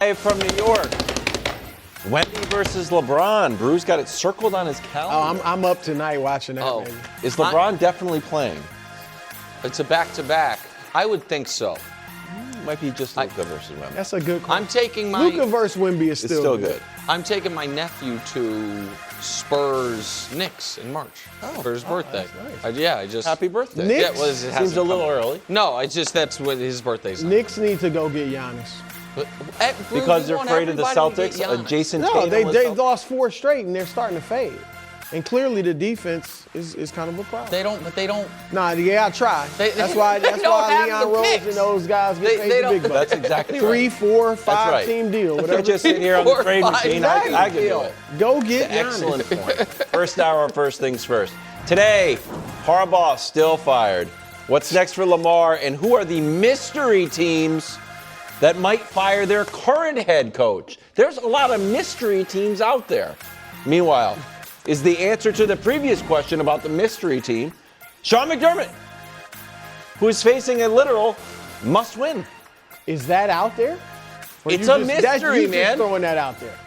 Live from New York. Wendy versus LeBron. Brew's got it circled on his calendar. Oh, I'm up tonight watching that. Baby. Is LeBron definitely playing? It's a back-to-back. I would think so. Might be just Luka versus Wemby. That's a good call. I'm taking my Luka versus Wemby is Still good. I'm taking my nephew to Spurs Knicks in March for his birthday. That's nice. I just Happy birthday. Knicks? Yeah, well, it Seems a little early. No, that's what his birthday's on. Knicks need to go get Giannis. Because they're afraid of the Celtics. Jason No, Tatum. they lost 4 straight and they're starting to fade. And clearly the defense is kind of a problem. They don't. Nah, yeah, I try. That's why don't have Leon the Rose picks. and those guys get paid the big bucks. That's exactly 3, right. 4, 5 That's right. team deal. If Whatever. I just sit here on the 4, trade 5, machine, I can do it. Go get Giannis. Excellent point. First hour, first things first. Today, Harbaugh still fired. What's next for Lamar, and who are the mystery teams that might fire their current head coach? There's a lot of mystery teams out there. Meanwhile, is the answer to the previous question about the mystery team Sean McDermott, who is facing a literal must-win. Is that out there? Or It's you a just- mystery, you man. Just throwing that out there.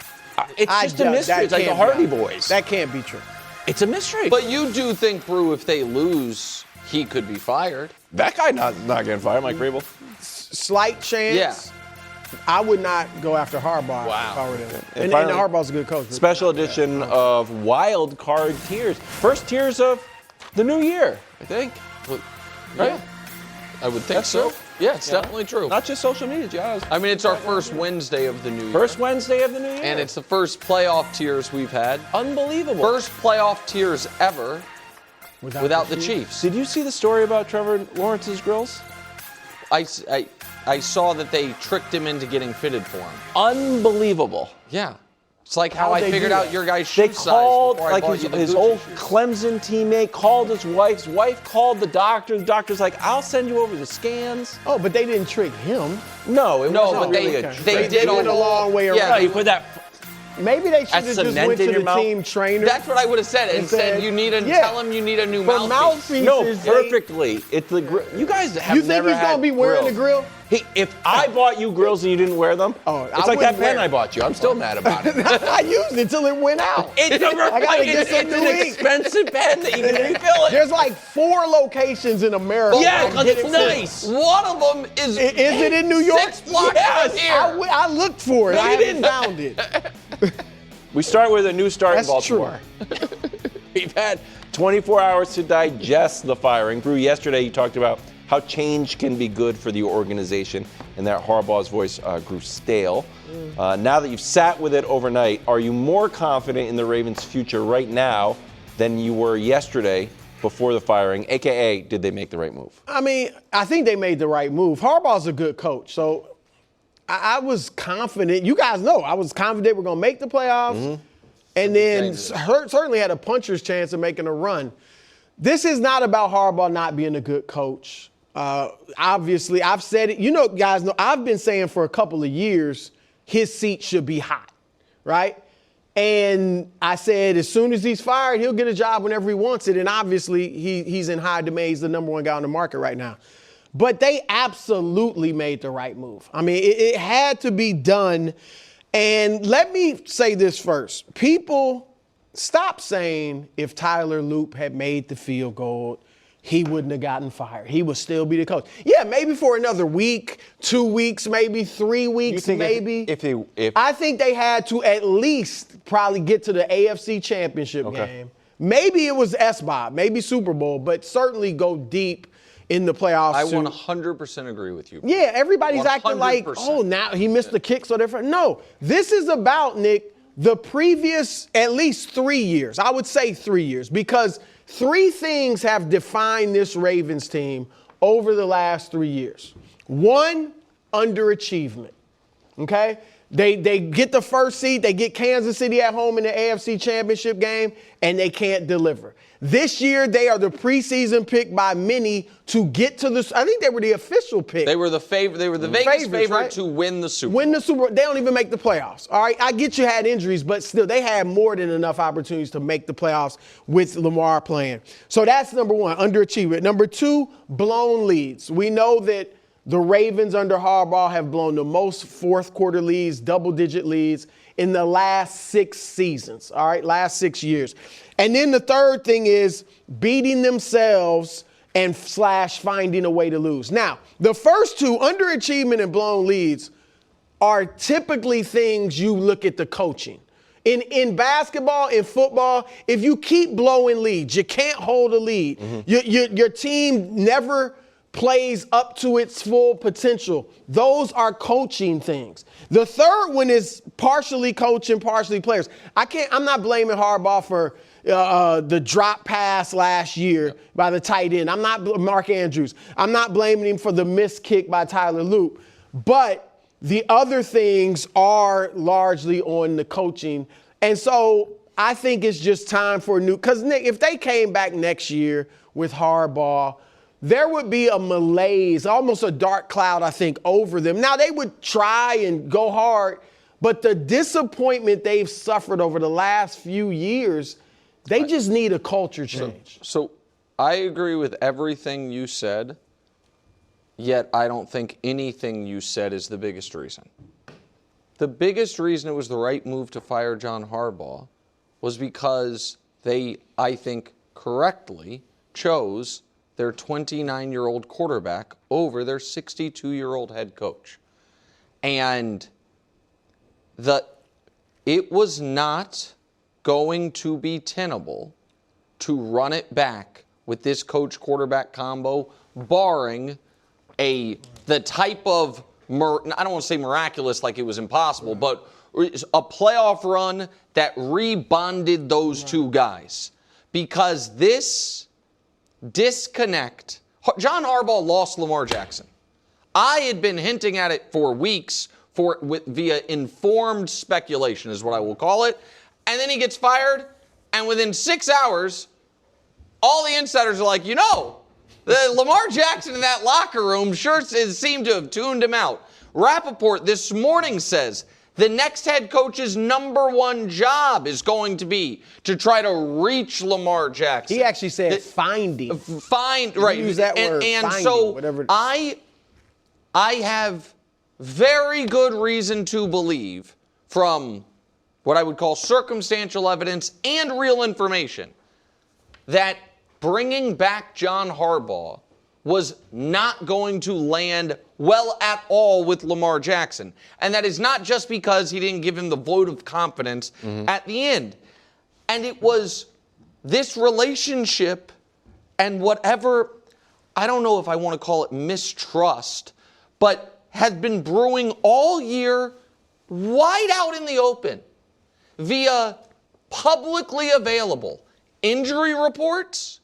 It's I just a doubt mystery. that It's like the can't be Hardy out there. Boys. That can't be true. It's a mystery. But you do think, Brew, if they lose, he could be fired? that guy not getting fired, Mike Vrabel. Slight chance. Yeah. I would not go after Harbaugh Wow. if I were them. And And finally, Harbaugh's a good coach. Special edition of Wild Card Tiers. First tiers of the new year, I think. Right? Yeah. I would think That's so. true. Yeah, it's definitely true. Not just social media, Giles. I mean, it's our first Wednesday of the new year. First Wednesday of the new year. And it's the first playoff tiers we've had. unbelievable. First playoff tiers ever without the Chiefs. Did you see the story about Trevor Lawrence's grills? I saw that they tricked him into getting fitted for him. Unbelievable. Yeah. It's like how How'd I they figured do out that? your guy's shoe They size called before I like bought you the his Gucci old shoes. Clemson teammate, called his wife called the doctor. The doctor's like, I'll send you over the scans. Oh, but they didn't trick him. No, it No, wasn't but really they- a they trick. did went a long way around. No, you put that. Maybe they should have That's just cement went in to your the mouth? team trainer. That's what I would have said. And said, said, you need a yeah. tell him you need a new For mouthpiece. No, mouthpieces, perfectly. It's the grill. You guys have You think never he's had gonna be wearing the grill? If I bought you grills and you didn't wear them, Oh, it's I like that wouldn't pen wear I bought you. I'm still mad about it. I used it till it went out. It's I gotta get it's some an new ink. expensive pen that you can refill it. There's like 4 locations in America. Yeah, I'm because getting it's fitted. nice. One of them is Is it in New York? 6 blocks Yes. from here. I looked for it. No, I you haven't didn't. found it. We start with a new start That's in Baltimore. true. We've had 24 hours to digest the firing. Brew, yesterday you talked about how change can be good for the organization and that Harbaugh's voice grew stale. Now that you've sat with it overnight, are you more confident in the Ravens' future right now than you were yesterday before the firing, a.k.a. did they make the right move? I mean, I think they made the right move. Harbaugh's a good coach, so I was confident. You guys know I was confident we're going to make the playoffs, and then certainly had a puncher's chance of making a run. This is not about Harbaugh not being a good coach. Obviously, I've said it. You know, guys know I've been saying for a couple of years his seat should be hot, right? And I said as soon as he's fired, he'll get a job whenever he wants it. And obviously, he's in high demand. He's the number 1 guy on the market right now. But they absolutely made the right move. I mean, it had to be done. And let me say this first. People, stop saying if Tyler Loop had made the field goal, he wouldn't have gotten fired. He would still be the coach. Yeah, maybe for another week, 2 weeks, maybe 3 weeks, think maybe. if I think they had to at least probably get to the AFC Championship game. Maybe it was SBOB, maybe Super Bowl, but certainly go deep in the playoffs. I too. 100% agree with you. Yeah, everybody's acting like, 100%. oh, now he missed the kick so different. No, this is about, Nick, the previous at least 3 years. I would say 3 years because 3 things have defined this Ravens team over the last 3 years. 1, underachievement, okay? They get the first seed, they get Kansas City at home in the AFC Championship game, and they can't deliver. This year, they are the preseason pick by many to get to the. I think they were the official pick. They were the favorite. They were the Vegas Favorites, favorite right? to win the Super Bowl. Win the Super Bowl. They don't even make the playoffs. All right, I get you had injuries, but still, they had more than enough opportunities to make the playoffs with Lamar playing. So that's number 1, underachievement. Number 2, blown leads. We know that The Ravens under Harbaugh have blown the most fourth quarter leads, double-digit leads, in the last 6 seasons, all right, last 6 years. And then the third thing is beating themselves and / finding a way to lose. Now, the first two, underachievement and blown leads, are typically things you look at the coaching. In basketball, in football, if you keep blowing leads, you can't hold a lead. Your team never plays up to its full potential. Those are coaching things. The third one is partially coaching, partially players. I'm not blaming Harbaugh for the drop pass last year by the tight end. I'm not Mark Andrews. I'm not blaming him for the missed kick by Tyler Loop. But the other things are largely on the coaching. And so I think it's just time for a new, because Nick, if they came back next year with Harbaugh, there would be a malaise, almost a dark cloud, I think, over them. Now, they would try and go hard, but the disappointment they've suffered over the last few years, they just need a culture change. So I agree with everything you said, yet I don't think anything you said is the biggest reason. The biggest reason it was the right move to fire John Harbaugh was because they, I think, correctly chose their 29-year-old quarterback over their 62-year-old head coach. And it was not going to be tenable to run it back with this coach-quarterback combo, barring the type of, I don't want to say miraculous like it was impossible, but a playoff run that rebonded those two guys. Because this disconnect, John Harbaugh lost Lamar Jackson. I had been hinting at it for weeks via informed speculation is what I will call it. And then he gets fired, and within 6 hours, all the insiders are like, Lamar Jackson in that locker room sure seemed to have tuned him out. Rappaport this morning says the next head coach's number one job is going to be to try to reach Lamar Jackson. He actually said find him. Right. Use that word. And find so him, whatever. I have very good reason to believe from what I would call circumstantial evidence and real information that bringing back John Harbaugh was not going to land well at all with Lamar Jackson. And that is not just because he didn't give him the vote of confidence at the end. And it was this relationship and whatever, I don't know if I want to call it mistrust, but had been brewing all year wide out in the open via publicly available injury reports,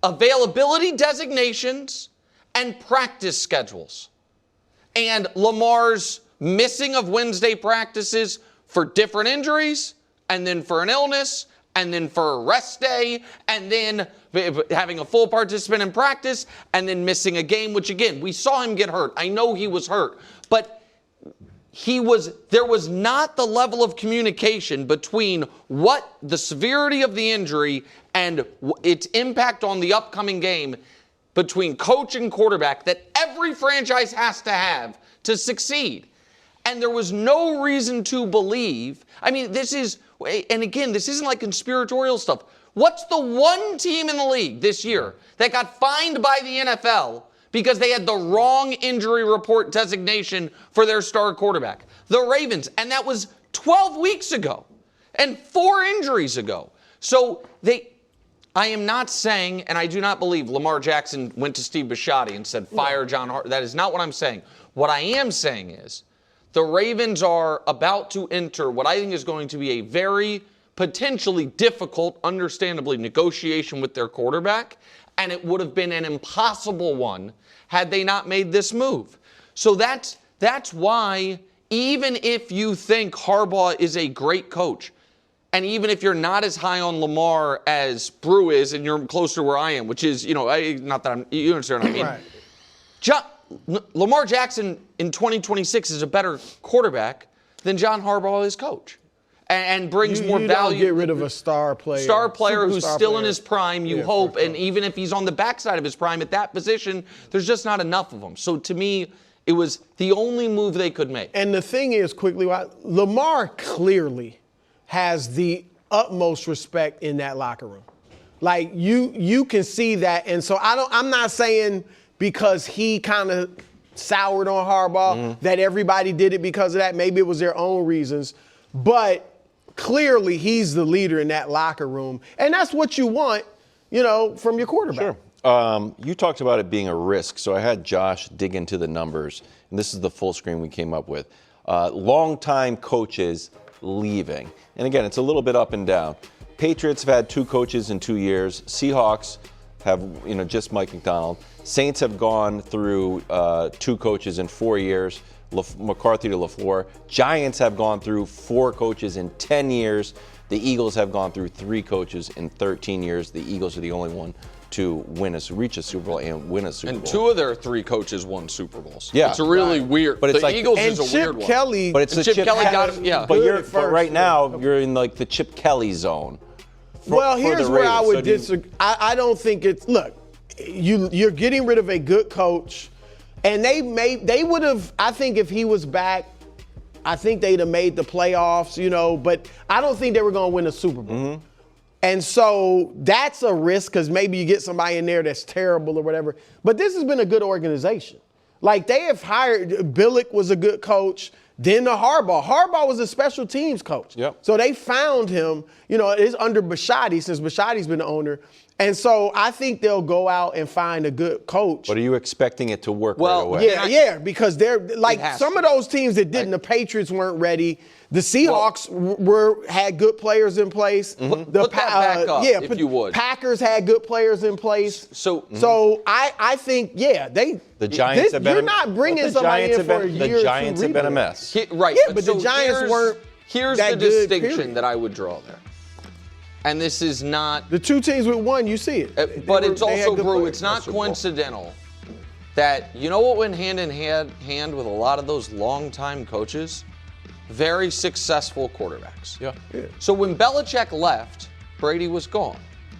availability designations, and practice schedules. And Lamar's missing of Wednesday practices for different injuries, and then for an illness, and then for a rest day, and then having a full participant in practice, and then missing a game, which again, we saw him get hurt. I know he was hurt, but there was not the level of communication between what the severity of the injury and its impact on the upcoming game between coach and quarterback that every franchise has to have to succeed. And there was no reason to believe, this isn't like conspiratorial stuff. What's the one team in the league this year that got fined by the NFL because they had the wrong injury report designation for their star quarterback? The Ravens. And that was 12 weeks ago and 4 injuries ago. So I am not saying, and I do not believe Lamar Jackson went to Steve Bisciotti and said, fire John Harbaugh. That is not what I'm saying. What I am saying is the Ravens are about to enter what I think is going to be a very potentially difficult, understandably, negotiation with their quarterback, and it would have been an impossible one had they not made this move. So that's why, even if you think Harbaugh is a great coach, and even if you're not as high on Lamar as Brew is, and you're closer to where I am, which is, not that you understand what I mean. Right. Lamar Jackson in 2026 is a better quarterback than John Harbaugh is coach. and brings more you value. Don't get rid of a star player. Star player who's Superstar still in player. his prime, you Yeah, hope, for sure. and even if he's on the backside of his prime at that position, there's just not enough of them. So to me, it was the only move they could make. And the thing is, quickly, Lamar clearly has the utmost respect in that locker room. Like you can see that, and so I'm not saying because he kind of soured on Harbaugh that everybody did it because of that. Maybe it was their own reasons, but clearly he's the leader in that locker room, and that's what you want, from your quarterback. Sure. You talked about it being a risk, so I had Josh dig into the numbers, and this is the full screen we came up with. Longtime coaches leaving, and again, it's a little bit up and down. Patriots have had 2 coaches in 2 years. Seahawks have, just Mike Macdonald. Saints have gone through 2 coaches in 4 years, McCarthy to LaFleur. Giants have gone through 4 coaches in 10 years. The Eagles have gone through 3 coaches in 13 years. The Eagles are the only one to reach a Super Bowl and win a Super Bowl. And 2 of their 3 coaches won Super Bowls. Yeah. It's really weird. But it's the like- Eagles And is a Chip weird one. Kelly, But it's And the Chip Kelly got it, yeah. But Good you're at but right first, now you're in like the Chip Kelly zone. Well, for here's the where I Ravens. would So do you- disagree. I don't think it's look. You're getting rid of a good coach, and they would have. I think if he was back, I think they'd have made the playoffs. But I don't think they were going to win a Super Bowl. Mm-hmm. And so that's a risk because maybe you get somebody in there that's terrible or whatever. But this has been a good organization. Like they have hired. Billick was a good coach. Then the Harbaugh. Harbaugh was a special teams coach. Yep. So they found him, it's under Bisciotti since Bisciotti's been the owner. And so I think they'll go out and find a good coach. But are you expecting it to work Well, right away? Yeah, because they're like has some to. of those teams that didn't. The Patriots weren't ready. The Seahawks had good players in place. Put that back up, if you would. Packers had good players in place. So I think The Giants have been. You're not bringing the somebody Giants in have for been, a year. The Giants to have been a rebuild. mess. Right. Yeah, but the Giants weren't Here's that the good, distinction period. that I would draw there. And this is not. The 2 teams with 1, you see it. But it's They had also, good Brew, players. it's not Super Bowl. coincidental that, what went hand in hand with a lot of those longtime coaches? Very successful quarterbacks. Yeah. So when Belichick left, Brady was gone.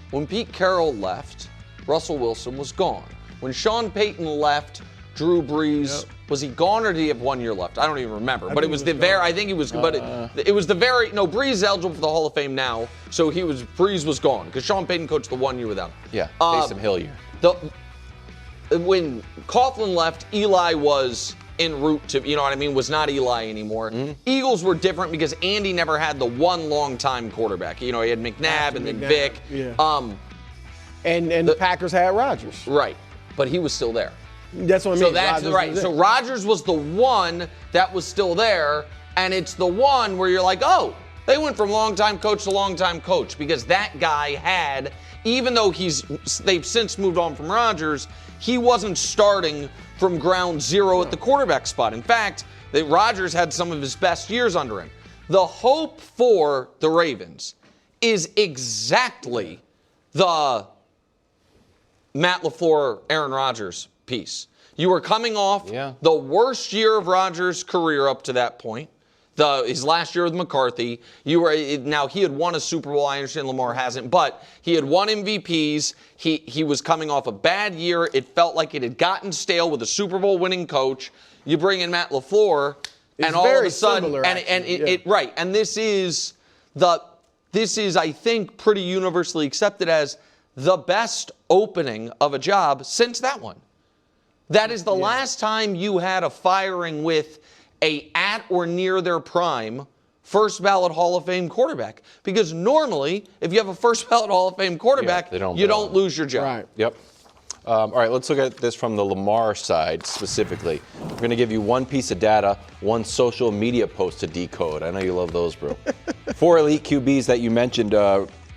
When Pete Carroll left, Russell Wilson was gone. When Sean Payton left, Drew Brees, was he gone or did he have 1 year left? I don't even remember. But it was the very, I think he was, but it was the very, no, Brees is eligible for the Hall of Fame now. So Brees was gone because Sean Payton coached the 1 year without him. Yeah. Taysom Hill year. When Coughlin left, Eli was en route to, was not Eli anymore. Eagles were different because Andy never had the one long-time quarterback. He had McNabb and then McNabb, Vic. yeah. And the Packers had Rodgers. Right. But he was still there. That's what I mean. So that's Rodgers right. was So there. Rodgers was the one that was still there, and it's the one where you're like, oh, they went from longtime coach to longtime coach because that guy had, even though they've since moved on from Rodgers, he wasn't starting from ground zero at the quarterback spot. In fact, Rodgers had some of his best years under him. The hope for the Ravens is exactly the Matt LaFleur, Aaron Rodgers piece. You were coming off the worst year of Rodgers' career up to that point, his last year with McCarthy. Now he had won a Super Bowl. I understand Lamar hasn't, but he had won MVPs. He was coming off a bad year. It felt like it had gotten stale with a Super Bowl winning coach. You bring in Matt LaFleur, and all of a sudden, similar, right. And this is I think pretty universally accepted as the best opening of a job since that one. That is the last time you had a firing with a at or near their prime first ballot Hall of Fame quarterback. Because normally, if you have a first ballot Hall of Fame quarterback, you don't lose your job. Right. Yep. All right, let's look at this from the Lamar side specifically. We're going to give you one piece of data, one social media post to decode. I know you love those, bro. 4 elite QBs that you mentioned,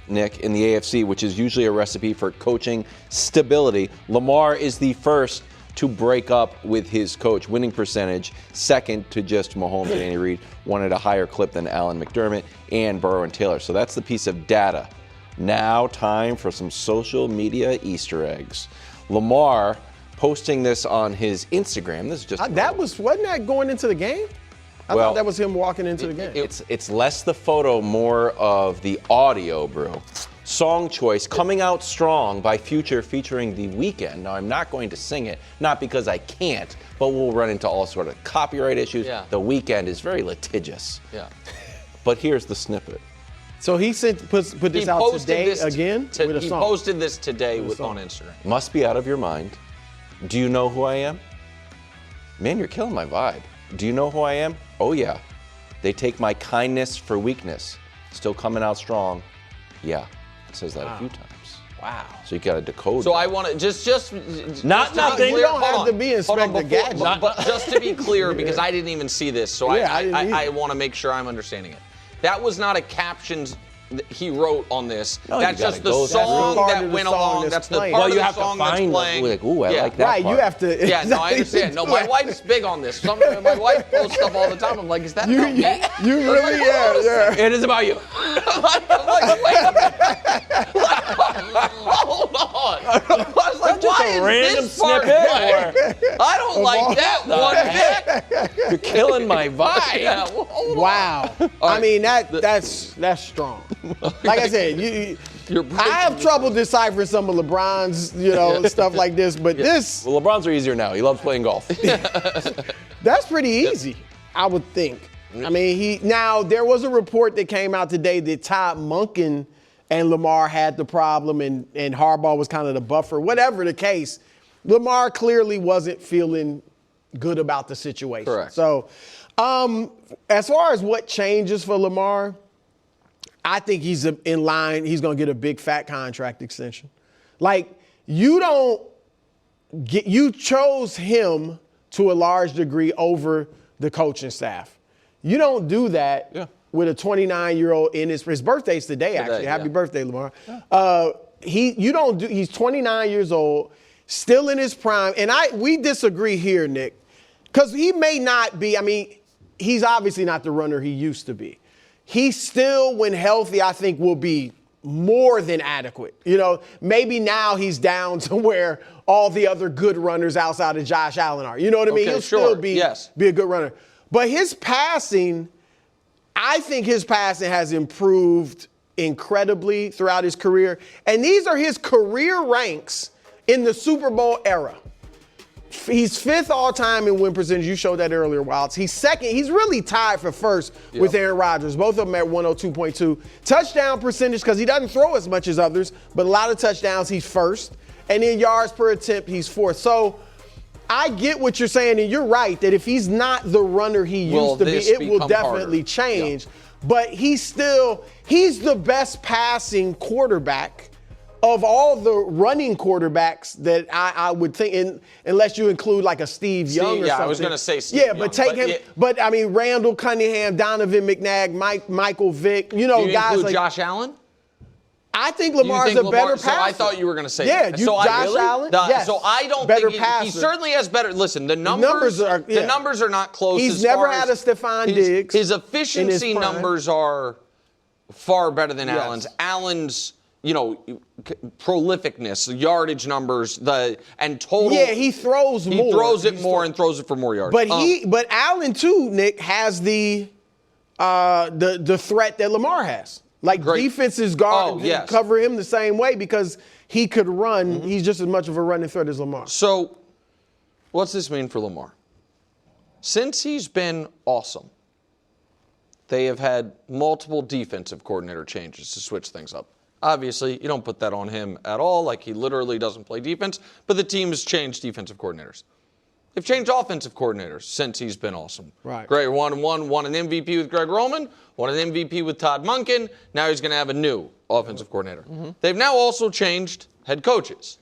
Nick, in the AFC, which is usually a recipe for coaching stability. Lamar is the first to break up with his coach. Winning percentage, second to just Mahomes and Andy Reid, one at a higher clip than Alan McDermott and Burrow and Taylor. So that's the piece of data. Now time for some social media Easter eggs. Lamar posting this on his Instagram. This is just wasn't that going into the game? I thought that was him walking into the game. It's less the photo, more of the audio, bro. Song choice, Coming Out Strong by Future featuring The Weeknd. Now, I'm not going to sing it, not because I can't, but we'll run into all sort of copyright issues. Yeah. The Weeknd is very litigious. Yeah. But here's the snippet. So he put this out today again with a he song. posted this today on Instagram. Must be out of your mind. Do you know who I am? Man, you're killing my vibe. Do you know who I am? Oh, yeah. They take my kindness for weakness. Still coming out strong. Yeah. It says that a few times. Wow. So you got to decode. So that. I want to just Not nothing. You don't have hold to on. be Hold on, Inspector before- Gadget. But just to be clear, because I didn't even see this, so Yeah, I didn't I either. want to make sure I'm understanding it. That was not a caption that he wrote on this. No, that's you just gotta the go- song part that of the went song along. that's That's the playing. part Well, of you the have to song that's find playing. like, ooh, I Yeah. like that Right, part. you have to. Yeah, no, I understand. No, my wife's big on this. My wife posts stuff all the time. I'm like, is that about me? You really, yeah. It is about you. I'm like, wait a minute. Hold on. I was like, Just why a is random this part snippet, playing? I don't like that one bit. You're killing my vibe. Yeah, well, hold on. Wow. I mean that's strong. Like I said, I have trouble deciphering some of LeBron's, stuff like this, but this Well, LeBron's are easier now. He loves playing golf. that's pretty easy, I would think. I mean, there was a report that came out today that Todd Monken and Lamar had the problem and Harbaugh was kind of the buffer. Whatever the case, Lamar clearly wasn't feeling good about the situation. Correct. So, as far as what changes for Lamar, I think he's in line. He's going to get a big fat contract extension. Like, you chose him to a large degree over the coaching staff. You don't do that with a 29-year-old in his birthday's today, actually. Happy birthday, Lamar. He's 29 years old, still in his prime. And we disagree here, Nick, because he may not be, he's obviously not the runner he used to be. He still, when healthy, I think will be more than adequate. Maybe now he's down to where all the other good runners outside of Josh Allen are. You know what I mean? Okay, He'll sure. still be Yes. a good runner. But his passing, I think his passing has improved incredibly throughout his career. And these are his career ranks in the Super Bowl era. He's fifth all-time in win percentage. You showed that earlier, Wilds. He's second. He's really tied for first with Aaron Rodgers. Both of them at 102.2. Touchdown percentage, because he doesn't throw as much as others, but a lot of touchdowns, he's first. And in yards per attempt, he's fourth. So I get what you're saying, and you're right, that if he's not the runner he used to be, it will definitely change. Yeah. But he's the best passing quarterback of all the running quarterbacks that I would think, unless you include like a Steve Young or something. Yeah, I was going to say Steve Young. Young. Take him. But Randall Cunningham, Donovan McNabb, Michael Vick, Do you guys include like Josh Allen? I think Lamar's a better passer. So I thought you were going to say that. that. Josh Allen? Yes. So I don't better think passer. he certainly has better. Listen, the numbers are not close. He's never had a Stephon Diggs. His efficiency numbers are far better than Allen's. Allen's, prolificness, yardage numbers, and total. Yeah, he throws more. He throws it more and throws it for more yards. But Allen too, Nick, has the threat that Lamar has. Like defenses cover him the same way because he could run. Mm-hmm. He's just as much of a running threat as Lamar. So, what's this mean for Lamar? Since he's been awesome, they have had multiple defensive coordinator changes to switch things up. Obviously, you don't put that on him at all, like he literally doesn't play defense, but the team has changed defensive coordinators. They've changed offensive coordinators since he's been awesome. Right. Greg won an MVP with Greg Roman, won an MVP with Todd Monken. Now he's going to have a new offensive coordinator. Mm-hmm. They've now also changed head coaches.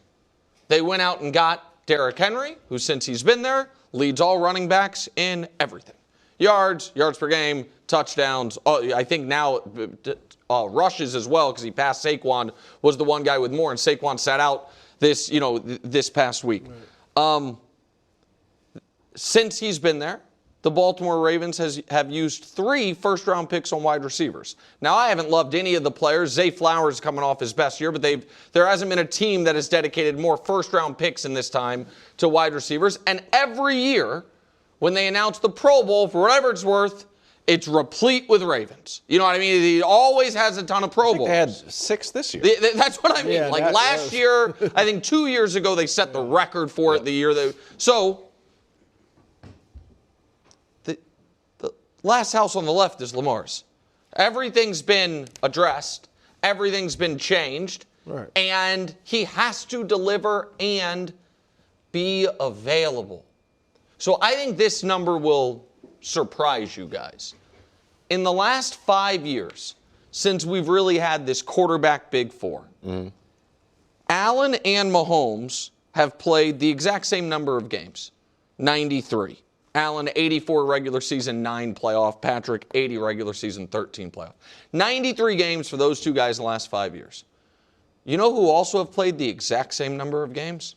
They went out and got Derrick Henry, who since he's been there, leads all running backs in everything. Yards per game, touchdowns. I think now rushes as well because he passed Saquon, was the one guy with more, and Saquon sat out this past week. Right. Since he's been there, the Baltimore Ravens have used 3 first-round picks on wide receivers. Now, I haven't loved any of the players. Zay Flowers is coming off his best year, but there hasn't been a team that has dedicated more first-round picks in this time to wide receivers. And every year, when they announce the Pro Bowl, for whatever it's worth, it's replete with Ravens. You know what I mean? He always has a ton of Pro Bowls. They had 6 this year. That's what I mean. Yeah, last year, I think 2 years ago, they set the record for it the year that. So, the last house on the left is Lamar's. Everything's been addressed. Everything's been changed. Right. And he has to deliver and be available. So I think this number will surprise you guys. In the last 5 years, since we've really had this quarterback big four, Allen and Mahomes have played the exact same number of games, 93. Allen, 84 regular season, 9 playoff. Patrick, 80 regular season, 13 playoff. 93 games for those two guys in the last 5 years. You know who also have played the exact same number of games?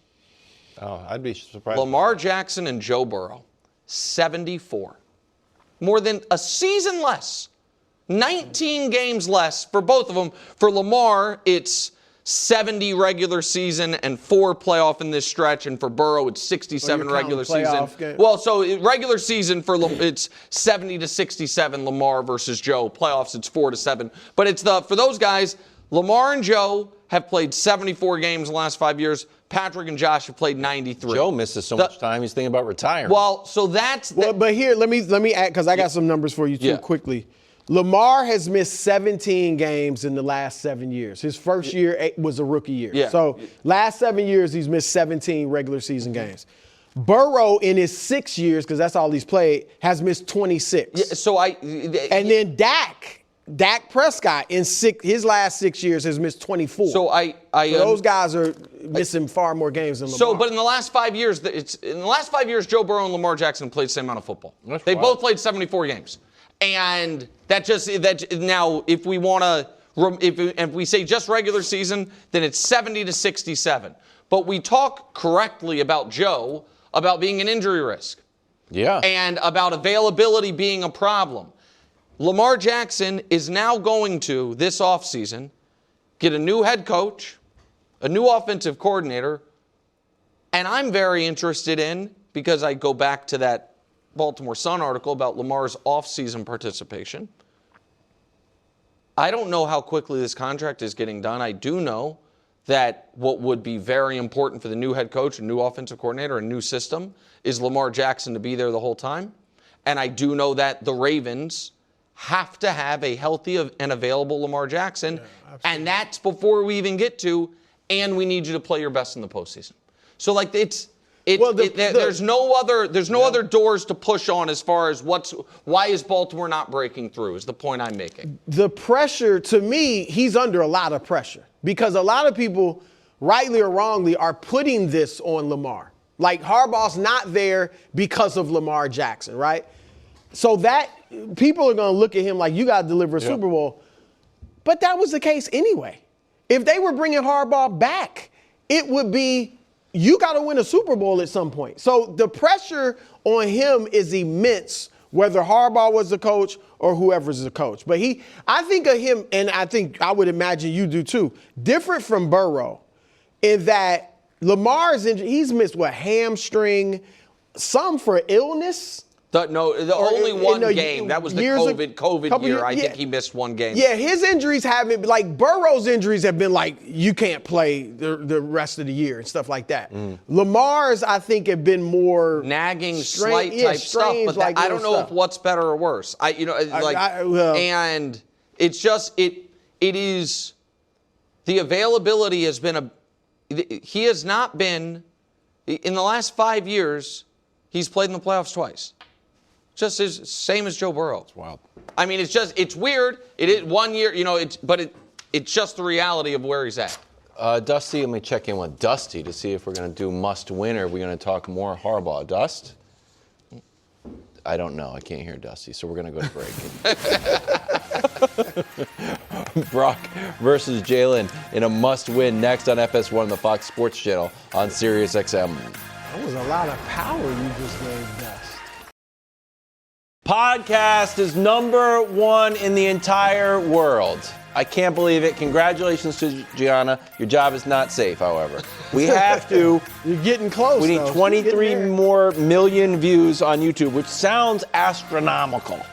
Oh, I'd be surprised. Lamar Jackson and Joe Burrow, 74. More than a season less. 19 games less for both of them. For Lamar, it's 70 regular season and 4 playoff in this stretch. And for Burrow, it's 67 regular season. Well, so regular season it's 70 to 67 Lamar versus Joe. Playoffs, it's 4 to 7. But it's for those guys, Lamar and Joe have played 74 games in the last 5 years. Patrick and Josh have played 93. Joe misses so much time. He's thinking about retiring. Well, so that's. But here, let me add, because I got some numbers for you too quickly. Lamar has missed 17 games in the last 7 years. His first year was a rookie year. Yeah. So last 7 years, he's missed 17 regular season games. Burrow, in his 6 years, because that's all he's played, has missed 26. Yeah, so and then Dak Prescott, in his last 6 years, has missed 24. So those guys are missing far more games than Lamar. So, but in the last 5 years, Joe Burrow and Lamar Jackson played the same amount of football. They both played 74 games. And now, if we want to, if we say just regular season, then it's 70 to 67. But we talk correctly about Joe, about being an injury risk. Yeah. And about availability being a problem. Lamar Jackson is now going to, this offseason, get a new head coach, a new offensive coordinator, and I'm very interested in, because I go back to that Baltimore Sun article about Lamar's offseason participation. I don't know how quickly this contract is getting done. I do know that what would be very important for the new head coach, a new offensive coordinator, a new system, is Lamar Jackson to be there the whole time. And I do know that the Ravens have to have a healthy and available Lamar Jackson. Yeah, and that's before we even get to, and we need you to play your best in the postseason. So there's no other doors to push on as far as why is Baltimore not breaking through is the point I'm making. The pressure, to me, he's under a lot of pressure because a lot of people, rightly or wrongly, are putting this on Lamar. Like Harbaugh's not there because of Lamar Jackson, right? So that people are going to look at him like, you got to deliver a Super Bowl. But that was the case anyway. If they were bringing Harbaugh back, it would be, you got to win a Super Bowl at some point. So the pressure on him is immense, whether Harbaugh was the coach or whoever's the coach. But I think of him, and I would imagine you do too, different from Burrow in that Lamar's injury, he's missed hamstring, some for illness. Only one game. That was the COVID year. I think he missed one game. Yeah, his injuries haven't, like Burrow's injuries have been like, you can't play the rest of the year and stuff like that. Lamar's, I think, have been more nagging, slight type stuff, but I don't know if what's better or worse. And it's just, it is, the availability has been he has not been, in the last 5 years, he's played in the playoffs twice. Just as same as Joe Burrow. It's wild. I mean, it's weird. It is 1 year, it's just the reality of where he's at. Dusty, let me check in with Dusty to see if we're going to do must win or are we going to talk more Harbaugh. Dust? I don't know. I can't hear Dusty, so we're going to go to break. Brock versus Jalen in a must win next on FS1, the Fox Sports Channel on Sirius XM. That was a lot of power you just gave Dust. Podcast is #1 in the entire world. I can't believe it. Congratulations to Gianna. Your job is not safe, however. We have to. You're getting close. We need though. 23 Getting there. more million views on YouTube, which sounds astronomical.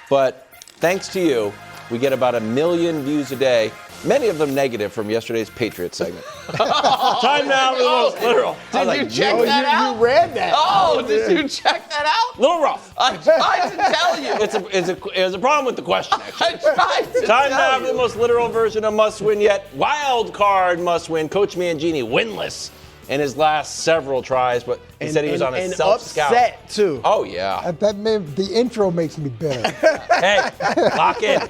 But thanks to you, we get about 1 million views a day, many of them negative from yesterday's Patriots segment. Time now for the most literal. Did you check Oh, that out? you read that. Oh, did you check that out? Little rough. I tried to tell you. It's a problem with the question, actually. I tried to Time now tell for the you. most literal version of must win yet. Wild card must win. Coach Mangini winless in his last several tries, but he said he was on a and self-scout. upset too. Oh, yeah. The intro makes me bitter. Hey, lock in.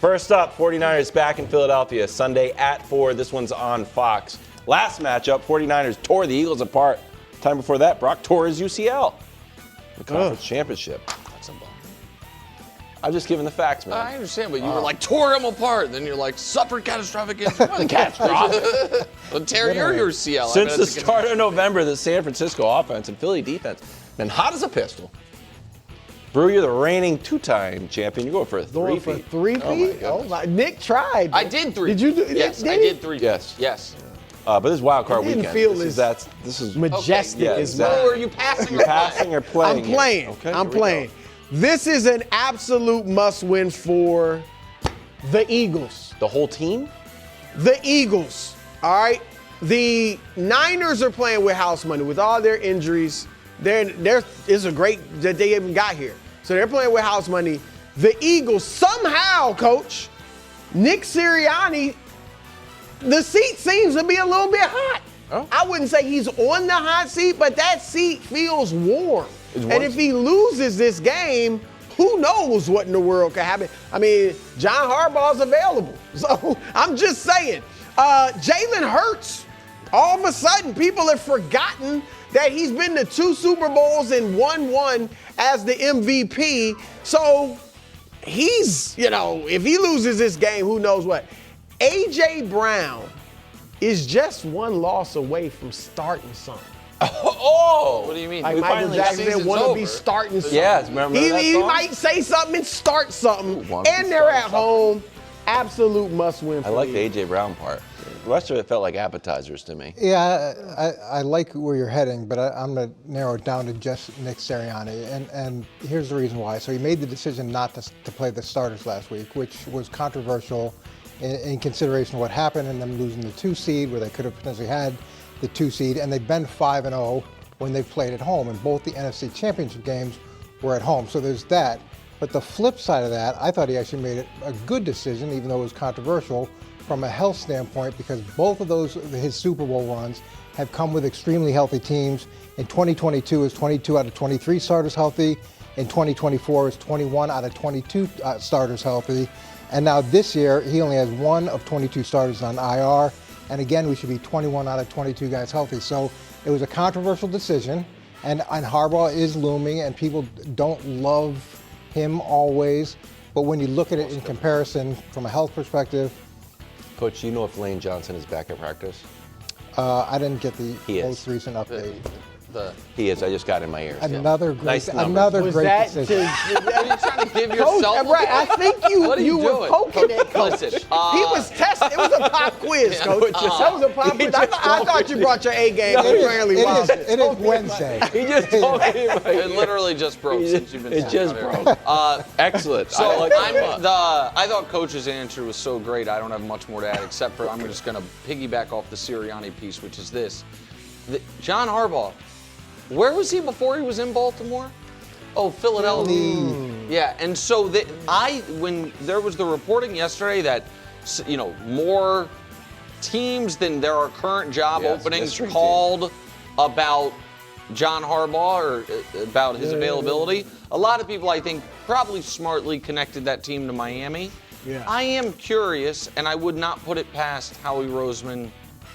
First up, 49ers back in Philadelphia, Sunday at 4. This one's on Fox. Last matchup, 49ers tore the Eagles apart. Time before that, Brock tore his UCL. The conference championship. That's a bummer. I'm just giving the facts, man. I understand, but you were like, tore him apart. Then you're like, suffered catastrophic injury. Catastrophic. Well, Terry, you're your CL. Since the start of November, the San Francisco offense and Philly defense been hot as a pistol. Brew, you're the reigning two-time champion. You go for a Going for three-peat. three-peat? Oh, my goodness. Nick tried. I did three. Did you do? Yes, did I he? did three. Yes. Yes. But this is wild card It didn't weekend. feel This is Majestic yeah, as exactly. mine. Oh, are you passing You're or passing or playing. I'm here. playing. Okay, I'm here we playing. go. This is an absolute must-win for the Eagles. The whole team? The Eagles. All right. The Niners are playing with house money with all their injuries. It's a great that they even got here. So they're playing with house money. The Eagles somehow, coach, Nick Sirianni, the seat seems to be a little bit hot. Oh. I wouldn't say he's on the hot seat, but that seat feels warm. It's And warm. if he loses this game, who knows what in the world could happen? I mean, John Harbaugh's available. So I'm just saying. Jalen Hurts, all of a sudden, people have forgotten that he's been to 2 Super Bowls and won one as the MVP. So he's, if he loses this game, who knows what? A.J. Brown is just one loss away from starting something. Oh! What do you mean? Like We Michael finally- Jackson said, season's want to over. be starting something. Yes, remember that He song? might say something and start something, Ooh, wanna be and they're at starting home. Absolute must-win for I like the the Eagles. A.J. Brown part. The rest of it felt like appetizers to me. Yeah, I like where you're heading, but I'm going to narrow it down to just Nick Sirianni. And here's the reason why. So he made the decision not to play the starters last week, which was controversial in consideration of what happened and them losing the 2 seed, where they could have potentially had the 2 seed. And they've been 5-0 when they've played at home. And both the NFC Championship games were at home. So there's that. But the flip side of that, I thought he actually made it a good decision, even though it was controversial, from a health standpoint, because both of his Super Bowl runs have come with extremely healthy teams. In 2022, is 22 out of 23 starters healthy. In 2024, is 21 out of 22 starters healthy. And now this year, he only has 1 of 22 starters on IR. And again, we should be 21 out of 22 guys healthy. So it was a controversial decision. And Harbaugh is looming, and people don't love him always. But when you look at it in comparison from a health perspective, Coach, do you know if Lane Johnson is back at practice? I didn't get the He is. most recent update. He is. I just got it in my ears. Another great, Nice numbers. another Was great that decision. Are you trying to give Coach, yourself? right, I think What are you you were doing? poking at Coach. Listen, He was testing. It was a pop quiz, Coach. That was a pop quiz. I thought you brought your A game. It Apparently, it is Wednesday. He just told me. It literally just broke since you've been. It just talking about broke. Excellent. So I like I thought Coach's answer was so great. I don't have much more to add except for I'm just going to piggyback off the Sirianni piece, which is this: John Harbaugh. Where was he before he was in Baltimore? Oh, Philadelphia. Yeah, and so when there was the reporting yesterday that more teams than there are current job Yes, openings mystery called about John Harbaugh or about his availability. A lot of people, I think, probably smartly connected that team to Miami. Yeah. I am curious, and I would not put it past Howie Roseman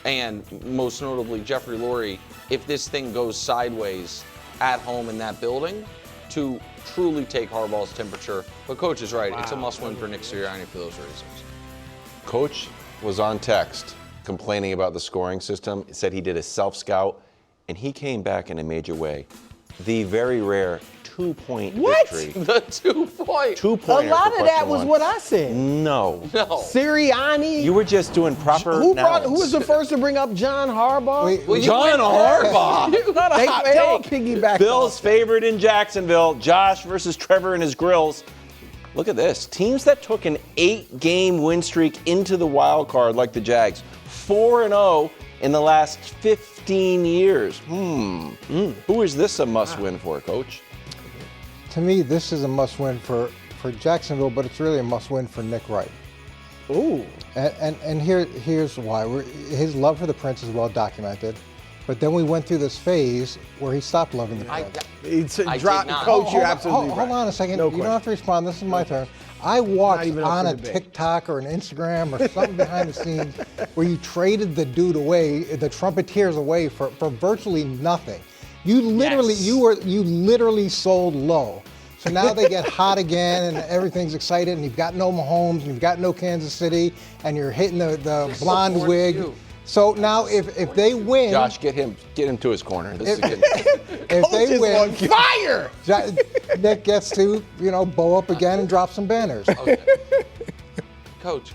and most notably Jeffrey Lurie, if this thing goes sideways at home in that building, to truly take Harbaugh's temperature. But Coach is right. It's a must-win for Nick Sirianni for those reasons. Coach was on text complaining about the scoring system. Said he did a self-scout, and he came back in a major way. The very rare 2-point What? victory. The 2-point. 2-pointer A lot for of that question was one. what I said. No. No. Sirianni. You were just doing proper who nouns. was the first to bring up John Harbaugh? Well, you John Harbaugh. Not a they hot all take. piggyback. Bills favored in Jacksonville. Josh versus Trevor and his grills. Look at this. Teams that took an 8-game win streak into the wild card like the Jags. 4-0 in the last 15 years. Who is this a must-win for, Coach? To me, this is a must-win for Jacksonville, but it's really a must-win for Nick Wright. Ooh. And here's why. His love for the Prince is well documented, but then we went through this phase where he stopped loving the Prince. I Drop, did not. Coach, you're absolutely hold right. on a second. No You don't question. have to respond. This is my turn. I watched even up on for a debate. TikTok or an Instagram or something behind the scenes where you traded the dude away, the trumpeteers away for virtually nothing. You literally you literally sold low. So now they get hot again and everything's excited and you've got no Mahomes and you've got no Kansas City and you're hitting the blonde supporting wig. you. So now if they win, Josh, get him to his corner. This is good. if Coach they is win, on fire. Nick gets to, bow up again and drop some banners. Okay. Coach,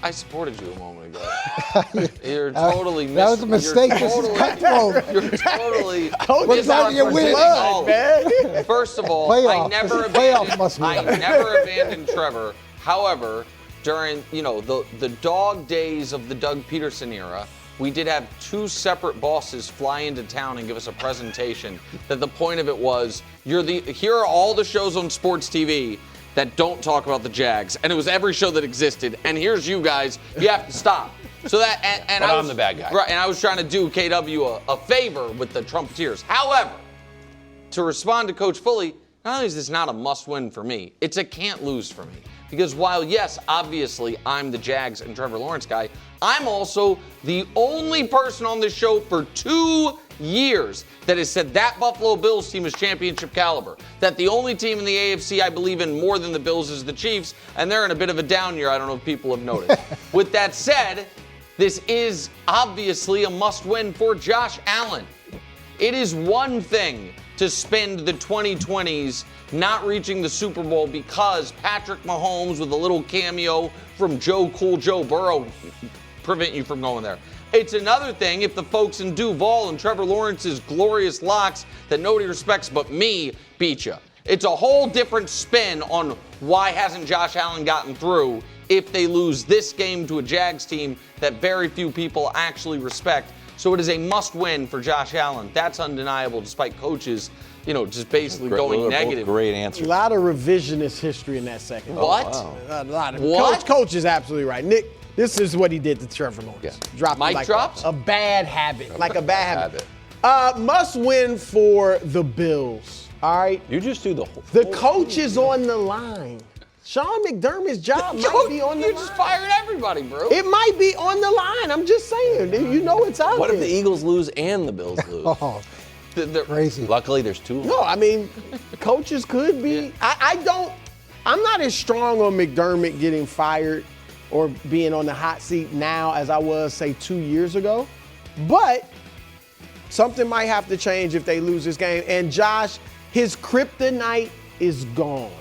I supported you a moment ago. You're totally that was a mistake. This is cutthroat. You're totally What's not your win? misrepresenting all of it. Man. First of all, Playoff. I never This is playoff abandoned. must win. I never abandoned Trevor. However, during the dog days of the Doug Peterson era, we did have 2 separate bosses fly into town and give us a presentation. That the point of it was, here are all the shows on sports TV that don't talk about the Jags, and it was every show that existed. And here's you guys. You have to stop. So that and But I I'm was the bad guy. Right, and I was trying to do KW a favor with the Trumpeteers. However, to respond to Coach Fully, not only is this not a must-win for me, it's a can't-lose for me. Because while, yes, obviously, I'm the Jags and Trevor Lawrence guy, I'm also the only person on this show for 2 years that has said that Buffalo Bills team is championship caliber. That the only team in the AFC I believe in more than the Bills is the Chiefs, and they're in a bit of a down year. I don't know if people have noticed. With that said, this is obviously a must-win for Josh Allen. It is one thing to spend the 2020s not reaching the Super Bowl because Patrick Mahomes with a little cameo from Joe Burrow prevent you from going there. It's another thing if the folks in Duval and Trevor Lawrence's glorious locks that nobody respects but me beat you. It's a whole different spin on why hasn't Josh Allen gotten through if they lose this game to a Jags team that very few people actually respect. So it is a must-win for Josh Allen. That's undeniable, despite coaches, just basically going Both negative. Great A answer. lot of revisionist history in that second. What? wow. A lot of What? Coach is absolutely right. Nick, this is what he did to Trevor Lawrence. Yeah. Dropped Mic like drops? a bad habit. Like a bad habit. habit. Must win for the Bills. All right. You just do the whole. The coach is on the line. Sean McDermott's job might be on the You line. just fired everybody, bro. It might be on the line. I'm just saying. You know it's out What there. if the Eagles lose and the Bills lose? Oh, They're- crazy. Luckily, there's 2. No, I mean, coaches could be. I'm not as strong on McDermott getting fired or being on the hot seat now as I was, say, 2 years ago. But something might have to change if they lose this game. And Josh, his kryptonite is gone.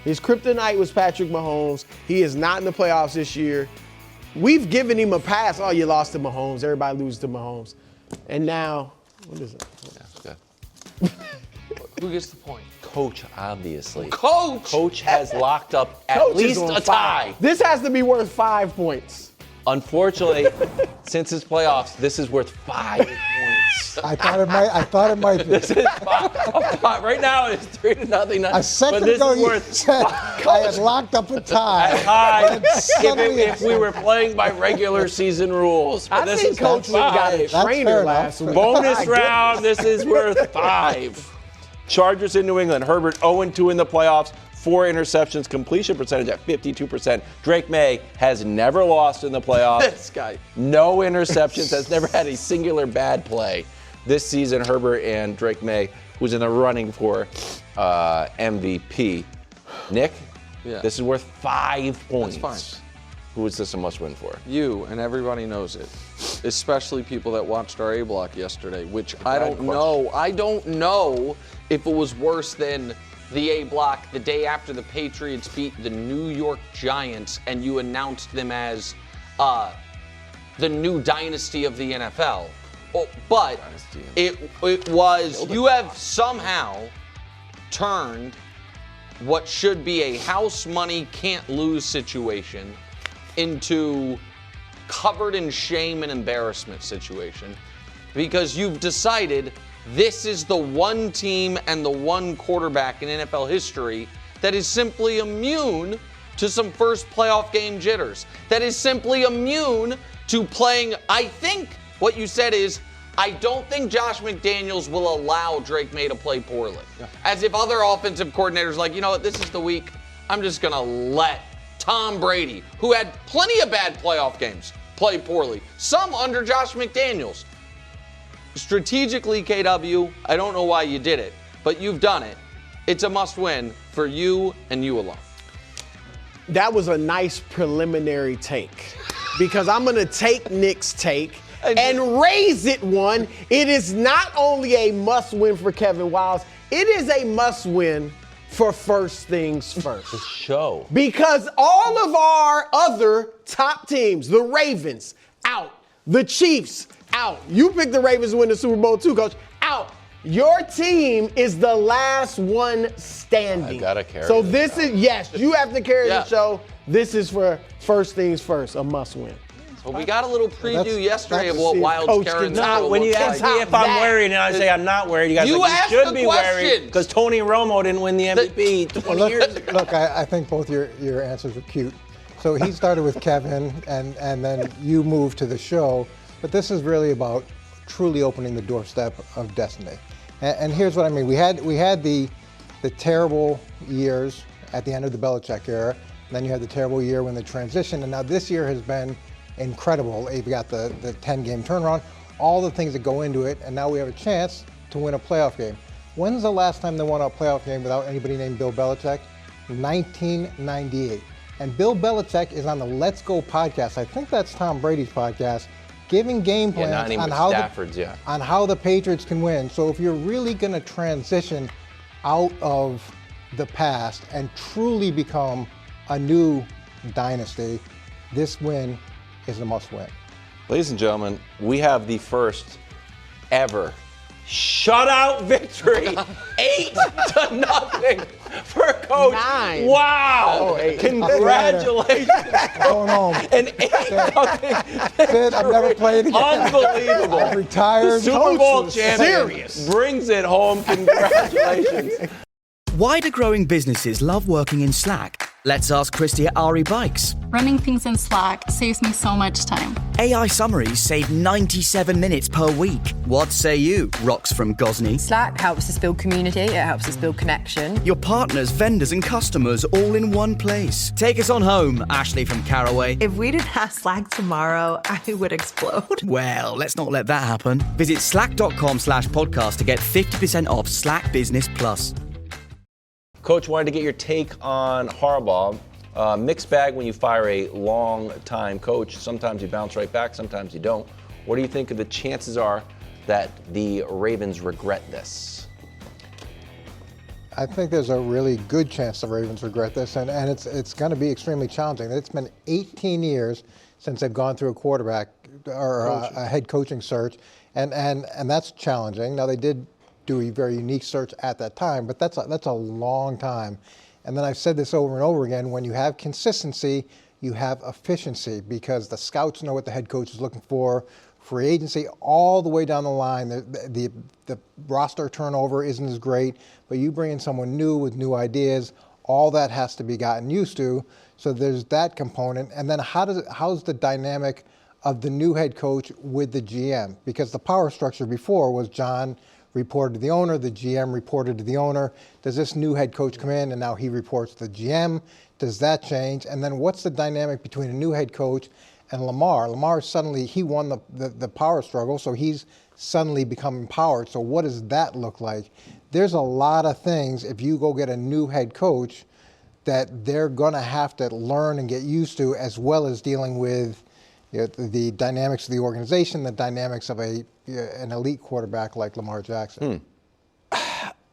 His kryptonite was Patrick Mahomes. He is not in the playoffs this year. We've given him a pass. Oh, you lost to Mahomes. Everybody loses to Mahomes. And now, what is it? Yeah, Who gets the point? Coach, obviously. Coach! Coach has locked up at Coach is least on a tie. fire. This has to be worth 5 points. Unfortunately, since it's playoffs, this is worth 5 points. I thought it might be. This is right now it's 3-0. A second but this ago, is you worth said I had locked up a tie. high Suddenly if we were playing by regular season rules. But I this think is Coach worth Wood got a 5. That's trainer fair last enough. week. Bonus My round, this is worth 5. Chargers in New England. Herbert 0-2 in the playoffs. 4 interceptions, completion percentage at 52%. Drake May has never lost in the playoffs. This guy. No interceptions, has never had a singular bad play. This season, Herbert and Drake May, who's in the running for MVP. Nick, Yeah. this is worth 5 points. That's fine. Who is this a must-win for? You, and everybody knows it, especially people that watched our A block yesterday, which I Brad don't know. I don't know if it was worse than the A block the day after the Patriots beat the New York Giants and you announced them as the new dynasty of the NFL. But it was, you have somehow turned what should be a house money can't lose situation into covered in shame and embarrassment situation, because you've decided this is the one team and the one quarterback in NFL history that is simply immune to some first playoff game jitters, that is simply immune to playing. I think what you said is, I don't think Josh McDaniels will allow Drake May to play poorly. Yeah. As if other offensive coordinators like, you know what, this is the week, I'm just going to let Tom Brady, who had plenty of bad playoff games, play poorly. Some under Josh McDaniels. Strategically, KW, I don't know why you did it, but you've done it. It's a must-win for you and you alone. That was a nice preliminary take, because I'm going to take Nick's take and raise it one. It is not only a must-win for Kevin Wiles, it is a must-win for First Things First. Show. Because all of our other top teams, the Ravens, out. The Chiefs, out. You picked the Ravens to win the Super Bowl too, Coach. Out. Your team is the last one standing. I gotta carry So this this is, yes, you have to carry the show. This is for First Things First, a must-win. Well, we got a little preview yesterday of what Wild's carrying. No, when you ask me if I'm worried and I say I'm not worried, you guys you like, you should be worried because Tony Romo didn't win the MVP 20 years ago. Look, I think both your answers were cute. So he started with Kevin, and then you moved to the show. But this is really about truly opening the doorstep of destiny. And here's what I mean. We had the terrible years at the end of the Belichick era. And then you had the terrible year when they transitioned. And now this year has been incredible. We got the 10-game turnaround, all the things that go into it, and now we have a chance to win a playoff game. When's the last time they won a playoff game without anybody named Bill Belichick? 1998. And Bill Belichick is on the Let's Go podcast. I think that's Tom Brady's podcast, giving game plans on how the Patriots can win. So if you're really going to transition out of the past and truly become a new dynasty, this win is a must-win. Ladies and gentlemen, we have the first ever shutout victory, 8-0 for Coach. 9. Wow! Oh, Congratulations, Going home. An 8-0 Sid, I've never played again. Unbelievable. I'm retired. The Super Bowl was champion serious. brings it home. Congratulations. Why do growing businesses love working in Slack? Let's ask Christy at Ari Bikes. Running things in Slack saves me so much time. AI summaries save 97 minutes per week. What say you, Rox from Gosney? Slack helps us build community, it helps us build connection. Your partners, vendors and customers all in one place. Take us on home, Ashley from Caraway. If we didn't have Slack tomorrow, I would explode. Well, let's not let that happen. Visit slack.com/podcast to get 50% off Slack Business Plus. Coach, wanted to get your take on Harbaugh. Mixed bag when you fire a long-time coach. Sometimes you bounce right back, sometimes you don't. What do you think of the chances are that the Ravens regret this? I think there's a really good chance the Ravens regret this, and it's going to be extremely challenging. It's been 18 years since they've gone through a quarterback or a head coaching search, and that's challenging. Now, they did do a very unique search at that time, but that's a long time. And then I've said this over and over again, when you have consistency, you have efficiency, because the scouts know what the head coach is looking for. Free agency, all the way down the line, the roster turnover isn't as great, but you bring in someone new with new ideas, all that has to be gotten used to. So there's that component. And then how's the dynamic of the new head coach with the GM? Because the power structure before was John reported to the owner, the GM reported to the owner. Does this new head coach come in and now he reports to the GM? Does that change? And then what's the dynamic between a new head coach and Lamar? Lamar suddenly, he won the power struggle, so he's suddenly become empowered. So what does that look like? There's a lot of things, if you go get a new head coach, that they're going to have to learn and get used to, as well as dealing with the dynamics of the organization, the dynamics of an elite quarterback like Lamar Jackson.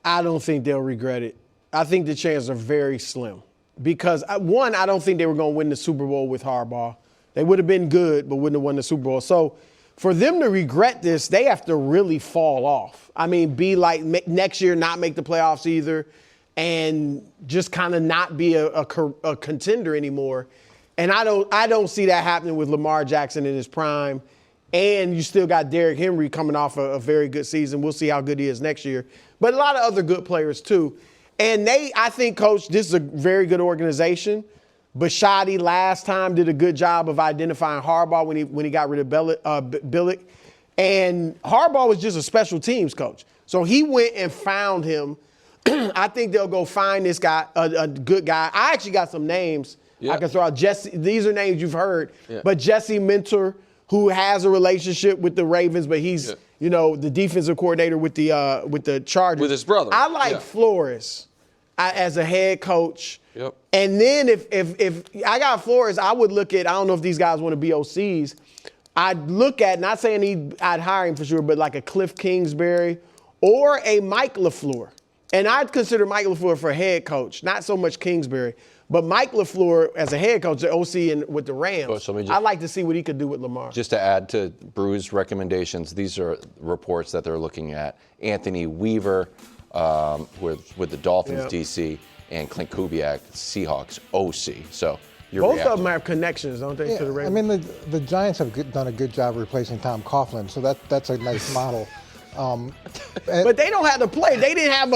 I don't think they'll regret it. I think the chances are very slim. Because, one, I don't think they were going to win the Super Bowl with Harbaugh. They would have been good, but wouldn't have won the Super Bowl. So for them to regret this, they have to really fall off. I mean, be like next year, not make the playoffs either, and just kind of not be a contender anymore. And I don't see that happening with Lamar Jackson in his prime. And you still got Derrick Henry coming off a very good season. We'll see how good he is next year. But a lot of other good players too. And I think, Coach, this is a very good organization. Bisciotti last time did a good job of identifying Harbaugh when he got rid of Billick. And Harbaugh was just a special teams coach. So he went and found him. I think they'll go find this guy, a good guy. I actually got some names I can throw out. Jesse, these are names you've heard. Yeah. But Jesse Minter, who has a relationship with the Ravens, but he's the defensive coordinator with the Chargers. With his brother. I like Flores as a head coach. Yep. And then if I got Flores, I would look at, I don't know if these guys want to be OCs. I'd look at, not saying I'd hire him for sure, but like a Cliff Kingsbury or a Mike LaFleur. And I'd consider Mike LaFleur for a head coach, not so much Kingsbury. But Mike LaFleur, as a head coach, the OC with the Rams, I'd like to see what he could do with Lamar. Just to add to Brew's recommendations, these are reports that they're looking at. Anthony Weaver with the Dolphins DC, and Clint Kubiak, Seahawks OC. So both of them have connections, don't they, to the Ravens? I mean, the Giants have done a good job replacing Tom Coughlin, so that's a nice model. But they don't have to play. They didn't have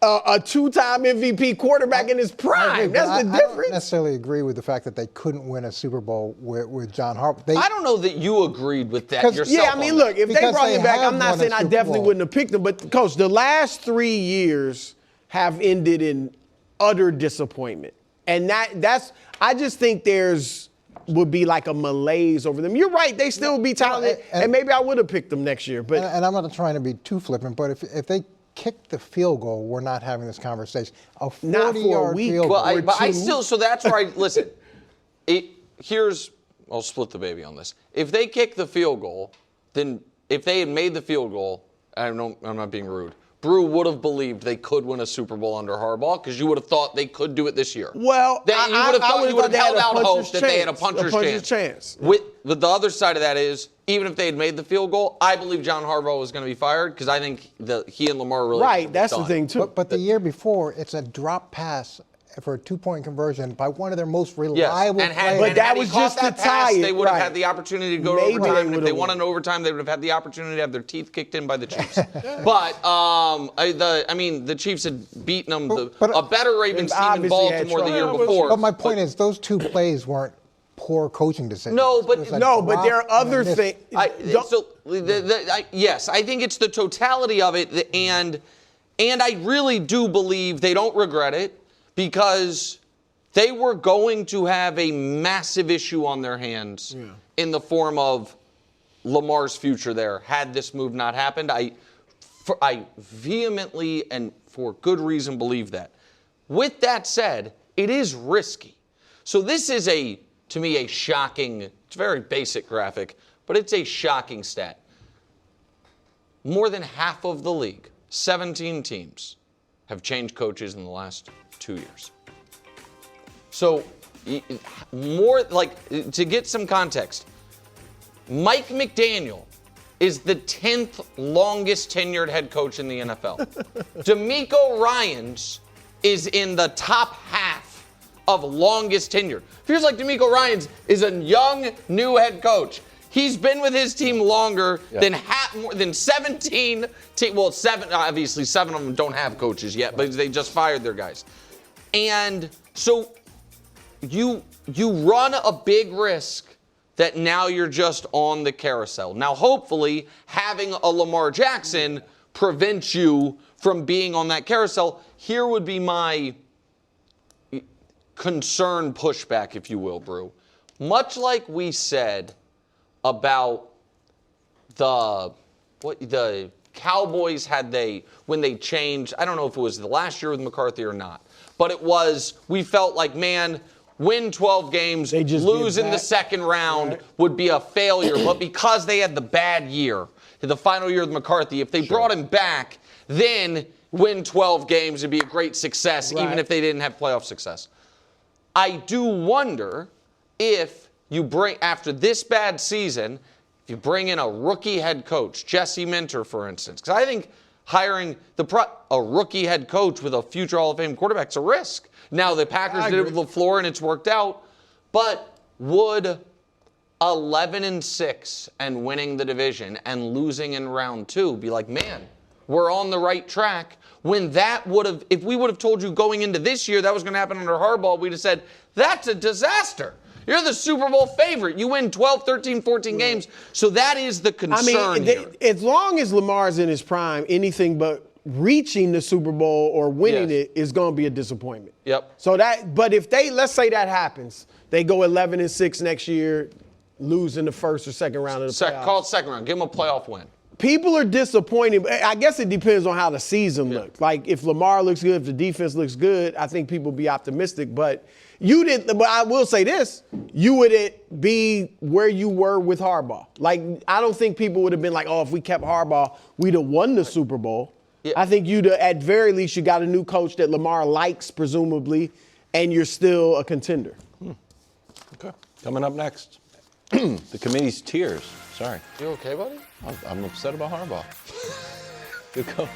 a two-time MVP quarterback in his prime. That's the difference. I don't necessarily agree with the fact that they couldn't win a Super Bowl with John Harbaugh. I don't know that you agreed with that yourself. Yeah, I mean, look, if they brought him back, I'm not saying I definitely wouldn't have picked him. But, Coach, the last 3 years have ended in utter disappointment. And I just think would be like a malaise over them. You're right, they still would be talented, and maybe I would have picked them next year. But and I'm not trying to be too flippant, but if they kick the field goal, we're not having this conversation. A 40-yard field goal. So that's right. Listen, I'll split the baby on this. If they kick the field goal, then if they had made the field goal, I'm not being rude, Brew would have believed they could win a Super Bowl under Harbaugh because you would have thought they could do it this year. Well, you would have held out hope that they had a puncher's chance. With the other side of that is, even if they had made the field goal, I believe John Harbaugh was going to be fired because I think he and Lamar really right. That's the thing too. But the year before, it's a drop pass for a 2-point conversion by one of their most reliable players. But that was just to tie it. They would have had the opportunity to go to overtime. And if they won in overtime, they would have had the opportunity to have their teeth kicked in by the Chiefs. But the Chiefs had beaten them, a better Ravens team in Baltimore the year before. But my point is, those two plays weren't poor coaching decisions. But there are other things. Yes, I think it's the totality of it, and I really do believe they don't regret it. Because they were going to have a massive issue on their hands in the form of Lamar's future there had this move not happened. I vehemently and for good reason believe that. With that said, it is risky. So this is to me, a shocking, it's a very basic graphic, but it's a shocking stat. More than half of the league, 17 teams, have changed coaches in the last 2 years. So, to get some context, Mike McDaniel is the 10th longest tenured head coach in the NFL. DeMeco Ryans is in the top half of longest tenured. Feels like DeMeco Ryans is a young, new head coach. He's been with his team longer than 17 seven, obviously 7 of them don't have coaches yet, but they just fired their guys. And so you run a big risk that now you're just on the carousel. Now, hopefully, having a Lamar Jackson prevents you from being on that carousel. Here would be my concern pushback, if you will, Brew. Much like we said about the Cowboys when they changed, I don't know if it was the last year with McCarthy or not, but it was, we felt like, man, win 12 games, lose in the second round would be a failure. But because they had the bad year, the final year with McCarthy, if they brought him back, then win 12 games and be a great success, even if they didn't have playoff success. I do wonder if you bring, after this bad season, if you bring in a rookie head coach, Jesse Minter, for instance, because I think hiring a rookie head coach with a future Hall of Fame quarterback is a risk. Now, the Packers did it with LaFleur, and it's worked out, but would 11-6 and winning the division and losing in round 2 be like, man, we're on the right track? When that would have, if we would have told you going into this year that was going to happen under Harbaugh, we'd have said, that's a disaster. You're the Super Bowl favorite. You win 12, 13, 14 games. So that is the concern here. As long as Lamar's in his prime, anything but reaching the Super Bowl or winning it is going to be a disappointment. Yep. So but if let's say that happens, they go 11-6 next year, lose in the first or second round of the playoffs. Call it second round. Give them a playoff win. People are disappointed. I guess it depends on how the season looks. Like if Lamar looks good, if the defense looks good, I think people be optimistic. But but I will say this, you would be where you were with Harbaugh. Like I don't think people would have been like, oh, if we kept Harbaugh, we'd have won the Super Bowl. Yeah. I think at very least, you got a new coach that Lamar likes, presumably, and you're still a contender. Okay. Coming up next, the committee's tears. Sorry. You okay, buddy? I'm upset about Harbaugh. Good coach.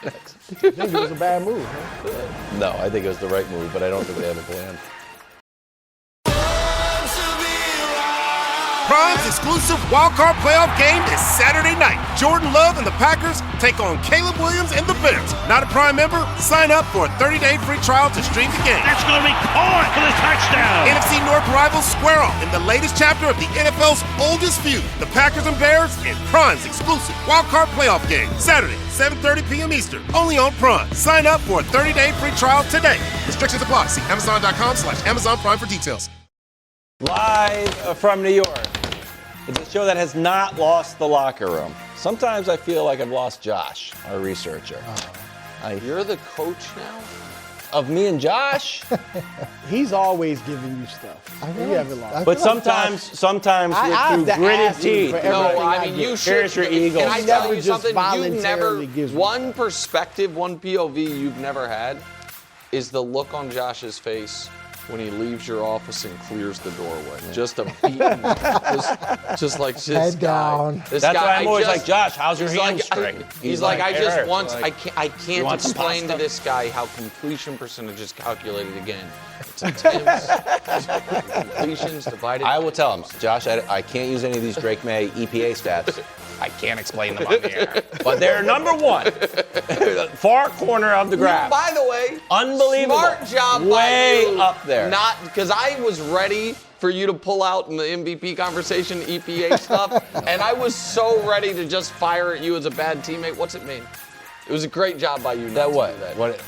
Next. I think it was a bad move, huh? No, I think it was the right move, but I don't think they have a plan. Prime's exclusive wildcard playoff game is Saturday night. Jordan Love and the Packers take on Caleb Williams and the Bears. Not a Prime member? Sign up for a 30-day free trial to stream the game. That's going to be caught for the touchdown. NFC North rivals square off in the latest chapter of the NFL's oldest feud. The Packers and Bears in Prime's exclusive wildcard playoff game. Saturday, 7:30 p.m. Eastern. Only on Prime. Sign up for a 30-day free trial today. Restrictions apply. See Amazon.com/Amazon Prime for details. Live from New York. It's a show that has not lost the locker room. Sometimes I feel like I've lost Josh, our researcher. You're the coach now? Of me and Josh? He's always giving you stuff. You haven't lost. But sometimes through gritted teeth. No, I mean, you should. Here's your ego. Can I tell you something? voluntarily gives one perspective, one POV you've never had is the look on Josh's face when he leaves your office and clears the doorway. Just a beaten, just like this Head guy. down. This That's guy, why I'm always like, Josh, how's your like, hamstring? He's like, I just "Eric," once, like, I can't want some explain to pasta? this guy how completion percentage is calculated again. It's intense. Completions divided. I will tell him, Josh, I can't use any of these Drake May EPA stats. I can't explain them on the air. But they're number one. Far corner of the graph. By the way, unbelievable. Smart job Way by you. up there. Not because I was ready for you to pull out in the MVP conversation EPA stuff, and I was so ready to just fire at you as a bad teammate. What's it mean? It was a great job by you. That what?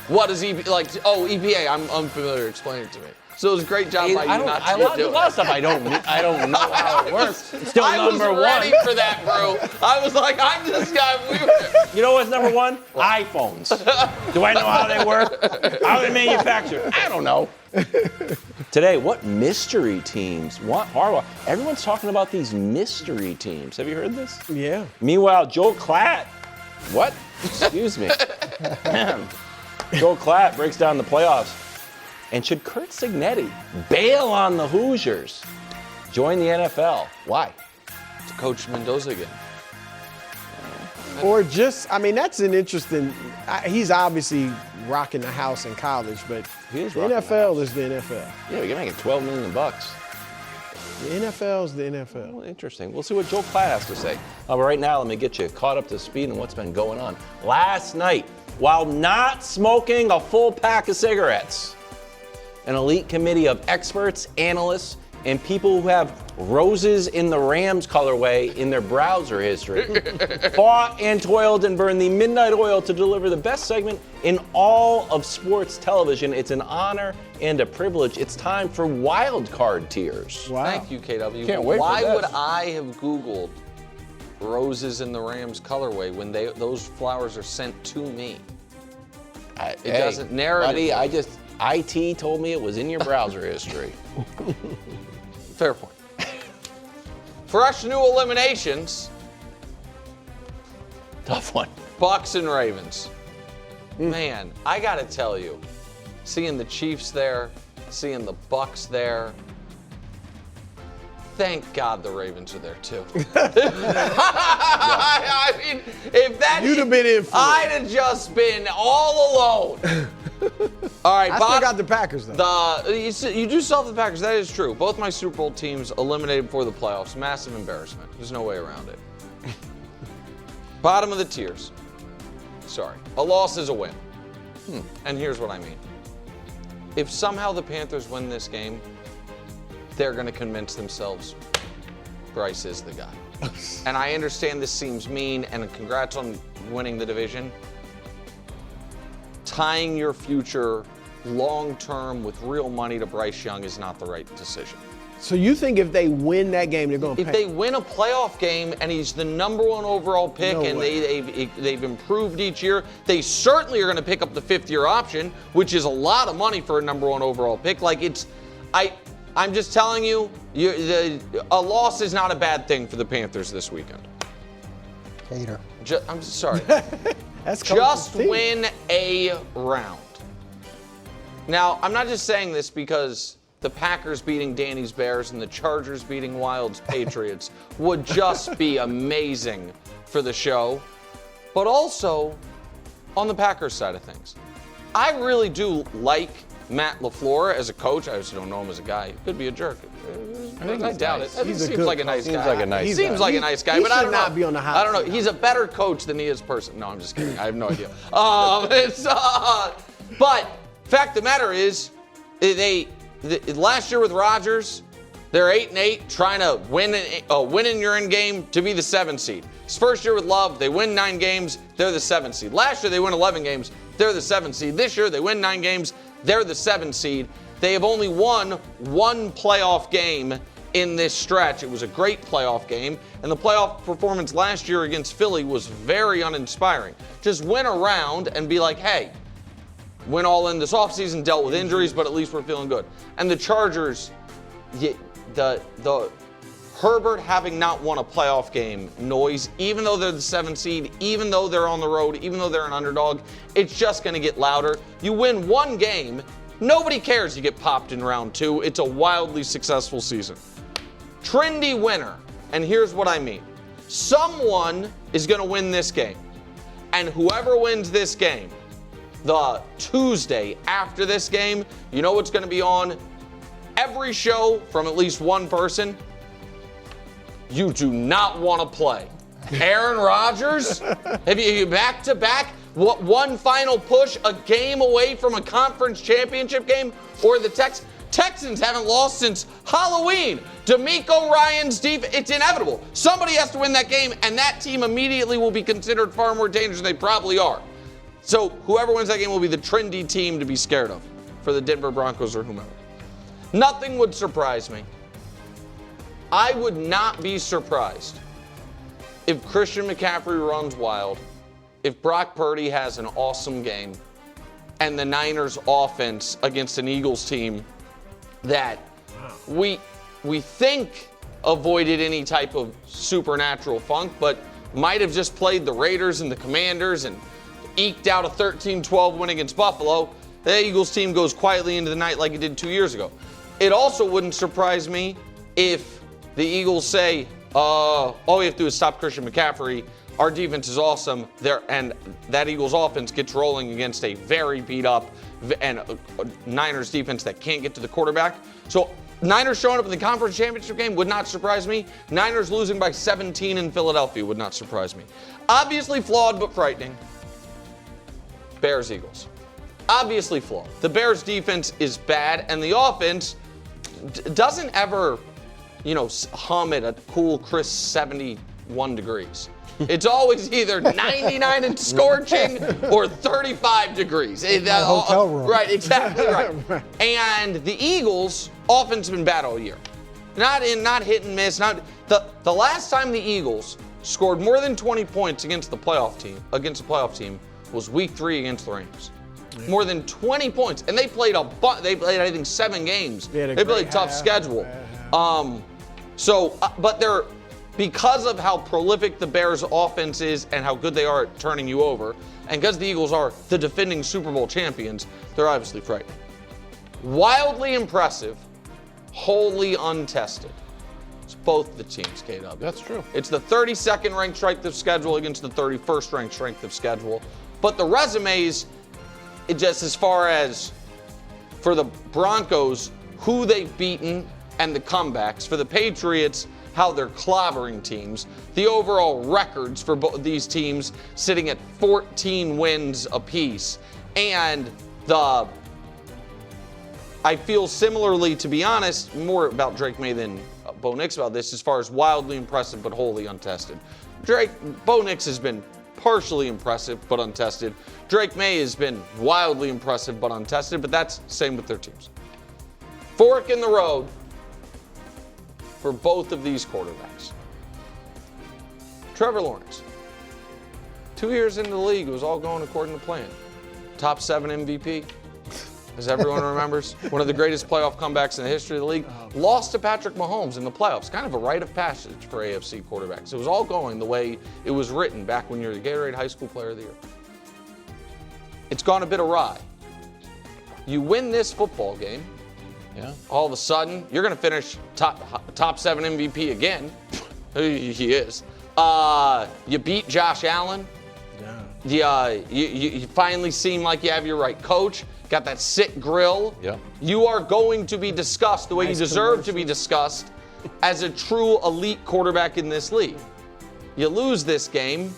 What is EPA like? Oh, EPA. I'm unfamiliar. Explain it to me. So it was a great job by you not to do it. A lot of stuff I don't know how it works. Still number one. I was ready for that, bro. I was like, I'm this guy. You know what's number one? iPhones. Do I know how they work? How they manufacture? I don't know. Today, what mystery teams want Harbaugh? Everyone's talking about these mystery teams. Have you heard this? Yeah. Meanwhile, Joel Klatt. What? Excuse me. Joel Klatt breaks down the playoffs. And should Curt Cignetti bail on the Hoosiers, join the NFL? Why? To coach Mendoza again. Or just, I mean, that's an interesting, he's obviously rocking the house in college, but He is the rocking the NFL is the NFL. Yeah, you're making $12 million. The NFL is the NFL. Well, interesting. We'll see what Joel Klatt has to say. But right now, let me get you caught up to speed on what's been going on. Last night, while not smoking a full pack of cigarettes, an elite committee of experts, analysts, and people who have roses in the Rams colorway in their browser history fought and toiled and burned the midnight oil to deliver the best segment in all of sports television. It's an honor and a privilege. It's time for wild card tears. Wow. Thank you, KW. Can't wait for Why this. would I have Googled roses in the Rams colorway when those flowers are sent to me? It doesn't narrative. Buddy, IT told me it was in your browser history. Fair point. Fresh new eliminations. Tough one. Bucks and Ravens. Man, I got to tell you, seeing the Chiefs there, seeing the Bucks there, thank God the Ravens are there too. I mean, if that You'd have been in for it. I'd have just been all alone. All right, I still got the Packers, though. You do still have the Packers. That is true. Both my Super Bowl teams eliminated before the playoffs. Massive embarrassment. There's no way around it. Bottom of the tiers. Sorry. A loss is a win. And here's what I mean. If somehow the Panthers win this game, they're going to convince themselves Bryce is the guy. And I understand this seems mean, and congrats on winning the division. Tying your future long-term with real money to Bryce Young is not the right decision. So you think if they win that game, they're going to pay? If they win a playoff game and he's the number 1 overall pick No and way. they've improved each year, they certainly are going to pick up the 5th-year option, which is a lot of money for a number 1 overall pick. I'm just telling you, a loss is not a bad thing for the Panthers this weekend. Hater. I'm sorry. That's Just win a round. Now, I'm not just saying this because the Packers beating Danny's Bears and the Chargers beating Wild's Patriots would just be amazing for the show, but also on the Packers side of things. I really do like Matt LaFleur as a coach. I just don't know him as a guy. He could be a jerk. I doubt it. He seems like a nice guy. Seems like a nice guy, but I don't know. Not be on the hot I don't know. seat. He's a better coach than he is person. No, I'm just kidding. I have no idea. But fact of the matter is, last year with Rodgers, they're 8-8, trying to win in your end game to be the 7th seed. His first year with Love, they win 9 games, they're the 7th seed. Last year they win 11 games, they're the 7th seed. This year they win 9 games, they're the 7th seed. They have only won 1 playoff game in this stretch. It was a great playoff game, and the playoff performance last year against Philly was very uninspiring. Just win a round and be like, hey, went all in this offseason, dealt with injuries, but at least we're feeling good. And the Chargers, the Herbert having not won a playoff game noise, even though they're the 7th seed, even though they're on the road, even though they're an underdog, it's just going to get louder. You win 1 game, nobody cares you get popped in round 2. It's a wildly successful season. Trendy winner, and here's what I mean. Someone is going to win this game, and whoever wins this game, the Tuesday after this game, you know what's going to be on every show from at least one person? You do not want to play. Aaron Rodgers? Have you back-to-back? What, one final push, a game away from a conference championship game? Or the Texans haven't lost since Halloween. DeMeco Ryans' defense, it's inevitable. Somebody has to win that game, and that team immediately will be considered far more dangerous than they probably are. So whoever wins that game will be the trendy team to be scared of for the Denver Broncos or whomever. Nothing would surprise me. I would not be surprised if Christian McCaffrey runs wild, if Brock Purdy has an awesome game, and the Niners offense against an Eagles team that we think avoided any type of supernatural funk, but might have just played the Raiders and the Commanders and eked out a 13-12 win against Buffalo. The Eagles team goes quietly into the night like it did 2 years ago. It also wouldn't surprise me if the Eagles say, all we have to do is stop Christian McCaffrey. Our defense is awesome. And that Eagles offense gets rolling against a very beat up and Niners defense that can't get to the quarterback. So Niners showing up in the conference championship game would not surprise me. Niners losing by 17 in Philadelphia would not surprise me. Obviously flawed but frightening. Bears-Eagles. Obviously flawed. The Bears defense is bad, and the offense doesn't ever, hum at a cool, crisp 71 degrees. It's always either 99 and scorching or 35 degrees. Hotel room. Right, exactly right. And the Eagles' offense has been bad all year. Not hit and miss. The last time the Eagles scored more than 20 points against a playoff team was Week 3 against the Rams. More than 20 points, and they played I think 7 games. They played a tough schedule. But because of how prolific the Bears' offense is and how good they are at turning you over, and because the Eagles are the defending Super Bowl champions, they're obviously frightening. Wildly impressive, wholly untested. It's both the teams, KW. That's true. It's the 32nd ranked strength of schedule against the 31st ranked strength of schedule. But the resumes, just as far as for the Broncos, who they've beaten and the comebacks. For the Patriots, how they're clobbering teams. The overall records for both these teams sitting at 14 wins apiece. And I feel similarly, to be honest, more about Drake May than Bo Nix about this, as far as wildly impressive but wholly untested. Bo Nix has been partially impressive but untested. Drake May has been wildly impressive but untested, but that's the same with their teams. Fork in the road for both of these quarterbacks. Trevor Lawrence. 2 years into the league, it was all going according to plan. Top 7 MVP, as everyone remembers. One of the greatest playoff comebacks in the history of the league. Lost to Patrick Mahomes in the playoffs. Kind of a rite of passage for AFC quarterbacks. It was all going the way it was written back when you were the Gatorade High School Player of the Year. It's gone a bit awry. You win this football game, all of a sudden, you're going to finish top 7 MVP again. He is. You beat Josh Allen. You finally seem like you have your right coach. Got that sick grill. Yeah. You are going to be discussed the way you deserve to be discussed as a true elite quarterback in this league. You lose this game,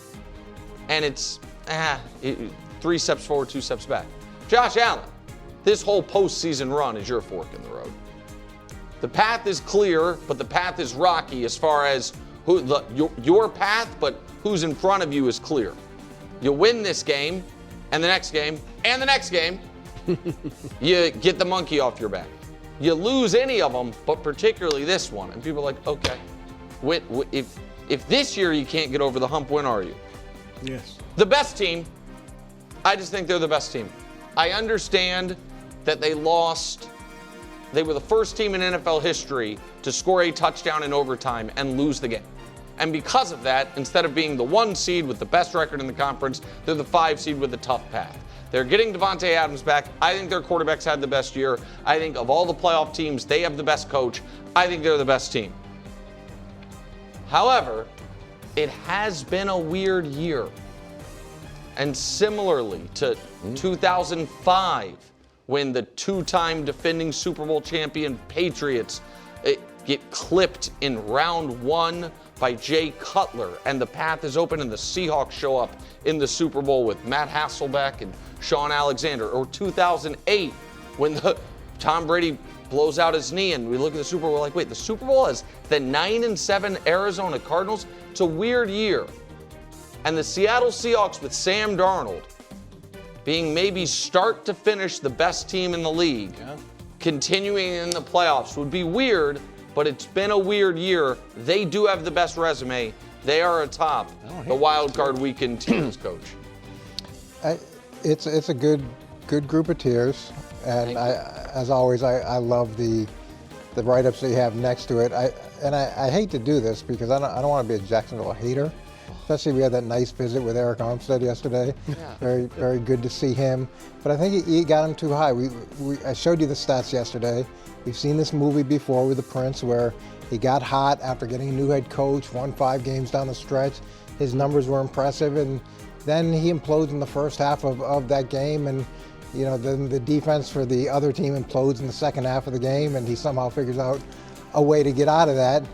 and it's 3 steps forward, 2 steps back. Josh Allen, this whole postseason run is your fork in the road. The path is clear, but the path is rocky as far as your path, but who's in front of you is clear. You win this game, and the next game, and the next game, you get the monkey off your back. You lose any of them, but particularly this one. And people are like, okay, if this year you can't get over the hump, when are you? Yes. The best team, I just think they're the best team. I understand that they lost. They were the first team in NFL history to score a touchdown in overtime and lose the game. And because of that, instead of being the 1 seed with the best record in the conference, they're the 5 seed with a tough path. They're getting Devontae Adams back. I think their quarterbacks had the best year. I think of all the playoff teams, they have the best coach. I think they're the best team. However, it has been a weird year. And similarly to 2005, when the 2-time defending Super Bowl champion Patriots get clipped in round 1 by Jay Cutler, and the path is open and the Seahawks show up in the Super Bowl with Matt Hasselbeck and Sean Alexander. Or 2008, when Tom Brady blows out his knee and we look at the Super Bowl, we're like, wait, the Super Bowl is the 9-7 Arizona Cardinals? It's a weird year. And the Seattle Seahawks with Sam Darnold being maybe start to finish the best team in the league, continuing in the playoffs would be weird, but it's been a weird year. They do have the best resume. They are atop the wild card weekend teams, Coach. It's a good group of tiers, and as always, I love the write-ups that you have next to it. I hate to do this because I don't want to be a Jacksonville hater. Especially we had that nice visit with Eric Armstead yesterday. Yeah. Very good to see him. But I think he got him too high. I showed you the stats yesterday. We've seen this movie before with the Prince where he got hot after getting a new head coach, won 5 games down the stretch. His numbers were impressive, and then he implodes in the first half of that game, and then the defense for the other team implodes in the second half of the game, and he somehow figures out a way to get out of that.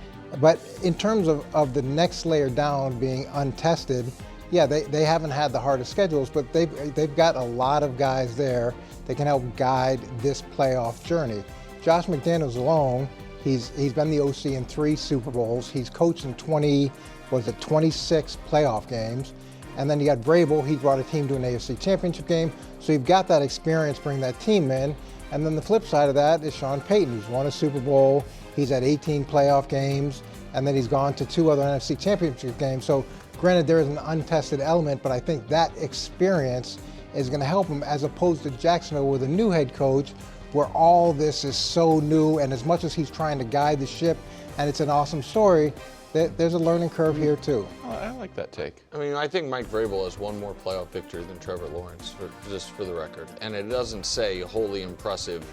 But in terms of the next layer down being untested, yeah, they haven't had the hardest schedules, but they've got a lot of guys there that can help guide this playoff journey. Josh McDaniels alone, he's been the OC in 3 Super Bowls. He's coached in 26 playoff games. And then you got Vrabel, he brought a team to an AFC championship game. So you've got that experience bringing that team in. And then the flip side of that is Sean Payton, who's won a Super Bowl. He's had 18 playoff games, and then he's gone to 2 other NFC championship games. So granted, there is an untested element, but I think that experience is going to help him as opposed to Jacksonville with a new head coach where all this is so new, and as much as he's trying to guide the ship, and it's an awesome story, there's a learning curve here too. Oh, I like that take. I mean, I think Mike Vrabel has one more playoff victory than Trevor Lawrence, just for the record. And it doesn't say wholly impressive,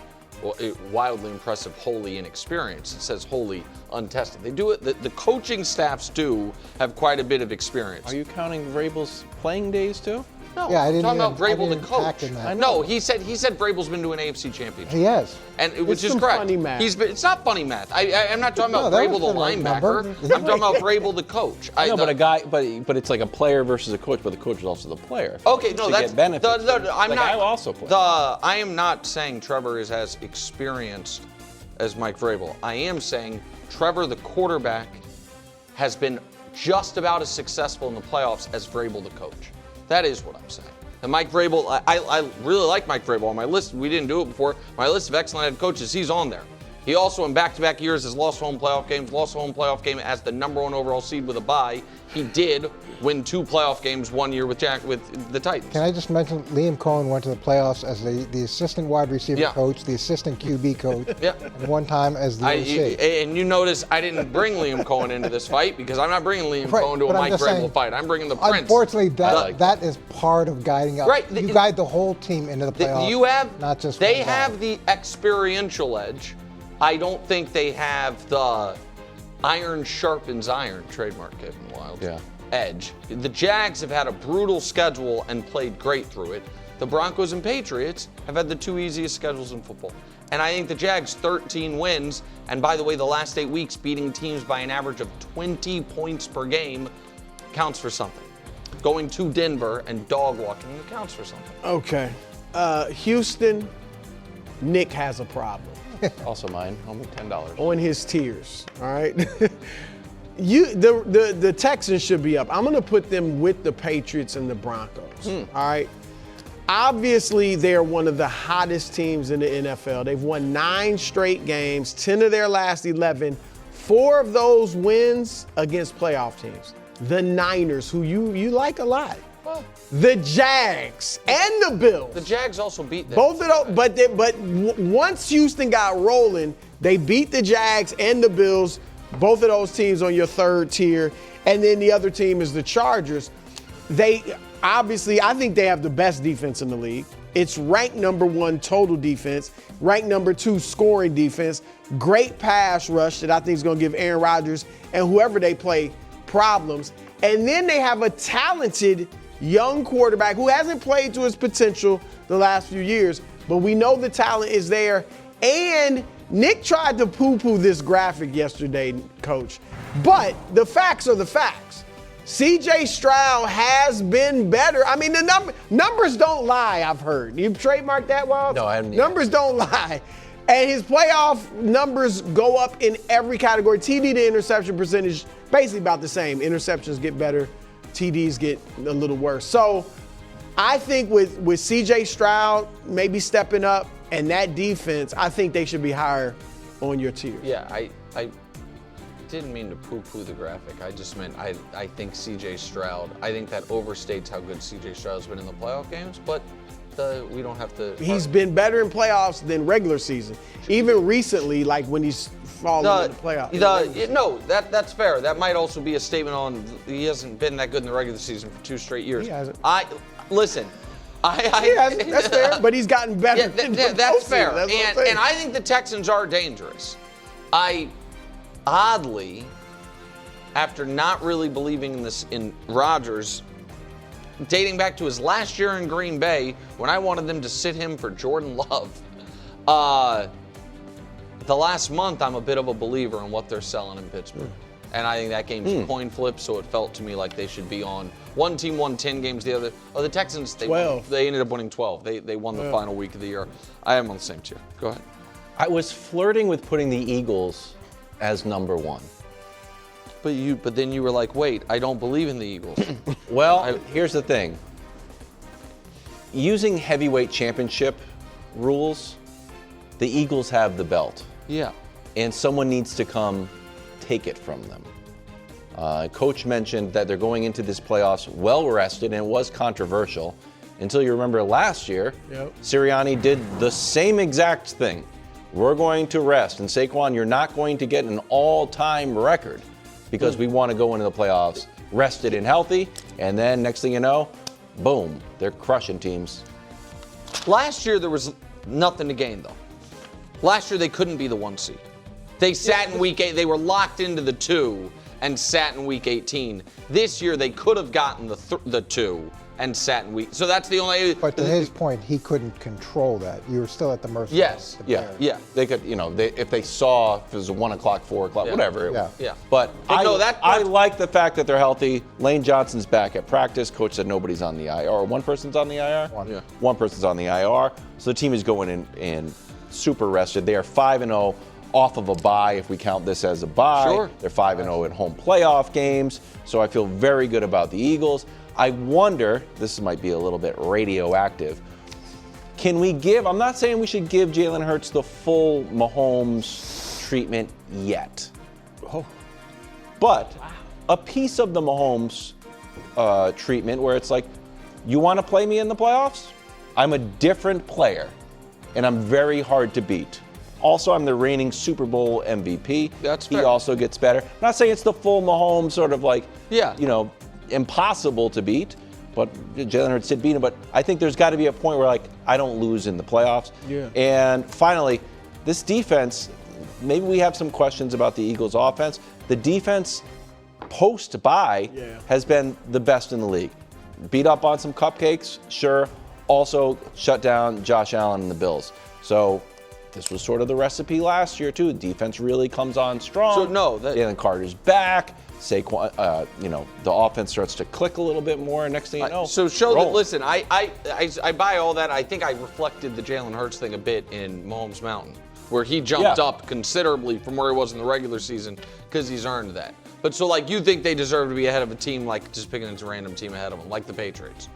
wildly impressive, wholly inexperienced. It says wholly untested. They do it. The coaching staffs do have quite a bit of experience. Are you counting Vrabel's playing days too? No, Yeah, I didn't I'm talking even- I about Vrabel, the didn't factor coach. that. No, he said Vrabel's been to an AFC championship. He has. And which is some correct. funny math. It's not funny math. I'm not talking about No, that Vrabel was the the right linebacker. number. I'm talking about Vrabel the coach. No, but a guy, but it's like a player versus a coach, but the coach is also the player. Okay, no, To that's get benefits. I'm Like, not. I also play. I am not saying Trevor is as experienced as Mike Vrabel. I am saying Trevor, the quarterback, has been just about as successful in the playoffs as Vrabel, the coach. That is what I'm saying. And Mike Vrabel, I really like Mike Vrabel on my list. We didn't do it before. My list of excellent head coaches, he's on there. He also, in back-to-back years, has lost home playoff games, lost a home playoff game as the number 1 overall seed with a bye. He did win 2 playoff games one year with the Titans. Can I just mention Liam Cohen went to the playoffs as the assistant wide receiver Yeah. coach, the assistant QB coach, Yeah. and one time as the OC. And you notice I didn't bring Liam Cohen into this fight because I'm not bringing Liam Right, Cohen to a but I'm Mike just Vrabel saying, fight. I'm bringing the Prince. Unfortunately, like that is part of guiding up. Right, You guide the whole team into the playoffs. Not just they one guy. have the experiential edge. I don't think they have the iron sharpens iron, trademark Kevin Wild, Yeah. edge. The Jags have had a brutal schedule and played great through it. The Broncos and Patriots have had the 2 easiest schedules in football. And I think the Jags' 13 wins, and by the way, the last 8 weeks beating teams by an average of 20 points per game counts for something. Going to Denver and dog walking counts for something. Okay. Houston, Nick has a problem Also mine. Only $10. on his tiers. All right. The Texans should be up. I'm going to put them with the Patriots and the Broncos. All right. Obviously, they're one of the hottest teams in the NFL. They've won 9 straight games, 10 of their last 11. 4 of those wins against playoff teams. The Niners, who you like a lot. The Jags and the Bills. The Jags also beat them. Both of those, but once Houston got rolling, they beat the Jags and the Bills. Both of those teams on your 3rd tier, and then the other team is the Chargers. They obviously, I think they have the best defense in the league. It's ranked number 1 total defense, ranked number 2 scoring defense. Great pass rush that I think is going to give Aaron Rodgers and whoever they play problems. And then they have a talented young quarterback who hasn't played to his potential the last few years, but we know the talent is there. And Nick tried to poo-poo this graphic yesterday, Coach, but the facts are the facts. CJ Stroud has been better. I mean, the numbers don't lie, I've heard. You trademarked that, Wild? No, I haven't. Numbers don't lie. And his playoff numbers go up in every category. TD to interception percentage, basically about the same. Interceptions get better, TDs get a little worse. So I think with CJ Stroud maybe stepping up and that defense, I think they should be higher on your tier. Yeah, I didn't mean to poo-poo the graphic. I just meant I think CJ Stroud, I think that overstates how good CJ Stroud's been in the playoff games, but we don't have to. He's been better in playoffs than regular season. Even recently, like when he's fallen in the playoffs. No, that's fair. That might also be a statement on he hasn't been that good in the regular season for 2 straight years. He hasn't. Listen. That's fair, but he's gotten better. That's fair. That's what I'm saying. And I think the Texans are dangerous. Oddly, after not really believing in Rodgers, dating back to his last year in Green Bay, when I wanted them to sit him for Jordan Love, the last month I'm a bit of a believer in what they're selling in Pittsburgh. And I think that game's a coin flip, so it felt to me like they should be on. One team won 10 games, the other. Oh, the Texans, they 12. They ended up winning 12. They won the final week of the year. I am on the same tier. Go ahead. I was flirting with putting the Eagles as number 1. But then you were like, wait, I don't believe in the Eagles. Well, here's the thing. Using heavyweight championship rules, the Eagles have the belt. Yeah. And someone needs to come take it from them. Coach mentioned that they're going into this playoffs well-rested, and it was controversial. Until you remember last year, Sirianni did the same exact thing. We're going to rest. And Saquon, you're not going to get an all-time record. because we want to go into the playoffs rested and healthy. And then next thing you know, boom, they're crushing teams. Last year, there was nothing to gain, though. Last year, they couldn't be the 1 seed. They sat in week 8. They were locked into the 2 and sat in week 18. This year, they could have gotten the 2 and sat in week. So that's the only. But to his point, he couldn't control that. You were still at the mercy. Yes. Of the Yeah, Bears. yeah. They could, if they saw if it was a 1 o'clock, 4 o'clock, Yeah. whatever. Yeah. But But no, I like the fact that they're healthy. Lane Johnson's back at practice. Coach said nobody's on the IR. One person's on the IR? One. Yeah. One person's on the IR. So the team is going in super rested. They are 5-0 off of a bye, if we count this as a bye. Sure. They're 5-0 in home playoff games. So I feel very good about the Eagles. I wonder, this might be a little bit radioactive, can we give, I'm not saying we should give Jalen Hurts the full Mahomes treatment yet. But a piece of the Mahomes treatment where it's like, you want to play me in the playoffs? I'm a different player, and I'm very hard to beat. Also, I'm the reigning Super Bowl MVP. That's He fair. also gets better. I'm not saying it's the full Mahomes sort of like, Yeah. impossible to beat, but Jalen Hurts did beat him. But I think there's got to be a point where, like, I don't lose in the playoffs. Yeah. And finally, this defense, maybe we have some questions about the Eagles' offense. The defense post-bye has been the best in the league. Beat up on some cupcakes, sure. Also shut down Josh Allen and the Bills. So this was sort of the recipe last year, too. Defense really comes on strong. So, no, Jalen Carter's back. Saquon, the offense starts to click a little bit more. Next thing you know, So show roll. that. Listen, I buy all that. I think I reflected the Jalen Hurts thing a bit in Mahomes Mountain, where he jumped up considerably from where he was in the regular season because he's earned that. But so, like, you think they deserve to be ahead of a team, like just picking a random team ahead of them, like the Patriots?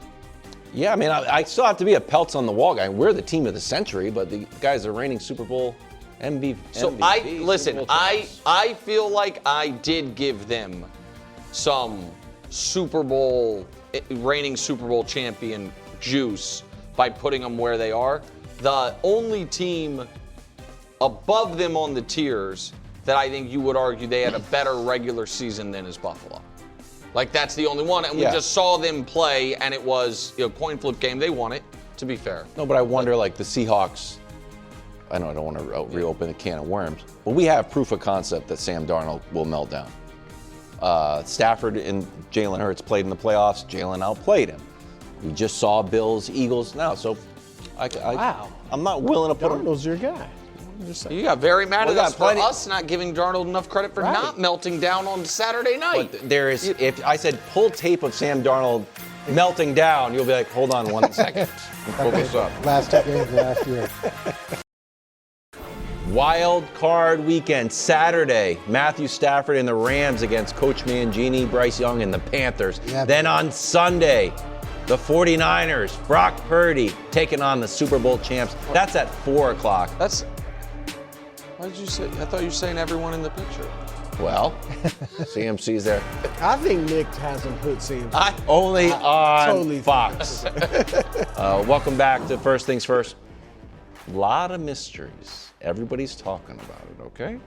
Yeah, I mean, I still have to be a pelts on the wall guy. We're the team of the century, but the guys are reigning Super Bowl MVP. So I feel like I did give them some reigning Super Bowl champion juice by putting them where they are. The only team above them on the tiers that I think you would argue they had a better regular season than is Buffalo. Like, that's the only one. And we just saw them play, and it was a coin flip game. They won it, to be fair. No, but I wonder, like, the Seahawks, I know I don't want to reopen the can of worms, but we have proof of concept that Sam Darnold will melt down. Stafford and Jalen Hurts played in the playoffs. Jalen outplayed him. We just saw Bills, Eagles now. So I'm not willing to put him. Darnold's your guy. You got very mad at us for plenty- us not giving Darnold enough credit for not melting down on Saturday night. But there is, if I said pull tape of Sam Darnold melting down, you'll be like, hold on 1 second. Focus up. Last 2 games last year. Wild card weekend, Saturday, Matthew Stafford and the Rams against Coach Mangini, Bryce Young, and the Panthers. Yeah, then on Sunday, the 49ers, Brock Purdy, taking on the Super Bowl champs. That's at 4 o'clock. Why did you say? I thought you were saying everyone in the picture. Well, CMC's there. I think Nick hasn't put CMC. Only on totally Fox. Welcome back to First Things First. A lot of mysteries. Everybody's talking about it, okay?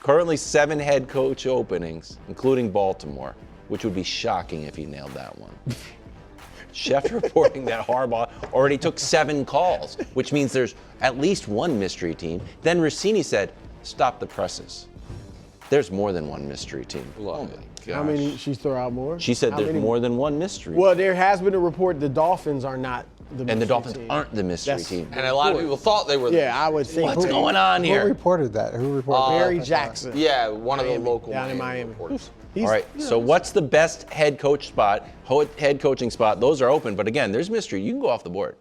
Currently 7 head coach openings, including Baltimore, which would be shocking if he nailed that one. Chef reporting that Harbaugh already took 7 calls, which means there's at least one mystery team. Then Rossini said, stop the presses. There's more than one mystery team. Oh my gosh. How many? She throw out more? She said How there's many? more than one mystery. Well, there has been a report the Dolphins are not the mystery And the Dolphins team. aren't the mystery That's- team. And a lot of people thought they were. Yeah, I would think. What's going on Who here? reported that? Who reported that? Barry Jackson. Yeah, one of the local down in Miami. reporters. He's- All right, so what's the best head coach spot, head coaching spot? Those are open, but again, there's mystery. You can go off the board.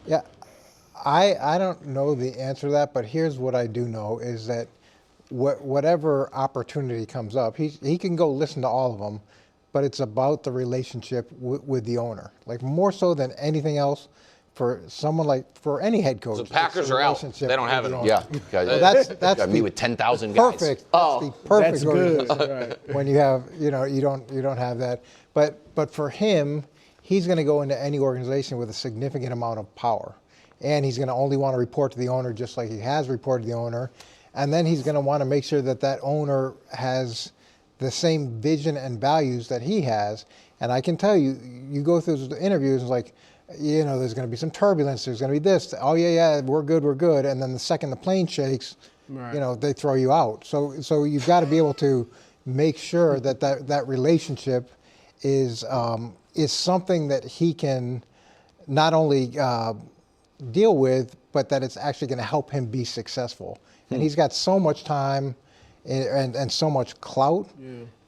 Yeah, I don't know the answer to that, but here's what I do know is that whatever opportunity comes up, he can go listen to all of them, but it's about the relationship with the owner. Like, more so than anything else, for someone like, for any head coach. The Packers it's the are out. relationship They don't with have the it. owner. Yeah, Well, that's got me the with 10,000 guys. perfect. That's the perfect That's good. organization. Right. When you have, you don't have that. But for him, he's going to go into any organization with a significant amount of power, and he's going to only want to report to the owner, just like he has reported to the owner, and then he's going to want to make sure that that owner has the same vision and values that he has. And I can tell you, you go through the interviews, it's like, you know, there's going to be some turbulence. There's going to be this. Oh, yeah, we're good. And then the second the plane shakes, right, you know, they throw you out. So you've got to be able to make sure that relationship is something that he can not only deal with, but that it's actually going to help him be successful. And he's got so much time and so much clout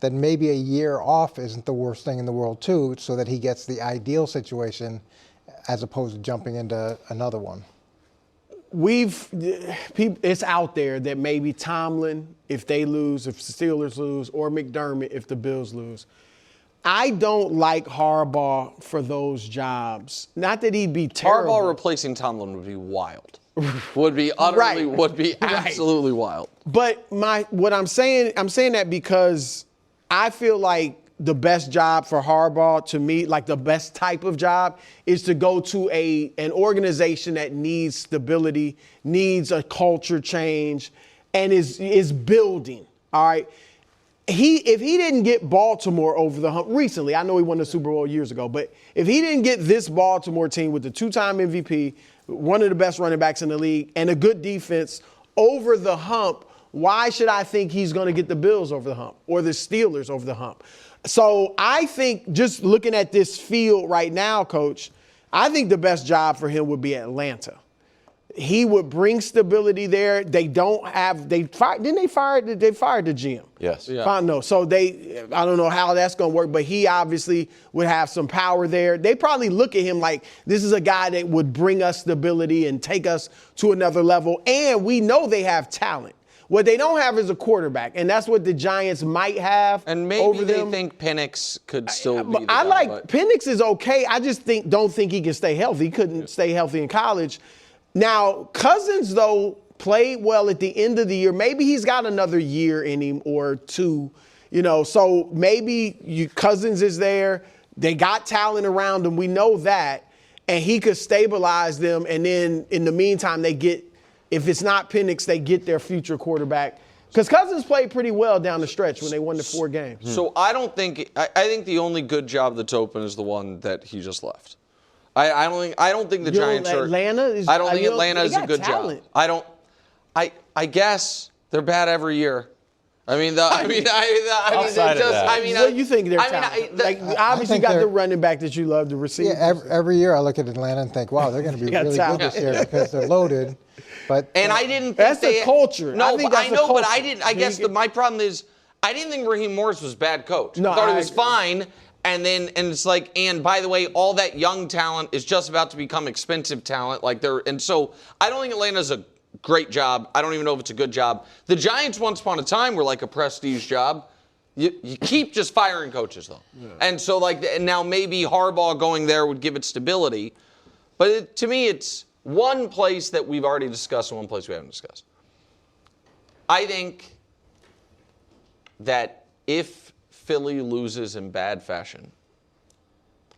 that maybe a year off isn't the worst thing in the world too, so that he gets the ideal situation as opposed to jumping into another one. It's out there that maybe Tomlin, if they lose, if the Steelers lose, or McDermott if the Bills lose. I don't like Harbaugh for those jobs. Not that he'd be terrible. Harbaugh replacing Tomlin would be wild. Would be utterly, would be absolutely wild. But what I'm saying that because I feel like the best job for Harbaugh, to me, like the best type of job, is to go to an organization that needs stability, needs a culture change, and is building. All right. If he didn't get Baltimore over the hump recently, I know he won the Super Bowl years ago, but if he didn't get this Baltimore team with the 2-time MVP, one of the best running backs in the league, and a good defense over the hump, why should I think he's going to get the Bills over the hump or the Steelers over the hump? So I think just looking at this field right now, Coach, I think the best job for him would be Atlanta. He would bring stability there. They fired the GM. Yes. Yeah. No. So I don't know how that's going to work, but he obviously would have some power there. They probably look at him like this is a guy that would bring us stability and take us to another level. And we know they have talent. What they don't have is a quarterback, and that's what the Giants might have. And maybe they think Penix could still be. Penix is okay. I just don't think he can stay healthy. He couldn't stay healthy in college. Now, Cousins, though, played well at the end of the year. Maybe he's got another year in him or two, you know. So maybe Cousins is there. They got talent around him. We know that. And he could stabilize them. And then in the meantime, if it's not Penix, they get their future quarterback. Because Cousins played pretty well down the stretch when they won the 4 games. So I think the only good job that's open is the one that he just left. I don't think the Giants are. Atlanta I don't think Atlanta is a good job. I guess they're bad every year. What do you think they're talented? Obviously, you got the running back that you love, the receiver. Yeah, every year I look at Atlanta and think, wow, they're going to be really good this year because they're loaded. But I didn't think that's the culture. No, but I didn't. I guess my problem is I didn't think Raheem Morris was a bad coach. No, I thought he was fine. And it's like, and by the way, all that young talent is just about to become expensive talent. And so I don't think Atlanta's a great job. I don't even know if it's a good job. The Giants once upon a time were like a prestige job. You keep just firing coaches though. Yeah. And so and now maybe Harbaugh going there would give it stability. But to me, it's one place that we've already discussed and one place we haven't discussed. I think that if Philly loses in bad fashion,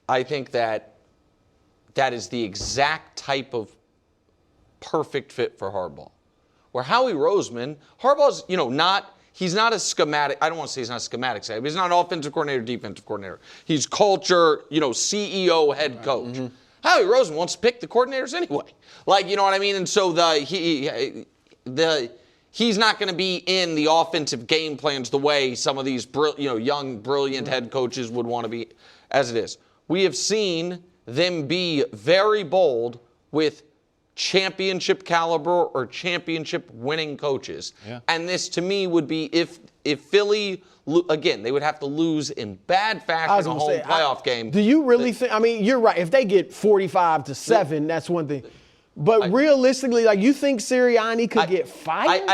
I think that is the exact type of perfect fit for Harbaugh. Where Howie Roseman, Harbaugh's, he's not a schematic, I don't want to say he's not a schematic guy, but he's not an offensive coordinator, defensive coordinator. He's culture, CEO, head coach. Mm-hmm. Howie Roseman wants to pick the coordinators anyway. You know what I mean? And so he's not going to be in the offensive game plans the way some of these young, brilliant head coaches would want to be as it is. We have seen them be very bold with championship caliber or championship winning coaches. Yeah. And this to me would be if Philly, again, they would have to lose in bad fashion a home playoff game. Do you really think, you're right. If they get 45-7, that's one thing. But realistically, you think Sirianni could get fired?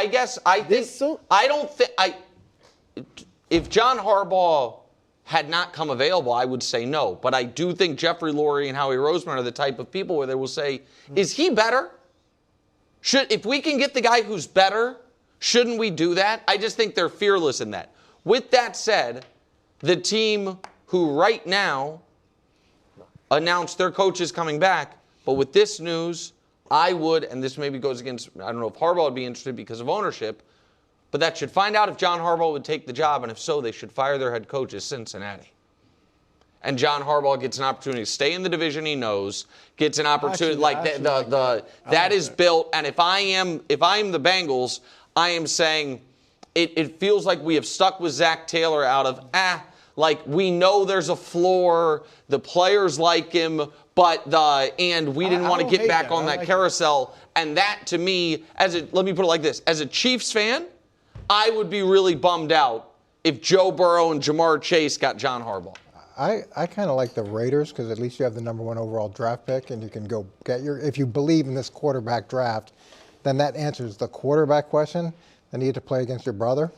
If John Harbaugh had not come available, I would say no. But I do think Jeffrey Lurie and Howie Roseman are the type of people where they will say, is he better? If we can get the guy who's better, shouldn't we do that? I just think they're fearless in that. With that said, the team who right now announced their coach is coming back, but with this news, I would, and this maybe goes against, I don't know if Harbaugh would be interested because of ownership, but that should find out if John Harbaugh would take the job, and if so, they should fire their head coach is Cincinnati. And John Harbaugh gets an opportunity to stay in the division he knows, gets an opportunity that is built. And if I am the Bengals, I am saying it feels like we have stuck with Zach Taylor out of like we know there's a floor, the players like him, and we didn't want to get back on that carousel. And that to me, let me put it like this, as a Chiefs fan, I would be really bummed out if Joe Burrow and Jamar Chase got John Harbaugh. I kind of like the Raiders because at least you have the number 1 overall draft pick and you can go get if you believe in this quarterback draft, then that answers the quarterback question. Then you get to play against your brother.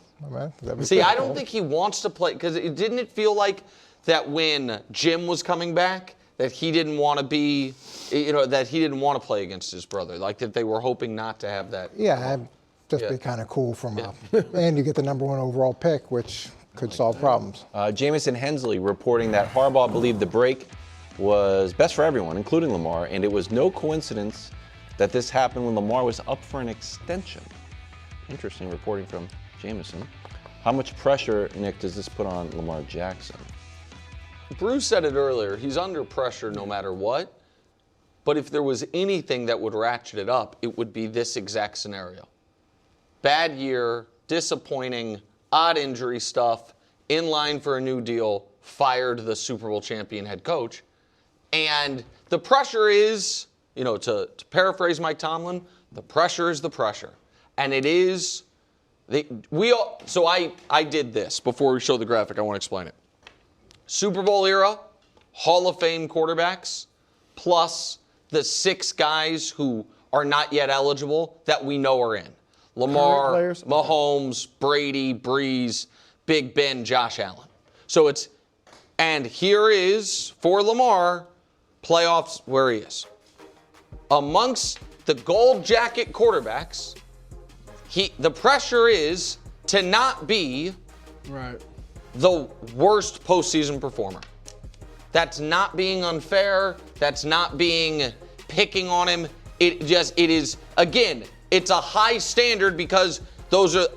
See, I don't think he wants to play because didn't it feel like that when Jim was coming back that he didn't want to be, that he didn't want to play against his brother, like that they were hoping not to have that. Yeah, just be kind of cool and you get the number 1 overall pick, which could solve problems. Jamison Hensley reporting that Harbaugh believed the break was best for everyone, including Lamar, and it was no coincidence that this happened when Lamar was up for an extension. Interesting reporting from Jamison. How much pressure, Nick, does this put on Lamar Jackson? Bruce said it earlier. He's under pressure no matter what. But if there was anything that would ratchet it up, it would be this exact scenario. Bad year, disappointing, odd injury stuff, in line for a new deal, fired the Super Bowl champion head coach. And the pressure is, to paraphrase Mike Tomlin, the pressure is the pressure. And it is, I did this before we show the graphic. I want to explain it. Super Bowl era, Hall of Fame quarterbacks, plus the 6 guys who are not yet eligible that we know are in. Lamar, Mahomes, Brady, Breeze, Big Ben, Josh Allen. And here is, for Lamar, playoffs where he is. Amongst the gold jacket quarterbacks, the pressure is to not be the worst postseason performer. That's not being unfair. That's not being picking on him. It is, again, it's a high standard because those are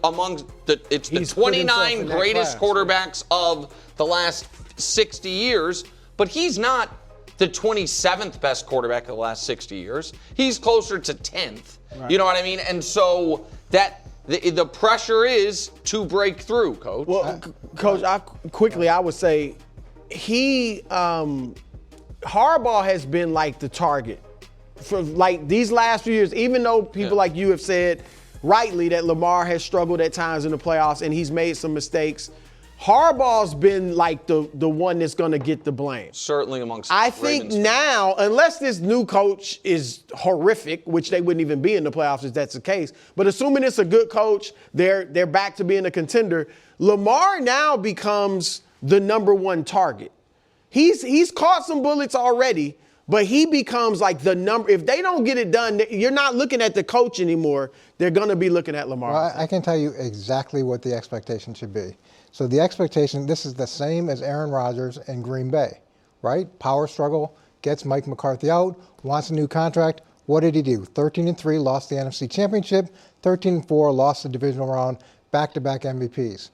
it's the 29 greatest quarterbacks of the last 60 years, but he's not the 27th best quarterback of the last 60 years. He's closer to 10th. Right. You know what I mean? And so the pressure is to break through, Coach. Well, Coach, I would say Harbaugh has been like the target for like these last few years, even though people like you have said rightly that Lamar has struggled at times in the playoffs and he's made some mistakes. Harbaugh's been like the one that's going to get the blame. Certainly amongst I think Ravens now, unless this new coach is horrific, which they wouldn't even be in the playoffs if that's the case, but assuming it's a good coach, they're back to being a contender, Lamar now becomes the number 1 target. He's caught some bullets already, but he becomes like the number. If they don't get it done, you're not looking at the coach anymore. They're going to be looking at Lamar. Well, I can tell you exactly what the expectation should be. So the expectation, this is the same as Aaron Rodgers in Green Bay, right? Power struggle, gets Mike McCarthy out, wants a new contract. What did he do? 13-3, lost the NFC Championship. 13-4, lost the divisional round, back-to-back MVPs.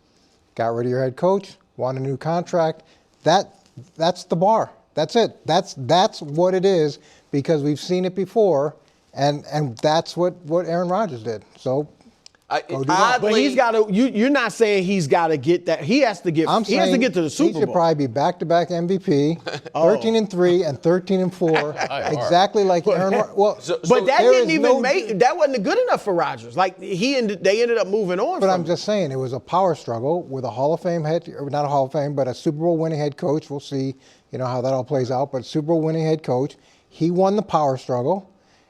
Got rid of your head coach, won a new contract. That's the bar. That's it. That's what it is because we've seen it before, and that's what Aaron Rodgers did. So. But he's got to. You're not saying he's got to get that. He has to get. He has to get to the Super Bowl. He should probably be back-to-back MVP, 13-3 and 13-4, exactly like Aaron. Well, but that didn't even make. That wasn't good enough for Rodgers. Like they ended up moving on. But I'm just saying it was a power struggle with a Hall of Fame not a Hall of Fame, but a Super Bowl winning head coach. We'll see, how that all plays out. But Super Bowl winning head coach, he won the power struggle.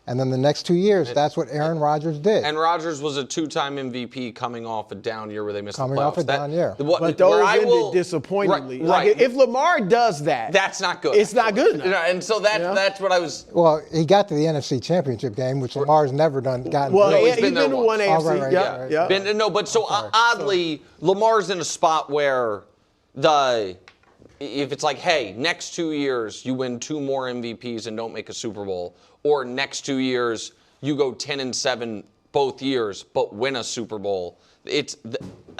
And then the next 2 years, that's what Aaron Rodgers did. And Rodgers was a 2-time MVP coming off a down year where they missed the playoffs. Coming off a down year. But those ended disappointingly. Right. Like if Lamar does that, that's not good. It's not good enough. And so that's what I was. Well, he got to the NFC Championship game, which Lamar's never gotten. Well, he's been to one AFC. Right. Yeah. But oddly, Lamar's in a spot where if it's like, hey, next 2 years you win 2 more MVPs and don't make a Super Bowl, or next 2 years you go 10-7 both years, but win a Super Bowl. It's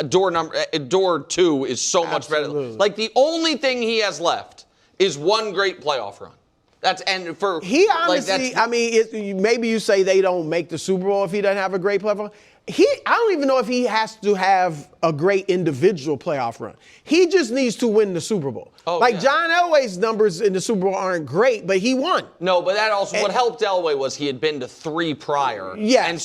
door 2 is so much better. Like the only thing he has left is one great playoff run. He honestly, maybe you say they don't make the Super Bowl if he doesn't have a great playoff run. I don't even know if he has to have a great individual playoff run. He just needs to win the Super Bowl. John Elway's numbers in the Super Bowl aren't great, but he won. No, but that also what helped Elway was he had been to 3 prior. Yes. And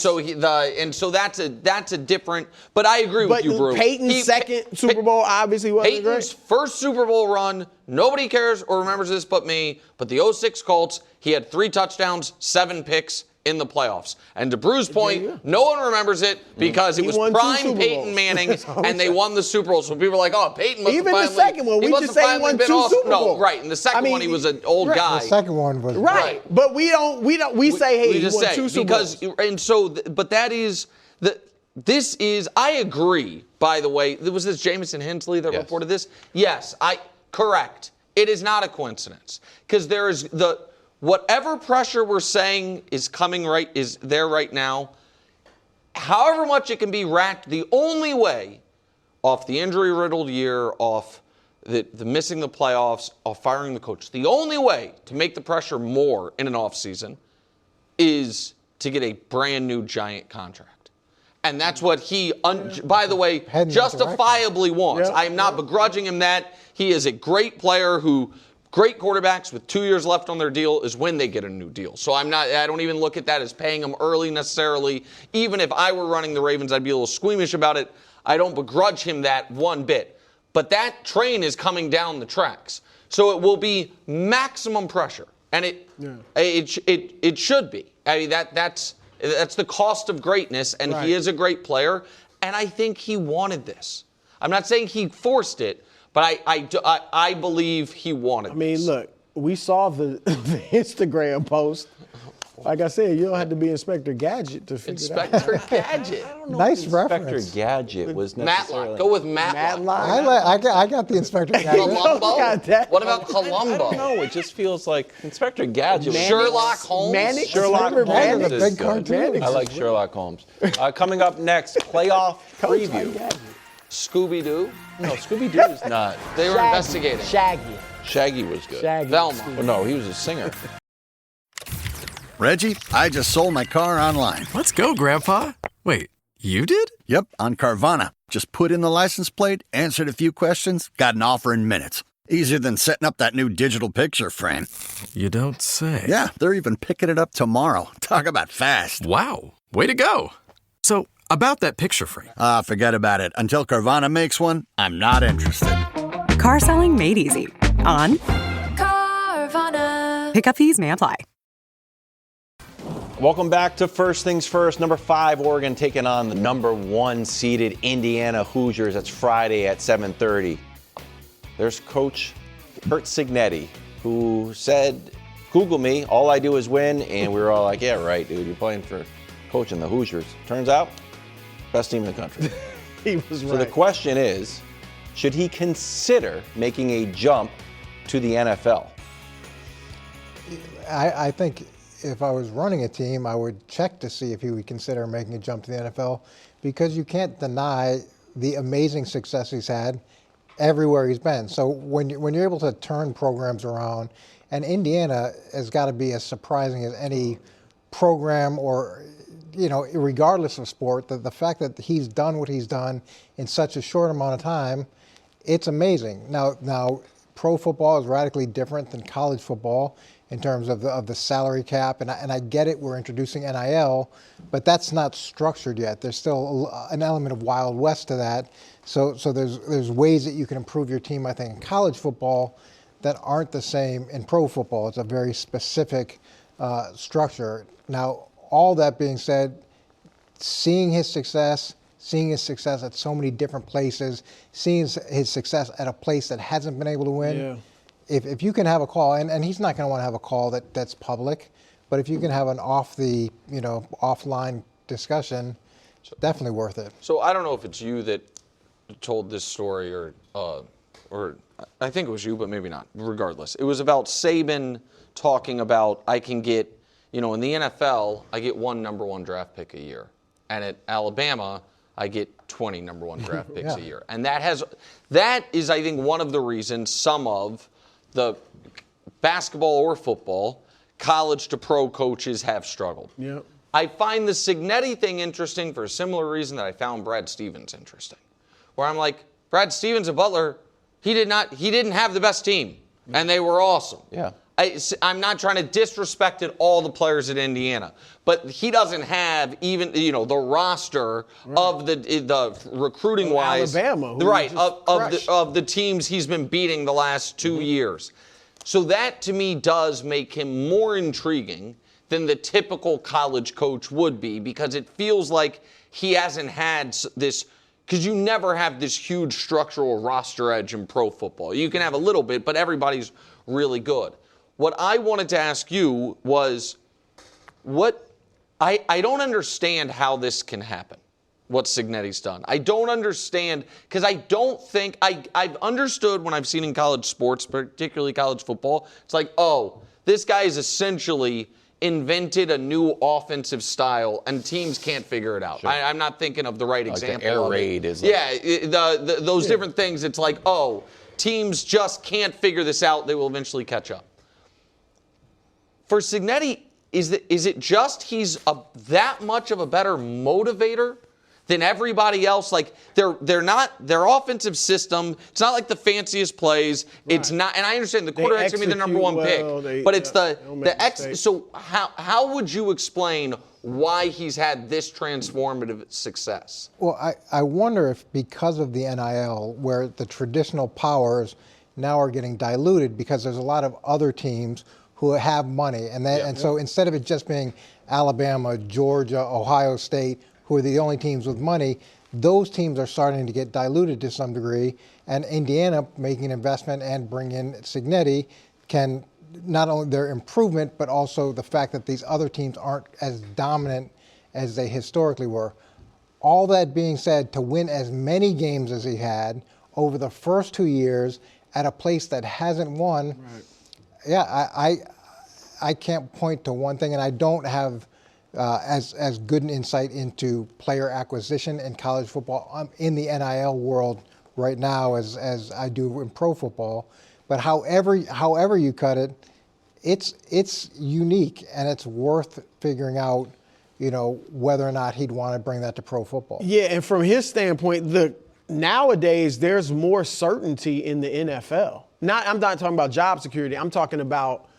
so that's a different. But I agree with you, Brew. Peyton's second Super Bowl obviously wasn't great. Peyton's first Super Bowl run. Nobody cares or remembers this but me. But the 06 Colts, he had 3 touchdowns, 7 picks in the playoffs. And to Brew's point, no one remembers it because it was prime Peyton Manning, and they won the Super Bowl. So people are like, oh, Peyton must have finally. Even the second one, we just say he won 2 Super Bowls. No, right. And the second one, he was an old guy. The second one was right. But we say, hey, he won 2 Super Bowls. But that is this is. I agree. By the way, was this Jamison Hensley that reported this? Yes, correct. It is not a coincidence because there is whatever pressure we're saying is coming is there right now. However much it can be racked, the only way off the injury-riddled year, off the missing the playoffs, off firing the coach, the only way to make the pressure more in an offseason is to get a brand new giant contract. And that's what he, by the way, justifiably wants. I am not begrudging him that. He is a great player great quarterbacks with 2 years left on their deal is when they get a new deal. So I don't even look at that as paying them early necessarily. Even if I were running the Ravens, I'd be a little squeamish about it. I don't begrudge him that one bit. But that train is coming down the tracks. So it will be maximum pressure. And it should be. I mean, that's the cost of greatness, and he is a great player. And I think he wanted this. I'm not saying he forced it, but I believe he wanted this. I mean, look, we saw the Instagram post. Like I said, you don't have to be Inspector Gadget to figure it out. Inspector Gadget. Nice reference. Inspector Gadget was necessarily. Matlock. Go with Matlock. I got the Inspector Gadget. Columbo? What about Columbo? No, it just feels like Inspector Gadget. Sherlock Holmes? Sherlock Holmes the is big good. cartoon. I like Sherlock Holmes. Coming up next, playoff preview. Scooby-Doo? No, Scooby-Doo is not. They were investigating. Shaggy was good. Velma. Well, no, he was a singer. Reggie, I just sold my car online. Let's go, Grandpa. Wait, you did? Yep, on Carvana. Just put in the license plate, answered a few questions, got an offer in minutes. Easier than setting up that new digital picture frame. You don't say. Yeah, they're even picking it up tomorrow. Talk about fast. Wow, way to go. So, about that picture frame. Forget about it. Until Carvana makes one, I'm not interested. Car selling made easy. On Carvana. Pickup fees may apply. Welcome back to First Things First. Number 5, Oregon taking on the number 1 seeded Indiana Hoosiers. That's Friday at 7:30. There's Coach Curt Cignetti, who said, Google me, all I do is win. And we were all like, yeah, right, dude, you're playing for coaching the Hoosiers. Turns out, best team in the country. He was right. So the question is, should he consider making a jump to the NFL? I think if I was running a team, I would check to see if he would consider making a jump to the NFL, because you can't deny the amazing success he's had everywhere he's been. So when you're able to turn programs around, and Indiana has got to be as surprising as any program, or regardless of sport, the fact that he's done what he's done in such a short amount of time, it's amazing. Now, pro football is radically different than college football in terms of the salary cap, and I get it, we're introducing NIL, but that's not structured yet. There's still an element of Wild West to that. So there's ways that you can improve your team, I think, in college football that aren't the same in pro football. It's a very specific structure. Now, all that being said, seeing his success at so many different places, seeing his success at a place that hasn't been able to win, if you can have a call, and he's not going to want to have a call that's public, but if you can have an offline discussion, definitely worth it. So I don't know if it's you that told this story or I think it was you, but maybe not. Regardless, it was about Saban talking about I can get, in the NFL, I get one number 1 draft pick a year. And at Alabama, I get 20 number 1 draft picks a year. And that is, I think, one of the reasons some of the basketball or football college to pro coaches have struggled. Yep. I find the Cignetti thing interesting for a similar reason that I found Brad Stevens interesting. Where I'm like, Brad Stevens at Butler, he didn't have the best team, and they were awesome. Yeah. I'm not trying to disrespect all the players at Indiana, but he doesn't have even the roster of the recruiting wise, Alabama, of the teams he's been beating the last 2 years. So that to me does make him more intriguing than the typical college coach would be, because it feels like he hasn't had this. Because you never have this huge structural roster edge in pro football. You can have a little bit, but everybody's really good. What I wanted to ask you was, I don't understand how this can happen, what Cignetti's done. I don't understand, because I don't think, I've understood when I've seen in college sports, particularly college football, it's like, oh, this guy is essentially invented a new offensive style, and teams can't figure it out. Sure. I'm not thinking of the right example. The air raid is those different things. It's like, oh, teams just can't figure this out. They will eventually catch up. For Cignetti, is it just he's that much of a better motivator than everybody else? Like their offensive system, it's not like the fanciest plays. Right. It's not, and I understand the quarterback's gonna be the number 1 pick, but it's so how would you explain why he's had this transformative success? Well, I wonder if because of the NIL, where the traditional powers now are getting diluted because there's a lot of other teams who have money, and so instead of it just being Alabama, Georgia, Ohio State, who are the only teams with money, those teams are starting to get diluted to some degree, and Indiana making an investment and bring in Cignetti can not only their improvement, but also the fact that these other teams aren't as dominant as they historically were. All that being said, to win as many games as he had over the first 2 years at a place that hasn't won, I can't point to one thing, and I don't have as good an insight into player acquisition in college football. I'm in the NIL world right now as I do in pro football. But however you cut it, it's unique, and it's worth figuring out, whether or not he'd want to bring that to pro football. Yeah, and from his standpoint, nowadays there's more certainty in the NFL. I'm not talking about job security. I'm talking about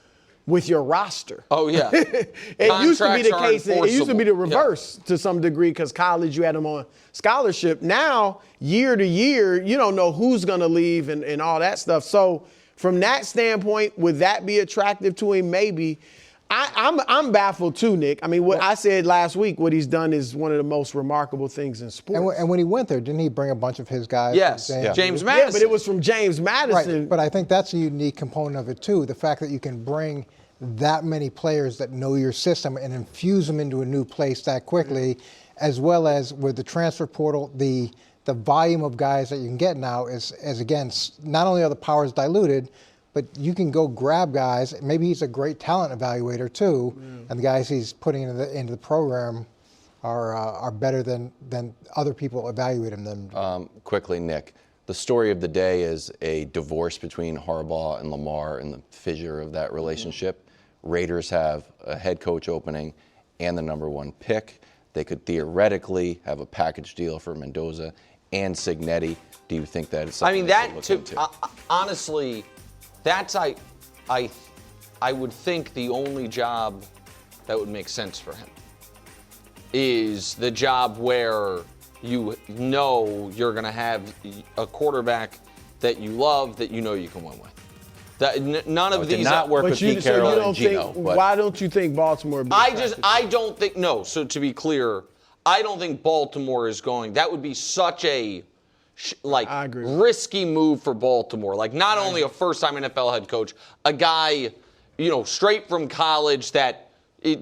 with your roster. Oh, yeah. It used to be the case. It used to be the reverse to some degree, because college, you had them on scholarship. Now, year to year, you don't know who's going to leave and all that stuff. So from that standpoint, would that be attractive to him? Maybe. I'm baffled too, Nick. I mean, what I said last week, what he's done is one of the most remarkable things in sports. And when he went there, didn't he bring a bunch of his guys? Yes, James Madison. Yeah, but it was from James Madison. Right, but I think that's a unique component of it too, the fact that you can bring that many players that know your system and infuse them into a new place that quickly, as well as with the transfer portal, the volume of guys that you can get now is again, not only are the powers diluted, but you can go grab guys. Maybe he's a great talent evaluator too, and the guys he's putting into the program are better than other people evaluating them. Quickly, Nick, the story of the day is a divorce between Harbaugh and Lamar and the fissure of that relationship. Raiders have a head coach opening and the number 1 pick. They could theoretically have a package deal for Mendoza and Cignetti. Do you think that is something honestly, that's I would think the only job that would make sense for him is the job where you know you're going to have a quarterback that you love, that you know you can win with. None of these did not work with Pete Carroll and Gino. Why don't you think Baltimore? I don't think. No. So to be clear, I don't think Baltimore is going. That would be such a risky move for Baltimore. Like, not only a first-time NFL head coach, a guy, straight from college that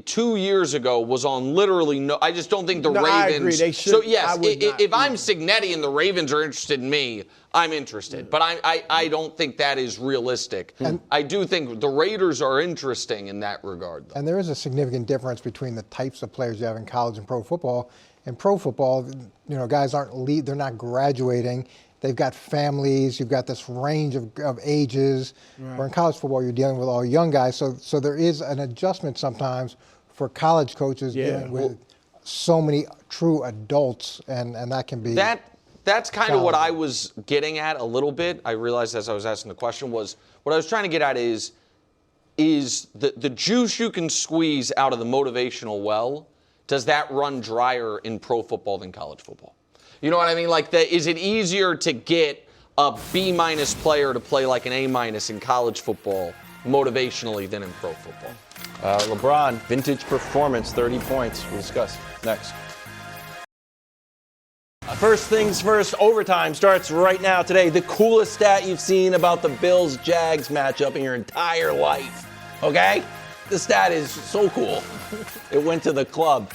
2 years ago was on literally no. I just don't think the Ravens. I agree. They should. So yes, if I'm Cignetti and the Ravens are interested in me, I'm interested. But I don't think that is realistic. And I do think the Raiders are interesting in that regard, though. And there is a significant difference between the types of players you have in college and pro football. in pro football, guys they're not graduating. They've got families. You've got this range of ages. Right. Where in college football, you're dealing with all young guys. So there is an adjustment sometimes for college coaches dealing with so many true adults, and that can be That's kind of what I was getting at a little bit. I realized as I was asking the question was, what I was trying to get at is the juice you can squeeze out of the motivational well, does that run drier in pro football than college football? You know what I mean? Like, is it easier to get a B- player to play like an A- in college football motivationally than in pro football? LeBron, vintage performance, 30 points. We'll discuss next. First things first, overtime starts right now today. The coolest stat you've seen about the Bills-Jags matchup in your entire life, okay? The stat is so cool. It went to the club.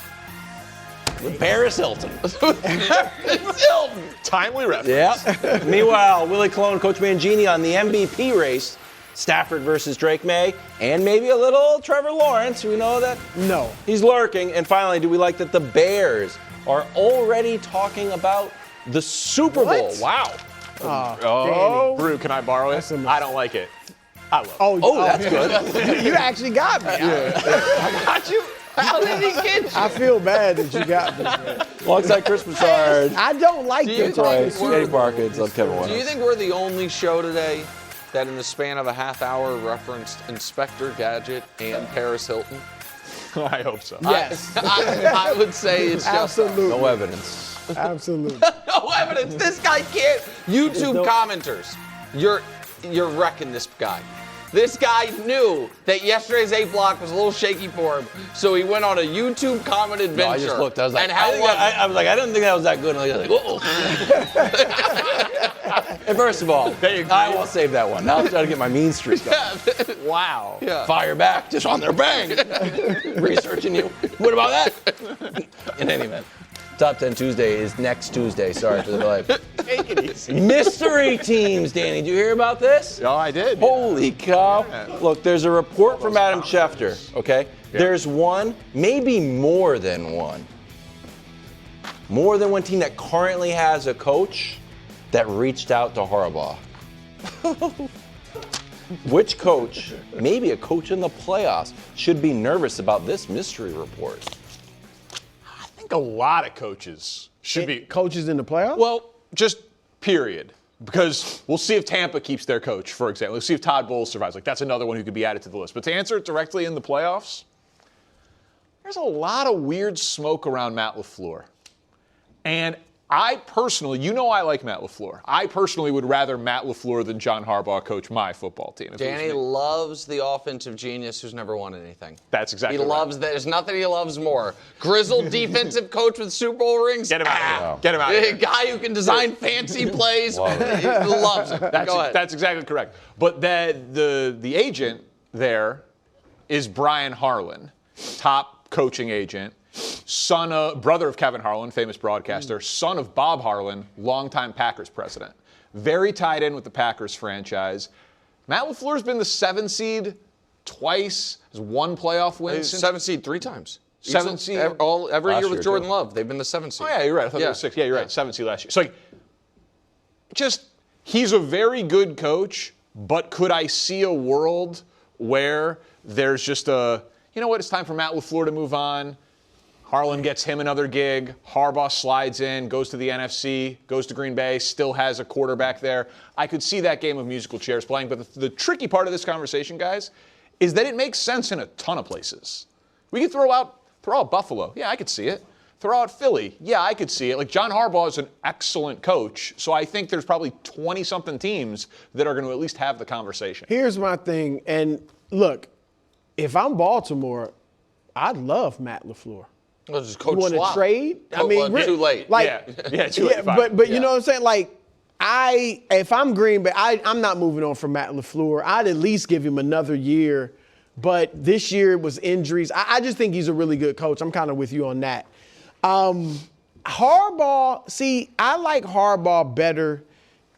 Paris Hilton. Hilton. Timely reference. Yeah. Meanwhile, Willie Colon, Coach Mangini on the MVP race. Stafford versus Drake May, and maybe a little Trevor Lawrence. We know that he's lurking. And finally, do we like that the Bears are already talking about the Super Bowl? Wow. Brew, can I borrow it? I don't like it. I love it. Oh, that's good. You actually got me. I got you. How did he get you? I feel bad that you got me, man. Alongside Chris Broussard. I don't like That's right. Eddie Parker. It's Kevin West. Do you think we're the only show today that in the span of a half hour referenced Inspector Gadget and Paris Hilton? I hope so. Yes. I would say it's just absolutely no evidence. Absolutely. No evidence. This guy can't. YouTube commenters, you're wrecking this guy. This guy knew that yesterday's 8 block was a little shaky for him, so he went on a YouTube comment adventure. No, I just looked. I was like, and how I was like, I didn't think that was that good. And I was like, uh-oh. And first of all, I will save that one. Now I'm trying to get my mean streak up. Wow. Yeah. Fire back, just on their bang. Researching you. What about that? In any event. Top 10 Tuesday is next Tuesday. Sorry for the delay. Take it easy. Mystery teams, Danny. Did you hear about this? Oh, I did. Holy cow. Look, there's a report from Adam Schefter, okay? Yeah. There's one, maybe more than one. More than one team that currently has a coach that reached out to Harbaugh. Which coach, maybe a coach in the playoffs, should be nervous about this mystery report? I think a lot of coaches should be. Coaches in the playoffs? Well, just period. Because we'll see if Tampa keeps their coach, for example. We'll see if Todd Bowles survives. Like, that's another one who could be added to the list. But to answer it directly in the playoffs, there's a lot of weird smoke around Matt LaFleur. And I personally, I like Matt LaFleur. I personally would rather Matt LaFleur than John Harbaugh coach my football team. Danny loves the offensive genius who's never won anything. That's exactly right. He loves that. There's nothing he loves more. Grizzled defensive coach with Super Bowl rings. Get him out of here. Get him out of here. Guy who can design fancy plays. He loves it. Go ahead. That's exactly correct. But the agent there is Brian Harlan, top coaching agent. Brother of Kevin Harlan, famous broadcaster, son of Bob Harlan, longtime Packers president. Very tied in with the Packers franchise. Matt LaFleur's been the 7 seed twice, has 1 playoff win. 7 seed 3 times. 7 seed every year with Jordan Love. They've been the 7 seed. Oh yeah, you're right. I thought it was 6. Yeah, you're right. 7 seed last year. So he's a very good coach, but could I see a world where there's just it's time for Matt LaFleur to move on. Harlan gets him another gig. Harbaugh slides in, goes to the NFC, goes to Green Bay, still has a quarterback there. I could see that game of musical chairs playing. But the tricky part of this conversation, guys, is that it makes sense in a ton of places. We could throw out Buffalo. Yeah, I could see it. Throw out Philly. Yeah, I could see it. Like, John Harbaugh is an excellent coach. So I think there's probably 20-something teams that are going to at least have the conversation. Here's my thing. And look, if I'm Baltimore, I'd love Matt LaFleur. Well, just coach you want to trade? Too late. Too late. But you know what I'm saying? Like, if I'm Green Bay, I'm not moving on from Matt LaFleur. I'd at least give him another year. But this year it was injuries. I just think he's a really good coach. I'm kind of with you on that. Harbaugh, I like Harbaugh better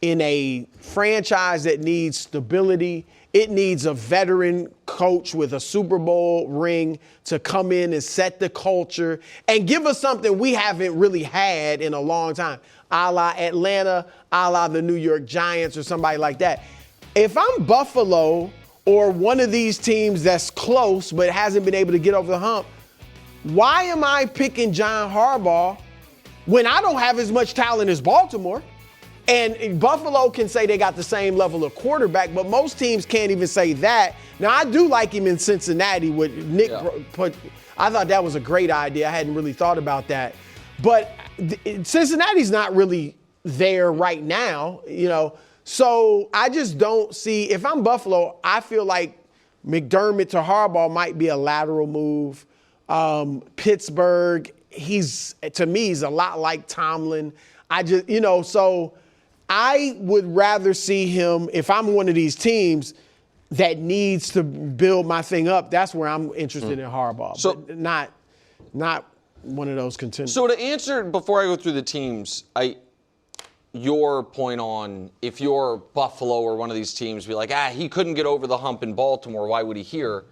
in a franchise that needs stability It needs a veteran coach with a Super Bowl ring to come in and set the culture and give us something we haven't really had in a long time, a la Atlanta, a la the New York Giants or somebody like that. If I'm Buffalo or one of these teams that's close but hasn't been able to get over the hump, why am I picking John Harbaugh when I don't have as much talent as Baltimore? And Buffalo can say they got the same level of quarterback, but most teams can't even say that. Now, I do like him in Cincinnati with Nick. Put. I thought that was a great idea. I hadn't really thought about that. But Cincinnati's not really there right now, you know. So I just don't see, if I'm Buffalo, I feel like McDermott to Harbaugh might be a lateral move. Pittsburgh, to me, he's a lot like Tomlin. So I would rather see him, if I'm one of these teams that needs to build my thing up, that's where I'm interested in Harbaugh. So but not one of those contenders. So to answer, before I go through the teams, your point on if you're Buffalo or one of these teams, be like, he couldn't get over the hump in Baltimore, why would he here?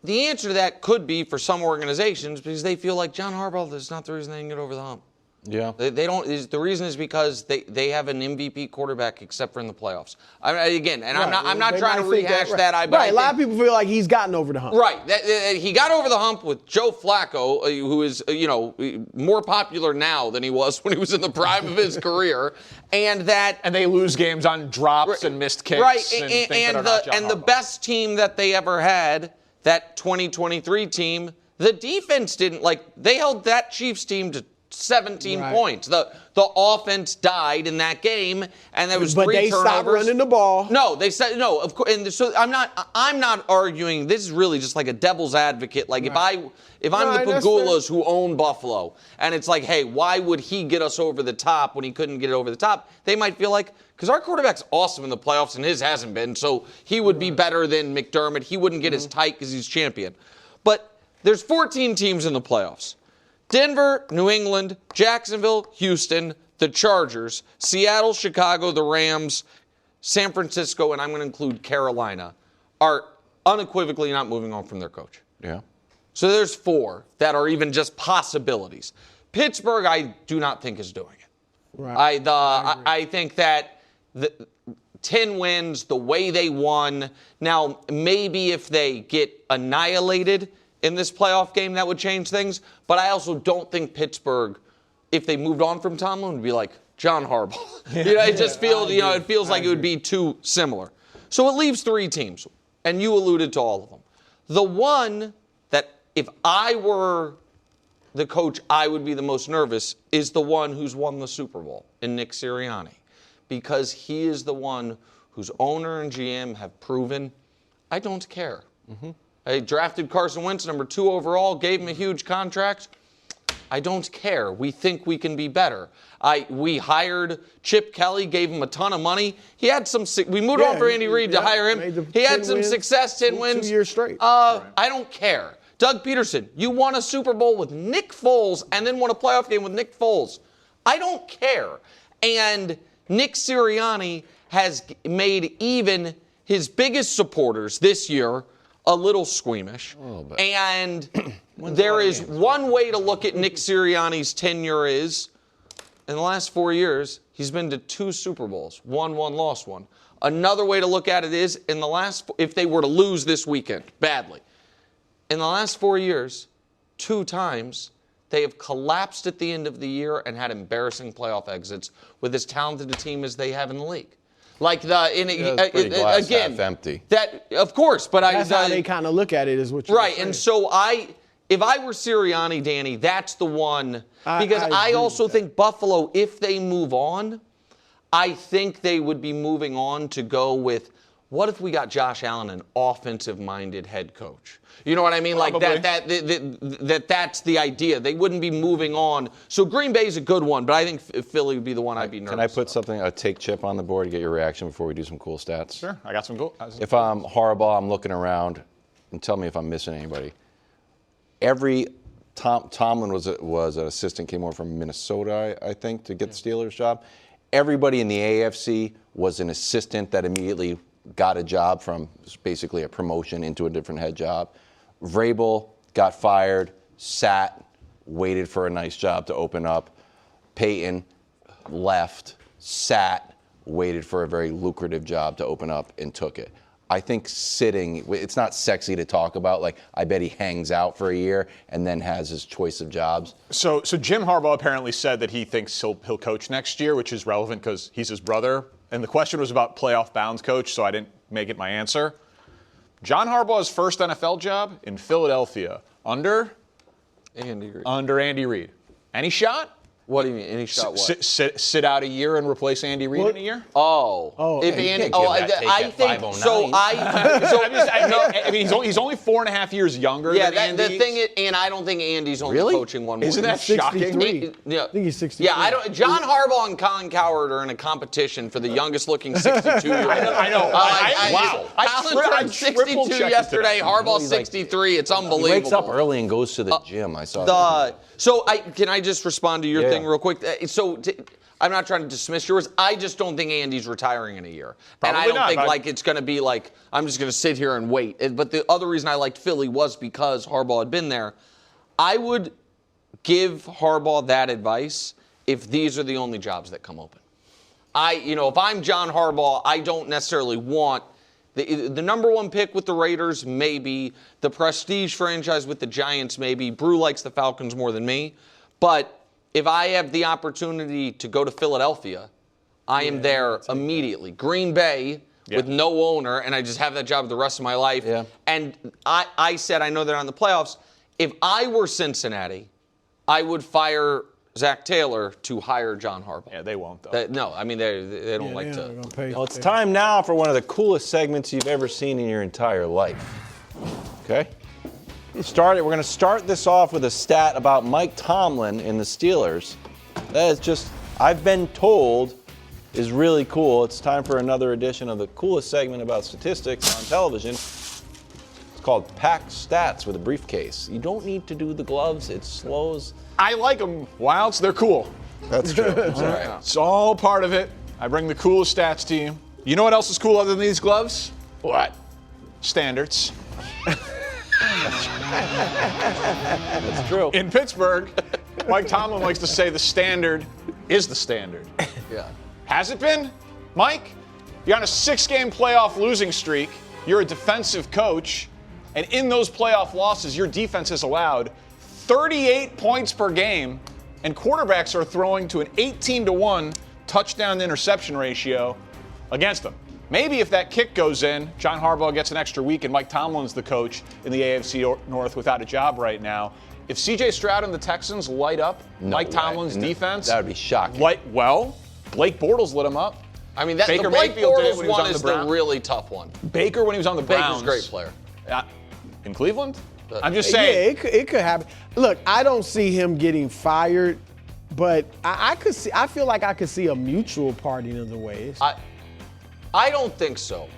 The answer to that could be for some organizations because they feel like John Harbaugh is not the reason they didn't get over the hump. Yeah. They don't. The reason is because they have an MVP quarterback except for in the playoffs. I'm not trying to rehash that. A lot of people feel like he's gotten over the hump. Right. He got over the hump with Joe Flacco, who is more popular now than he was when he was in the prime of his career, and they lose games on drops and missed kicks. Right. And the best team that they ever had, that 2023 team, the defense didn't they held that Chiefs team to 17 points. The offense died in that game, and there was 3 turnovers. But they stopped running the ball. No, they said no. Of course, and so I'm not arguing. This is really just like a devil's advocate. Like if I'm the Pagulas who own Buffalo, and it's like, hey, why would he get us over the top when he couldn't get it over the top? They might feel like, because our quarterback's awesome in the playoffs and his hasn't been, so he would be better than McDermott. He wouldn't get as tight because he's champion. But there's 14 teams in the playoffs. Denver, New England, Jacksonville, Houston, the Chargers, Seattle, Chicago, the Rams, San Francisco, and I'm going to include Carolina, are unequivocally not moving on from their coach. Yeah. So there's 4 that are even just possibilities. Pittsburgh, I do not think is doing it. Right. I think that the 10 wins, the way they won. Now, maybe if they get annihilated in this playoff game, that would change things. But I also don't think Pittsburgh, if they moved on from Tomlin, would be like John Harbaugh. It just feels, it feels like it would be too similar. So it leaves 3 teams, and you alluded to all of them. The one that, if I were the coach, I would be the most nervous is the one who's won the Super Bowl, in Nick Sirianni, because he is the one whose owner and GM have proven, I don't care. Mm-hmm. I drafted Carson Wentz, number 2 overall, gave him a huge contract. I don't care. We think we can be better. We hired Chip Kelly, gave him a ton of money. He had some. We moved on for Andy Reid to hire him. He had some success, 10 wins. 2 years straight. I don't care. Doug Peterson, you won a Super Bowl with Nick Foles and then won a playoff game with Nick Foles. I don't care. And Nick Sirianni has made even his biggest supporters this year a little squeamish. And there is one way to look at Nick Sirianni's tenure is, in the last 4 years, he's been to 2 Super Bowls. Won one, lost one. Another way to look at it is, if they were to lose this weekend badly, in the last 4 years, 2 times, they have collapsed at the end of the year and had embarrassing playoff exits with as talented a team as they have in the league. Like glass half empty. That, of course, but that's how they kind of look at it, is what you're right. saying. And so if I were Sirianni, Danny, that's the one, because I also think Buffalo, if they move on, I think they would be moving on to go with, what if we got Josh Allen, an offensive-minded head coach? You know what I mean? Probably. Like that's the idea. They wouldn't be moving on. So Green Bay's a good one, but I think Philly would be the one I'd be nervous Can I put a take chip on the board to get your reaction before we do some cool stats? Sure, I got some cool. If I'm Harbaugh, I'm looking around, and tell me if I'm missing anybody. Tomlin was an assistant, came over from Minnesota, I think, to get the Steelers job. Everybody in the AFC was an assistant that immediately got a job from basically a promotion into a different head job. Vrabel got fired, sat, waited for a nice job to open up. Peyton left, sat, waited for a very lucrative job to open up, and took it. I think sitting, it's not sexy to talk about. Like, I bet he hangs out for a year and then has his choice of jobs. So Jim Harbaugh apparently said that he thinks he'll coach next year, which is relevant because he's his brother. And the question was about playoff bounds coach, so I didn't make it my answer. John Harbaugh's first NFL job in Philadelphia under Andy Reid. Any shot? What do you mean? Any shot? What? Sit out a year and replace Andy Reid in a year? If Andy, I think so. I mean, he's only 4.5 years younger. Yeah, than Andy. the thing is, and I don't think Andy's only coaching one more. Isn't that shocking? I think he's 63. Yeah, I don't. John Harbaugh and Colin Cowherd are in a competition for the youngest-looking 62-year-old. I know. Wow. Colin turned 62 yesterday. Harbaugh's 63. It's unbelievable. He wakes up early and goes to the gym. I saw that. So can I just respond to your thing real quick? I'm not trying to dismiss yours. I just don't think Andy's retiring in a year. Probably and I don't not, think but it's going to be like, I'm just going to sit here and wait. But the other reason I liked Philly was because Harbaugh had been there. I would give Harbaugh that advice if these are the only jobs that come open. If I'm John Harbaugh, I don't necessarily want the number one pick with the Raiders, maybe. The prestige franchise with the Giants, maybe. Brew likes the Falcons more than me. But if I have the opportunity to go to Philadelphia, I am there immediately. Green Bay with no owner, and I just have that job the rest of my life. Yeah. And I said, I know they're on the playoffs. If I were Cincinnati, I would fire Zach Taylor to hire John Harbaugh. Yeah, they won't, though. They don't like to. Well, it's time now for one of the coolest segments you've ever seen in your entire life. Okay? We're going to start this off with a stat about Mike Tomlin and the Steelers. That is just, I've been told, is really cool. It's time for another edition of the coolest segment about statistics on television. It's called Pack Stats with a Briefcase. You don't need to do the gloves. It slows. I like them, Wilds. They're cool. That's true. It's all right. It's all part of it. I bring the coolest stats to you. You know what else is cool other than these gloves? What? Standards. That's true. In Pittsburgh, Mike Tomlin likes to say the standard is the standard. Yeah. Has it been? Mike, you're on a 6-game playoff losing streak. You're a defensive coach. And in those playoff losses, your defense has allowed 38 points per game. And quarterbacks are throwing to an 18-1 touchdown-to-interception ratio against them. Maybe if that kick goes in, John Harbaugh gets an extra week and Mike Tomlin's the coach in the AFC North without a job right now. If C.J. Stroud and the Texans light up Mike Tomlin's defense, that would be shocking. Blake Bortles lit him up. I mean, the Blake Bortles one is the really tough one. Baker when he was on the Browns. Baker's a great player. In Cleveland? I'm just saying. Yeah, it could happen. Look, I don't see him getting fired, but I feel like I could see a mutual parting of the ways. I don't think so.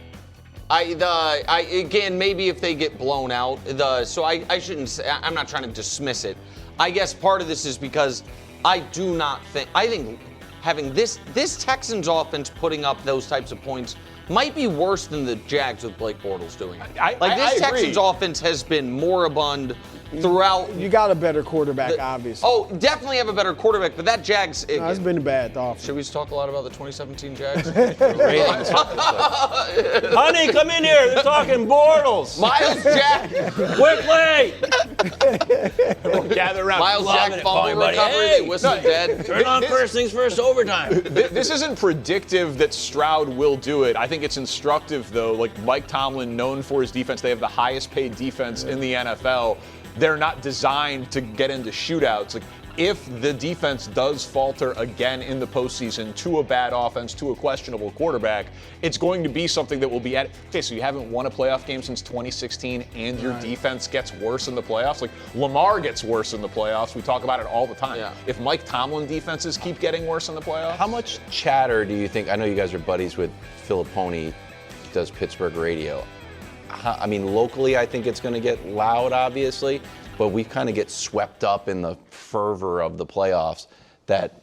Again, maybe if they get blown out. I shouldn't say. I'm not trying to dismiss it. I guess part of this is because I think having this Texans offense putting up those types of points might be worse than the Jags with Blake Bortles doing it. This Texans offense has been moribund throughout. You got a better quarterback, obviously. Oh, definitely have a better quarterback, but that Jags. It's been bad, though. Should we talk a lot about the 2017 Jags? Honey, come in here. They're talking Bortles. Miles Jack. Quickly. Gather around. Miles Jack fumble recovery. They whistle dead. Turn on first things first overtime. This isn't predictive that Stroud will do it. I think it's instructive, though. Like Mike Tomlin, known for his defense, they have the highest paid defense in the NFL. They're not designed to get into shootouts. Like, if the defense does falter again in the postseason to a bad offense, to a questionable quarterback, it's going to be something that will be at. Okay, so you haven't won a playoff game since 2016, and your defense gets worse in the playoffs. Like, Lamar gets worse in the playoffs. We talk about it all the time. Yeah. If Mike Tomlin defenses keep getting worse in the playoffs. How much chatter do you think? I know you guys are buddies with Filipponi, does Pittsburgh radio. I mean, locally, I think it's going to get loud, obviously, but we kind of get swept up in the fervor of the playoffs that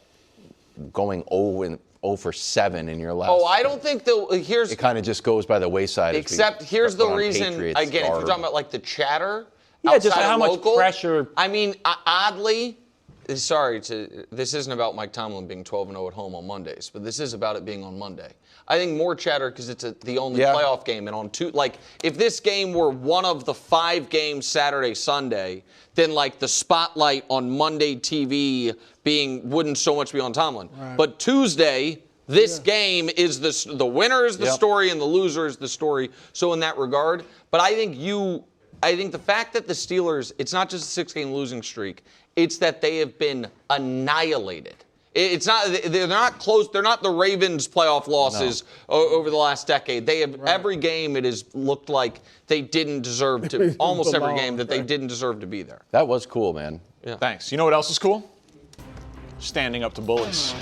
going 0 0 for 7 in your last. Oh, I don't think it kind of just goes by the wayside. Except here's the reason. Again, if you're talking about like the chatter, just how much pressure. I mean, oddly, this isn't about Mike Tomlin being 12-0 at home on Mondays, but this is about it being on Monday. I think more chatter because it's the only playoff game, and on if this game were one of the 5 games Saturday, Sunday, then like the spotlight on Monday TV wouldn't so much be on Tomlin. Right. But Tuesday, this game is the winner is the story and the loser is the story. So in that regard, but I think the fact that the Steelers, it's not just a 6-game losing streak, it's that they have been annihilated. It's not. They're not close. They're not the Ravens' playoff losses over the last decade. They have every game. It has looked like they didn't deserve to. Almost every game that they didn't deserve to be there. That was cool, man. Yeah. Thanks. You know what else is cool? Standing up to bullies.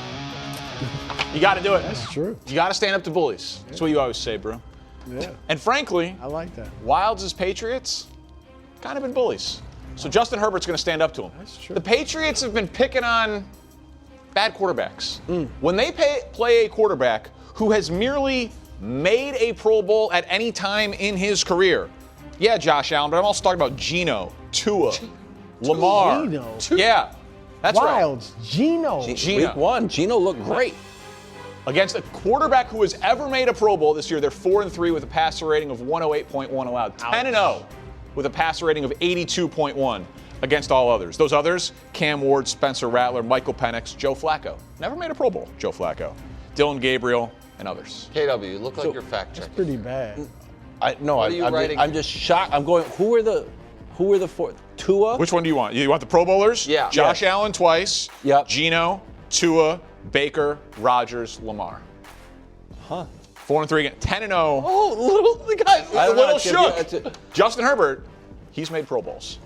You got to do it. That's true. You got to stand up to bullies. That's what you always say, bro. Yeah. And frankly, I like that. Wilds' Patriots kind of been bullies. So Justin Herbert's going to stand up to them. That's true. The Patriots have been picking on bad quarterbacks. When they play a quarterback who has merely made a Pro Bowl at any time in his career, yeah, Josh Allen, but I'm also talking about Geno, Tua, Lamar. Geno. Yeah, that's Wilds, Geno. Week 1, Geno looked great. Against a quarterback who has ever made a Pro Bowl this year, they're 4-3 with a passer rating of 108.1 allowed, 10-0 with a passer rating of 82.1. Against all others. Those others, Cam Ward, Spencer Rattler, Michael Penix, Joe Flacco. Never made a Pro Bowl, Joe Flacco. Dylan Gabriel, and others. KW, you look like you're fact checking. That's pretty bad. I'm just shocked. I'm going, who are the 4? Tua? Which one do you want? You want the Pro Bowlers? Yeah. Josh Allen twice. Yep. Geno, Tua, Baker, Rodgers, Lamar. 4-3 again. 10-0. Oh, the guys. A little shook. Justin Herbert, he's made Pro Bowls.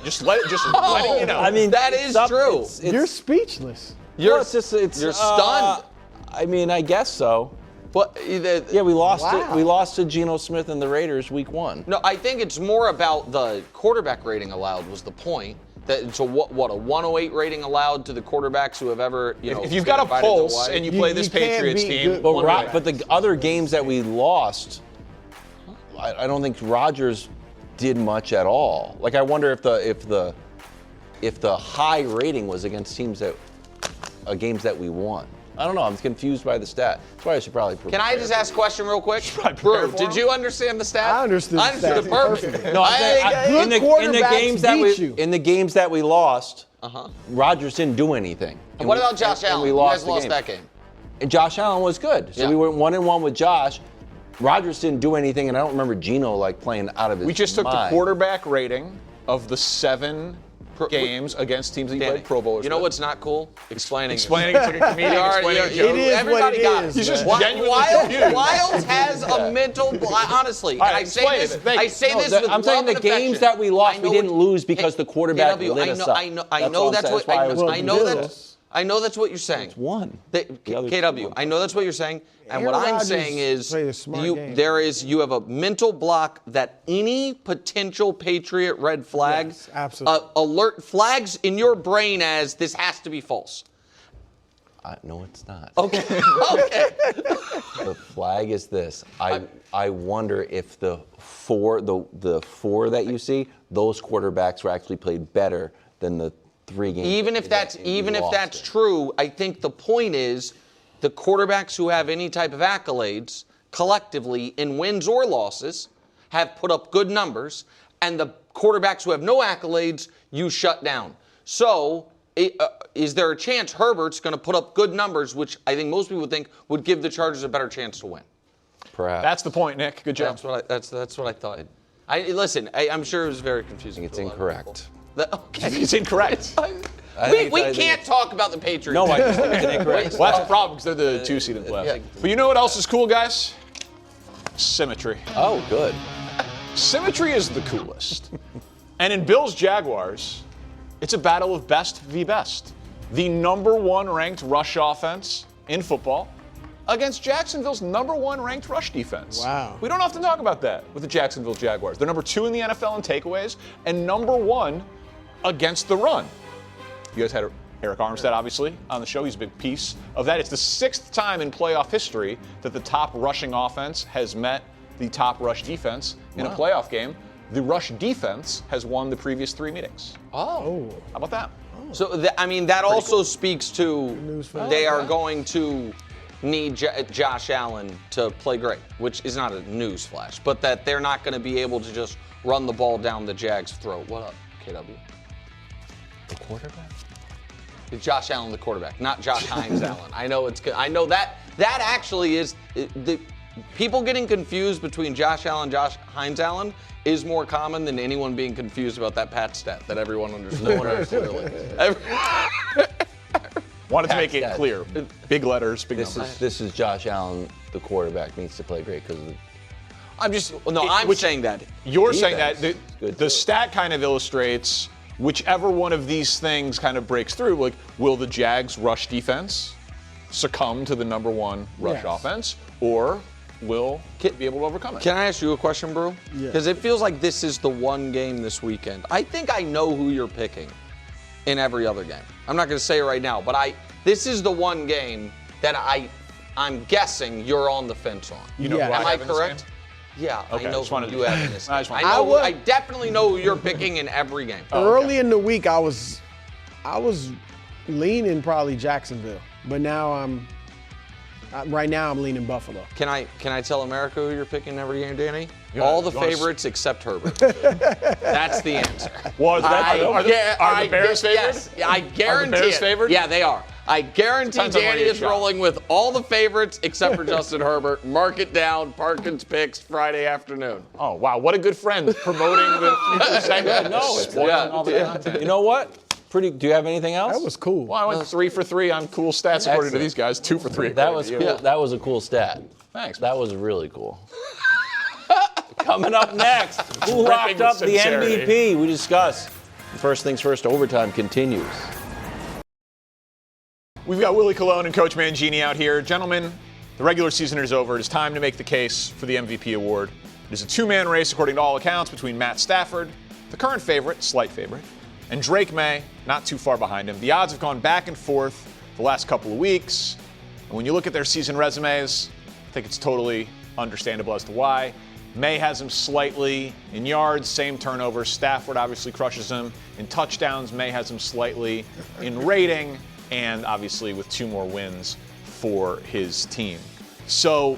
Just letting you know. I mean, that is true. You're speechless. You're you're stunned. I mean, I guess so. But we lost it. We lost to Geno Smith and the Raiders week 1. No, I think it's more about the quarterback rating allowed was the point. That it's a 108 rating allowed to the quarterbacks who have ever, if you've got a pulse and you play this Patriots team. But the other games that we lost, I don't think Rodgers did much at all. Like, I wonder if the high rating was against games that we won. I don't know. I'm confused by the stat. That's why I should probably prepare. Can I just ask a question real quick? Brew, did you understand the stat? I understood the stat. Perfect. No, in the games that we lost, Rodgers didn't do anything. And what about Josh Allen? We lost you guys lost that game. And Josh Allen was good. So we went 1-1 with Josh. Rodgers didn't do anything, and I don't remember Geno playing out of his mind. We just took the quarterback rating of the 7 games against teams that you played Pro Bowlers. You know what's not cool? Explaining it like a comedian. Everybody got it. He's just genuinely confused. Wilds has a mental. Honestly, right, I say this. I say this with I'm saying the games that we lost, we didn't lose because the quarterback lit us up. I know that's what. I know that's what you're saying. It's one. KW, I know that's what you're saying. And what I'm saying is you have a mental block that any potential Patriot red flag alert flags in your brain as this has to be false. No, it's not. Okay. Okay. The flag is this. I wonder if the four that you see, those quarterbacks were actually played better than the 3 games. Even if that's true, I think the point is the quarterbacks who have any type of accolades collectively in wins or losses have put up good numbers, and the quarterbacks who have no accolades you shut down. So is there a chance Herbert's going to put up good numbers, which I think most people would think would give the Chargers a better chance to win? Perhaps. That's the point, Nick. Good job. That's what I thought. I'm sure it was very confusing. It's incorrect. Okay. It's incorrect. We can't talk about the Patriots. No, I just think it's incorrect. Well, that's a problem because they're the 2 seed in the playoffs. Yeah. But you know what else is cool, guys? Symmetry. Oh, good. Symmetry is the coolest. And in Bills Jaguars, it's a battle of best v best. The number 1 ranked rush offense in football against Jacksonville's number 1 ranked rush defense. Wow. We don't often talk about that with the Jacksonville Jaguars. They're number 2 in the NFL in takeaways and number 1 against the run. You guys had Eric Armstead, obviously, on the show. He's a big piece of that. It's the 6th time in playoff history that the top rushing offense has met the top rush defense in a playoff game. The rush defense has won the previous 3 meetings. Oh. How about that? So, that also speaks to they are going to need Josh Allen to play great, which is not a news flash, but that they're not going to be able to just run the ball down the Jags' throat. What up, KW? The quarterback? Josh Allen, the quarterback, not Josh Hines Allen. I know it's good. I know that actually is the people getting confused between Josh Allen and Josh Hines Allen is more common than anyone being confused about that Pat stat that everyone understands. No one understands really. Wanted to make it clear. Big letters, big numbers. This is Josh Allen, the quarterback, needs to play great because I'm saying that. You're saying that the stat kind of illustrates whichever one of these things kind of breaks through. Like, will the Jags' rush defense succumb to the number 1 rush offense, or will be able to overcome it? Can I ask you a question, Brew? Yeah. Because it feels like this is the one game this weekend. I think I know who you're picking in every other game. I'm not going to say it right now, but this is the one game that I'm guessing you're on the fence on. You know who Am I I correct? Yeah, okay, I know who you have in this game. I definitely know who you're picking in every game. Early in the week, I was leaning probably Jacksonville, but now right now I'm leaning Buffalo. Can I tell America who you're picking in every game, Danny? All the favorites except Herbert. That's the answer. Are the Bears favorites? Yes, I guarantee Are the Bears it. favorites? Yeah, they are. I guarantee Depends on Danny where you is shop. rolling with all the favorites except for Justin Herbert. Mark it down. Parkins picks Friday afternoon. Oh, wow. What a good friend promoting the future segment. All the content. You know what? Do you have anything else? That was cool. Well, I went 3 for 3 on cool stats according to these guys. 2 for 3. That was cool. Yeah. That was a cool stat. Thanks. That was really cool. Coming up next, who Dripping locked up with the sincerity. MVP? We discuss. First things first, overtime continues. We've got Willie Colon and Coach Mangini out here. Gentlemen, the regular season is over. It is time to make the case for the MVP award. It is a 2-man race, according to all accounts, between Matt Stafford, the current favorite, slight favorite, and Drake May, not too far behind him. The odds have gone back and forth the last couple of weeks. And when you look at their season resumes, I think it's totally understandable as to why. May has him slightly in yards, same turnovers. Stafford obviously crushes him in touchdowns. May has him slightly in rating, and obviously with 2 more wins for his team. So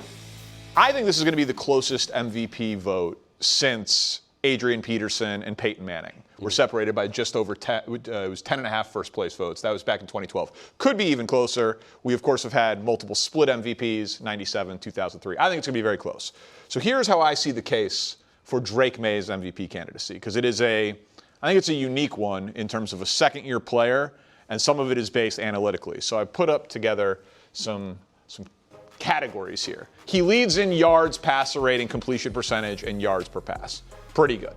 I think this is going to be the closest MVP vote since Adrian Peterson and Peyton Manning were separated by just over 10. It was 10.5 first place votes. That was back in 2012. Could be even closer. We, of course, have had multiple split MVPs, 97, 2003. I think it's going to be very close. So here's how I see the case for Drake May's MVP candidacy, because I think it's a unique one in terms of a second-year player, and some of it is based analytically. So I put up together some categories here. He leads in yards, passer rating, completion percentage, and yards per pass. Pretty good.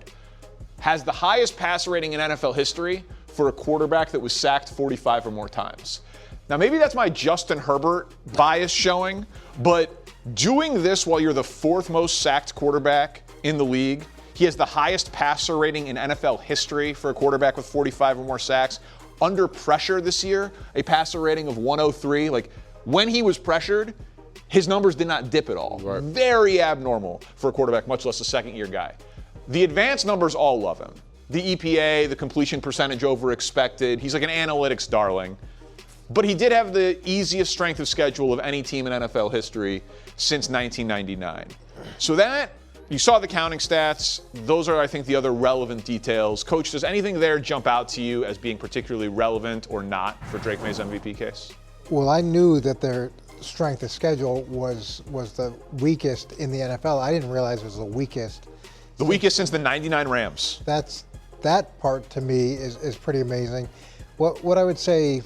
Has the highest passer rating in NFL history for a quarterback that was sacked 45 or more times. Now, maybe that's my Justin Herbert bias showing, but doing this while you're the 4th most sacked quarterback in the league, he has the highest passer rating in NFL history for a quarterback with 45 or more sacks. Under pressure this year, a passer rating of 103. Like, when he was pressured, his numbers did not dip at all. Right. Very abnormal for a quarterback, much less a second-year guy. The advanced numbers all love him. The EPA, the completion percentage over expected. He's like an analytics darling. But he did have the easiest strength of schedule of any team in NFL history since 1999. So that, you saw the counting stats. Those are, I think, the other relevant details. Coach, does anything there jump out to you as being particularly relevant or not for Drake May's MVP case? Well, I knew that their strength of schedule was the weakest in the NFL. I didn't realize it was the weakest. The weakest since the 99 Rams. That part to me is pretty amazing. What I would say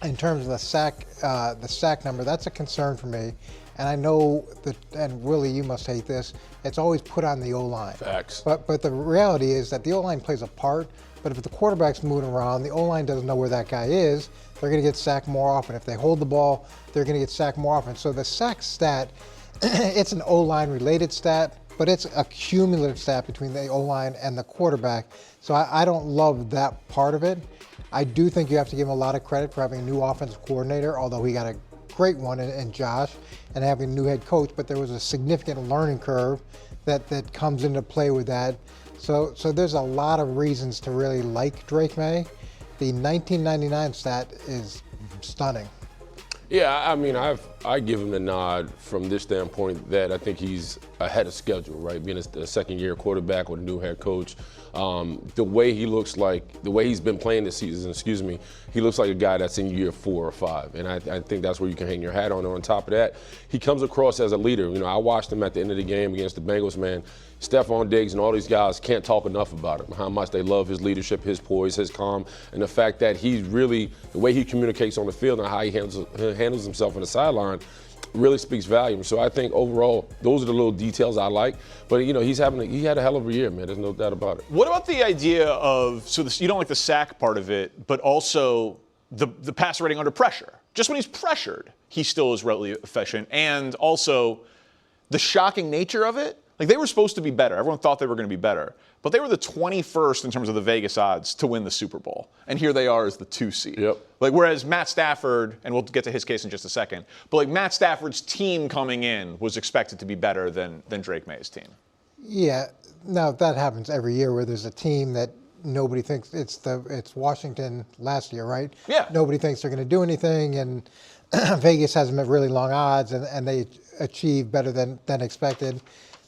in terms of the sack number, that's a concern for me. And I know that, and Willie, you must hate this, it's always put on the O-line. Facts. But the reality is that the O-line plays a part, but if the quarterback's moving around, the O-line doesn't know where that guy is, they're going to get sacked more often. If they hold the ball, they're going to get sacked more often. So the sack stat, it's an O-line related stat, but it's a cumulative stat between the O-line and the quarterback. So I don't love that part of it. I do think you have to give him a lot of credit for having a new offensive coordinator, although he got a great one in Josh, and having a new head coach, but there was a significant learning curve that comes into play with that. So there's a lot of reasons to really like Drake May. The 1999 stat is stunning. Yeah, I mean, I give him the nod from this standpoint that I think he's ahead of schedule, right? Being a second-year quarterback with a new head coach, the way he looks like, the way he's been playing this season, he looks like a guy that's in year 4 or 5, and I think that's where you can hang your hat on. And on top of that, he comes across as a leader. You know, I watched him at the end of the game against the Bengals, man. Stephon Diggs and all these guys can't talk enough about him, how much they love his leadership, his poise, his calm, and the fact that he's really, the way he communicates on the field and how he handles himself on the sideline really speaks volumes. So I think overall, those are the little details I like. But, you know, he had a hell of a year, man. There's no doubt about it. What about the idea of, you don't like the sack part of it, but also the passer rating under pressure? Just when he's pressured, he still is relatively efficient. And also the shocking nature of it. Like, they were supposed to be better. Everyone thought they were going to be better. But they were the 21st in terms of the Vegas odds to win the Super Bowl. And here they are as the 2 seed. Yep. Like, whereas Matt Stafford, and we'll get to his case in just a second, but like Matt Stafford's team coming in was expected to be better than Drake May's team. Yeah. Now, that happens every year where there's a team that nobody thinks it's Washington last year, right? Yeah. Nobody thinks they're going to do anything, and Vegas has them at really long odds, and they achieve better than expected.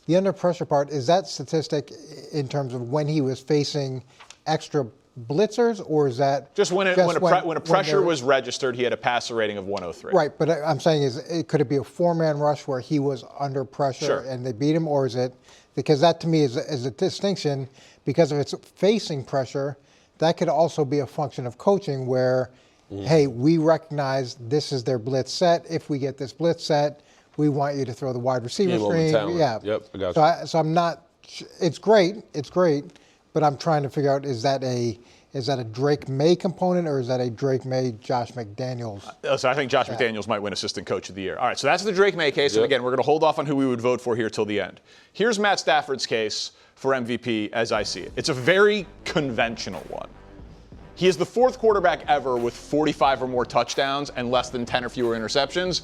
The under pressure part, is that statistic in terms of when he was facing extra blitzers, or is that just when a pressure was registered, he had a passer rating of 103? Right, but I'm saying could it be a 4-man rush where he was under pressure and they beat him, or is it, because that to me is a distinction, because if it's facing pressure, that could also be a function of coaching where, hey, we recognize this is their blitz set. If we get this blitz set, we want you to throw the wide receiver screen. Yeah. Yep, I got you. So I'm not. It's great, but I'm trying to figure out, is that a Drake May component, or is that a Drake May Josh McDaniels? So I think Josh McDaniels might win Assistant Coach of the Year. All right, so that's the Drake May case. And again, we're going to hold off on who we would vote for here till the end. Here's Matt Stafford's case for MVP as I see it. It's a very conventional one. He is the 4th quarterback ever with 45 or more touchdowns and less than 10 or fewer interceptions.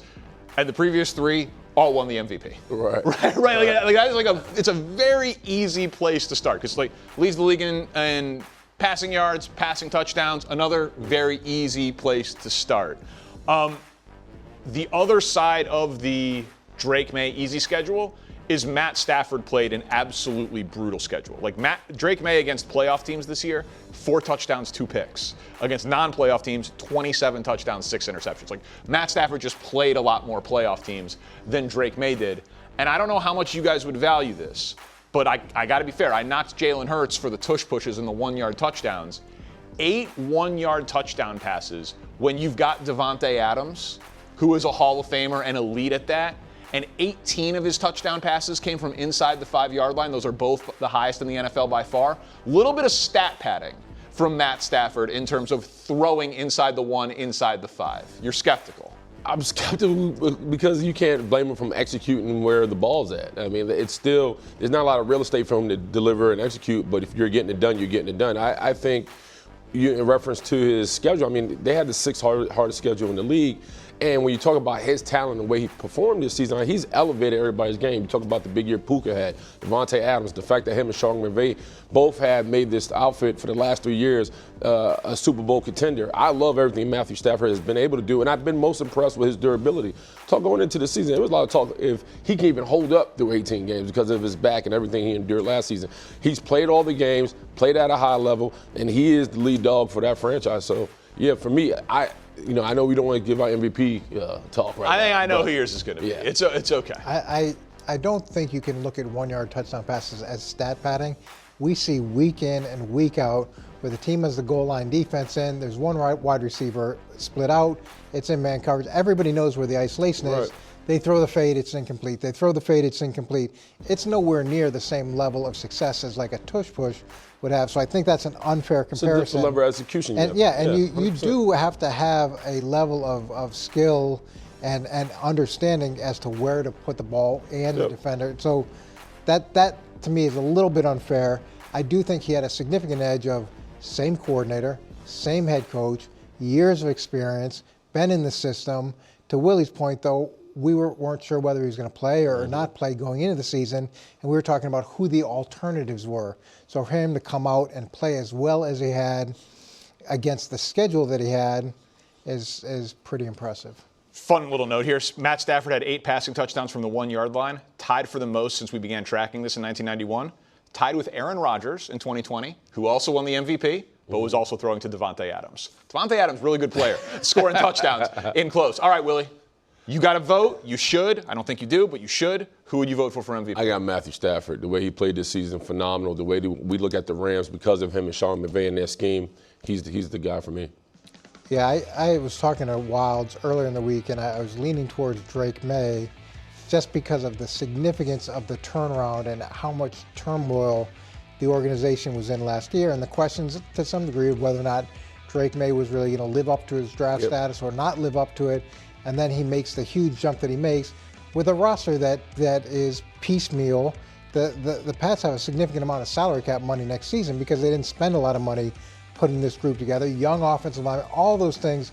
And the previous 3 all won the MVP. Right. Like that is it's a very easy place to start, because leads the league in passing yards, passing touchdowns. Another very easy place to start. The other side of the Drake May easy schedule is Matt Stafford played an absolutely brutal schedule. Like Drake May against playoff teams this year, 4 touchdowns, 2 picks. Against non-playoff teams, 27 touchdowns, 6 interceptions. Like, Matt Stafford just played a lot more playoff teams than Drake May did. And I don't know how much you guys would value this, but I got to be fair. I knocked Jalen Hurts for the tush pushes and the 1-yard touchdowns. 8 1-yard touchdown passes when you've got Devontae Adams, who is a Hall of Famer and elite at that, and 18 of his touchdown passes came from inside the 5-yard line. Those are both the highest in the NFL by far. Little bit of stat padding from Matt Stafford in terms of throwing inside the 1, inside the 5. You're skeptical. I'm skeptical because you can't blame him from executing where the ball's at. I mean, there's not a lot of real estate for him to deliver and execute, but if you're getting it done, you're getting it done. I think in reference to his schedule, I mean, they had the 6th hardest schedule in the league. And when you talk about his talent and the way he performed this season, he's elevated everybody's game. You talk about the big year Puka had, Devontae Adams, the fact that him and Sean McVay both have made this outfit for the last 3 years a Super Bowl contender. I love everything Matthew Stafford has been able to do, and I've been most impressed with his durability. Going into the season, there was a lot of talk if he can even hold up through 18 games because of his back and everything he endured last season. He's played all the games, played at a high level, and he is the lead dog for that franchise. So, yeah, for me, I know we don't want to give out MVP talk right now. I know who yours is going to be. Yeah. It's okay. I don't think you can look at 1-yard touchdown passes as stat padding. We see week in and week out where the team has the goal line defense in. There's one wide receiver split out. It's in man coverage. Everybody knows where the isolation is. They throw the fade, it's incomplete. They throw the fade, it's incomplete. It's nowhere near the same level of success as like a tush push would have. So I think that's an unfair comparison. It's a level of execution. And you do have to have a level of skill and understanding as to where to put the ball and the defender. So that to me is a little bit unfair. I do think he had a significant edge of same coordinator, same head coach, years of experience, been in the system. To Willie's point, though, we weren't sure whether he was going to play or not play going into the season, and we were talking about who the alternatives were. So for him to come out and play as well as he had against the schedule that he had is pretty impressive. Fun little note here. Matt Stafford had 8 passing touchdowns from the 1-yard line, tied for the most since we began tracking this in 1991, tied with Aaron Rodgers in 2020, who also won the MVP, but was also throwing to Davante Adams. Davante Adams, really good player, scoring touchdowns in close. All right, Willie, you got to vote. You should. I don't think you do, but you should. Who would you vote for MVP? I got Matthew Stafford. The way he played this season, phenomenal. The way we look at the Rams because of him and Sean McVay and their scheme, he's the guy for me. Yeah, I was talking to Wilds earlier in the week, and I was leaning towards Drake May just because of the significance of the turnaround and how much turmoil the organization was in last year, and the questions to some degree of whether or not Drake May was really going to live up to his draft status or not live up to it. And then he makes the huge jump that he makes with a roster that is piecemeal. The Pats have a significant amount of salary cap money next season because they didn't spend a lot of money putting this group together. Young offensive line, all those things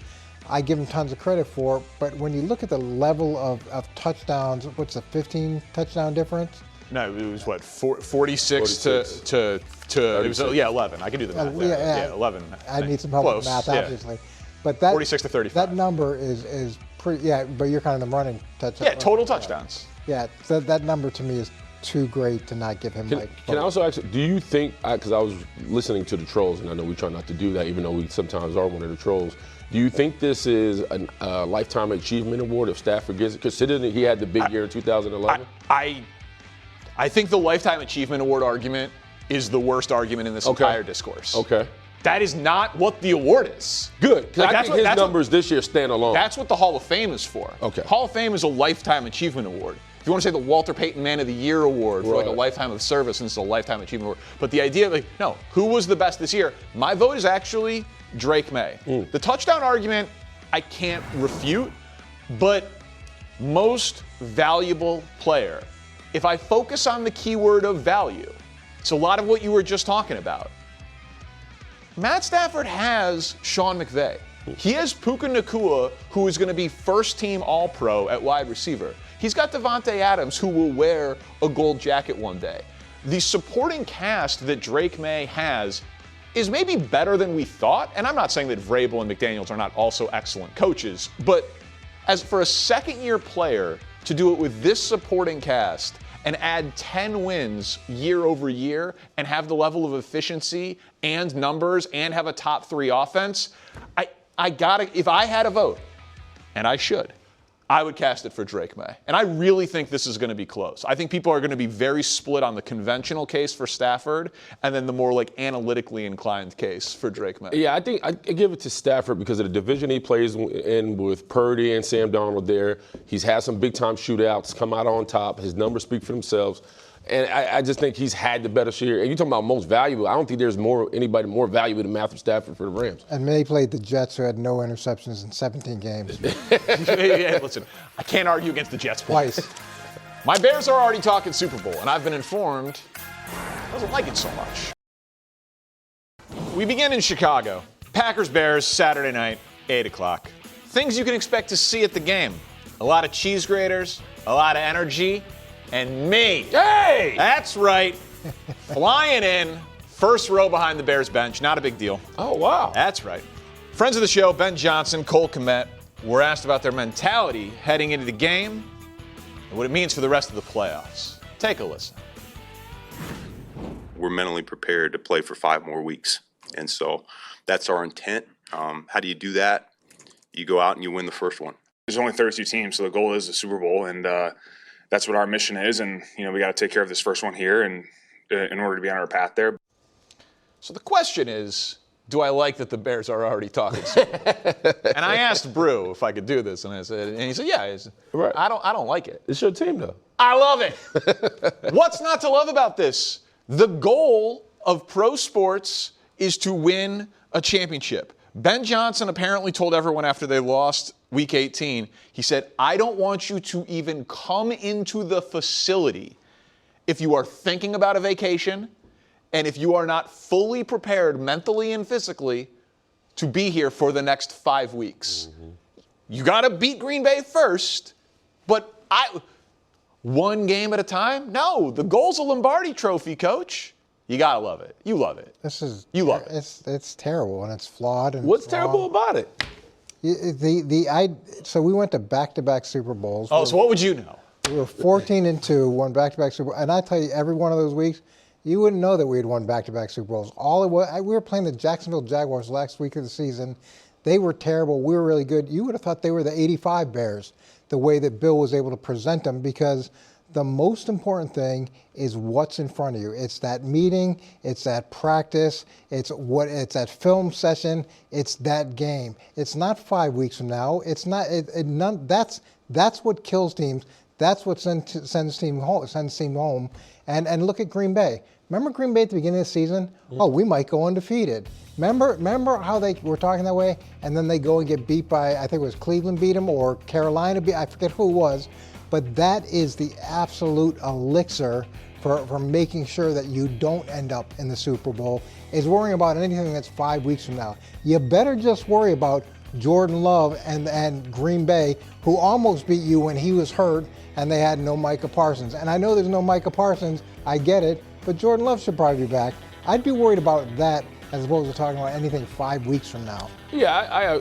I give him tons of credit for. But when you look at the level of touchdowns, what's the 15 touchdown difference? No, it was what, 46 to it was 11. I can do the math. Yeah, 11. I need some help with math, obviously. But that 46 to 35. That number is pretty. Yeah, but you're kind of the running touchdowns. Yeah, total touchdowns. Yeah, so that number to me is too great to not give him. Can I also ask, do you think? Because I was listening to the trolls, and I know we try not to do that, even though we sometimes are one of the trolls. Do you think this is a lifetime achievement award if Stafford gets it, considering that he had the big year in 2011? I think the Lifetime Achievement Award argument is the worst argument in this entire discourse. Okay. That is not what the award is. Good, because I think his numbers this year stand alone. That's what the Hall of Fame is for. Okay. Hall of Fame is a Lifetime Achievement Award. If you want to say the Walter Payton Man of the Year Award for like a lifetime of service, and it's a Lifetime Achievement Award. But the idea of no, who was the best this year? My vote is actually Drake May. The touchdown argument, I can't refute, but most valuable player. If I focus on the keyword of value, it's a lot of what you were just talking about. Matt Stafford has Sean McVay. He has Puka Nacua, who is going to be first-team All-Pro at wide receiver. He's got Davante Adams, who will wear a gold jacket one day. The supporting cast that Drake May has is maybe better than we thought, and I'm not saying that Vrabel and McDaniels are not also excellent coaches, but as for a second-year player to do it with this supporting cast and add 10 wins year over year and have the level of efficiency and numbers and have a top 3 offense, I gotta, if I had a vote, and I should, I would cast it for Drake May. And I really think this is going to be close. I think people are going to be very split on the conventional case for Stafford and then the more like analytically inclined case for Drake May. Yeah, I think I give it to Stafford because of the division he plays in with Purdy and Sam Darnold there. He's had some big-time shootouts, come out on top. His numbers speak for themselves. And I just think he's had the better year. And you're talking about most valuable. I don't think there's anybody more valuable than Matthew Stafford for the Rams. And May played the Jets, who had no interceptions in 17 games. Hey, listen, I can't argue against the Jets. Twice. My Bears are already talking Super Bowl, and I've been informed I doesn't like it so much. We begin in Chicago. Packers-Bears, Saturday night, 8 o'clock. Things you can expect to see at the game. A lot of cheese graters, a lot of energy, and me. Hey! That's right. Flying in, first row behind the Bears bench. Not a big deal. Oh, wow. That's right. Friends of the show, Ben Johnson, Cole Kmet, were asked about their mentality heading into the game and what it means for the rest of the playoffs. Take a listen. We're mentally prepared to play for 5 more weeks. And so that's our intent. How do you do that? You go out and you win the first one. There's only 32 teams, so the goal is the Super Bowl, and that's what our mission is. And, we got to take care of this first one here and in order to be on our path there. So the question is, do I like that the Bears are already talking Super Bowl? And I asked Brew if I could do this, and he said, yeah. Right. I don't like it. It's your team, though. I love it. What's not to love about this? The goal of pro sports is to win a championship. Ben Johnson apparently told everyone after they lost Week 18, he said, I don't want you to even come into the facility if you are thinking about a vacation and if you are not fully prepared mentally and physically to be here for the next 5 weeks. You got to beat Green Bay first, but one game at a time? No, the goal's a Lombardi Trophy, Coach. You got to love it. You love it. You love it. It's terrible and it's flawed. And what's terrible about it? So we went to back-to-back Super Bowls. Oh, so what would you know? We were 14-2, won back-to-back Super Bowls. And I tell you, every one of those weeks, you wouldn't know that we had won back-to-back Super Bowls. We were playing the Jacksonville Jaguars last week of the season. They were terrible. We were really good. You would have thought they were the '85 Bears, the way that Bill was able to present them, because the most important thing is what's in front of you. It's that meeting, it's that practice, it's that film session, it's that game. It's not 5 weeks from now. It's not. That's what kills teams. That's what sends teams home. And look at Green Bay. Remember Green Bay at the beginning of the season? Oh, we might go undefeated. Remember how they were talking that way, and then they go and get beat by, I think it was Cleveland beat them or Carolina beat, I forget who it was. But that is the absolute elixir for making sure that you don't end up in the Super Bowl, is worrying about anything that's 5 weeks from now. You better just worry about Jordan Love and Green Bay, who almost beat you when he was hurt and they had no Micah Parsons. And I know there's no Micah Parsons, I get it, but Jordan Love should probably be back. I'd be worried about that as opposed to talking about anything 5 weeks from now. Yeah,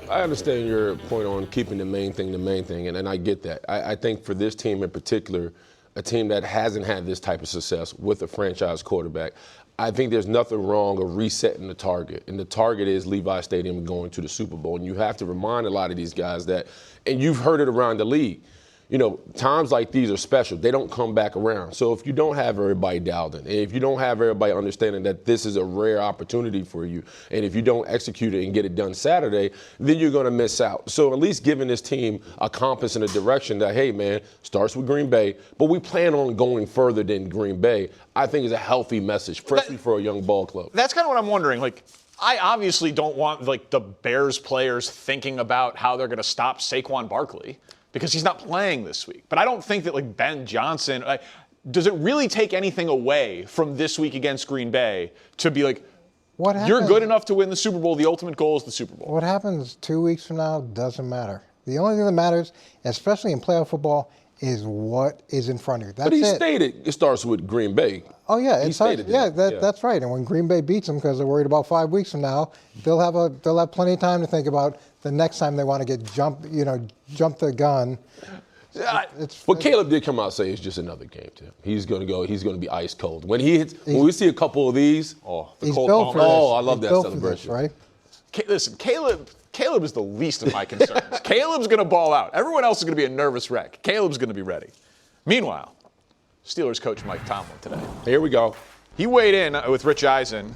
I understand your point on keeping the main thing, and I get that. I think for this team in particular, a team that hasn't had this type of success with a franchise quarterback, I think there's nothing wrong of resetting the target. And the target is Levi Stadium going to the Super Bowl. And you have to remind a lot of these guys that, and you've heard it around the league, you know, times like these are special. They don't come back around. So if you don't have everybody dialed in, and if you don't have everybody understanding that this is a rare opportunity for you, and if you don't execute it and get it done Saturday, then you're going to miss out. So at least giving this team a compass and a direction that, hey, man, starts with Green Bay, but we plan on going further than Green Bay, I think is a healthy message, especially for a young ball club. That's kind of what I'm wondering. Like, I obviously don't want, like, the Bears players thinking about how they're going to stop Saquon Barkley, because he's not playing this week. But I don't think that, like, Ben Johnson, does it really take anything away from this week against Green Bay to be like, you're good enough to win the Super Bowl, the ultimate goal is the Super Bowl? What happens 2 weeks from now doesn't matter. The only thing that matters, especially in playoff football, is what is in front of you. That's but he it. stated it starts with Green Bay. Oh, yeah. He stated That's right. And when Green Bay beats them because they're worried about 5 weeks from now, they'll have plenty of time to think about the next time they want to jump the gun. But Caleb did come out and say it's just another game to him. He's going to be ice cold. When we see a couple of these, he's built for this. I love that celebration. Right? Listen, Caleb is the least of my concerns. Caleb's going to ball out. Everyone else is going to be a nervous wreck. Caleb's going to be ready. Meanwhile, Steelers coach Mike Tomlin today. Here we go. He weighed in with Rich Eisen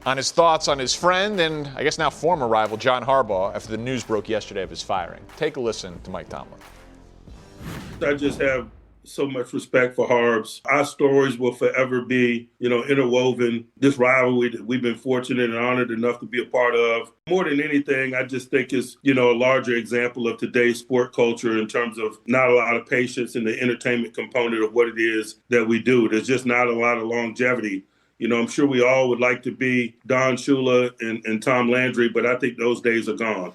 on his thoughts on his friend and I guess now former rival John Harbaugh after the news broke yesterday of his firing. Take a listen to Mike Tomlin. I just have so much respect for Harbs. Our stories will forever be, interwoven. This rivalry that we've been fortunate and honored enough to be a part of. More than anything, I just think it's, a larger example of today's sport culture in terms of not a lot of patience in the entertainment component of what it is that we do. There's just not a lot of longevity. I'm sure we all would like to be Don Shula and Tom Landry, but I think those days are gone.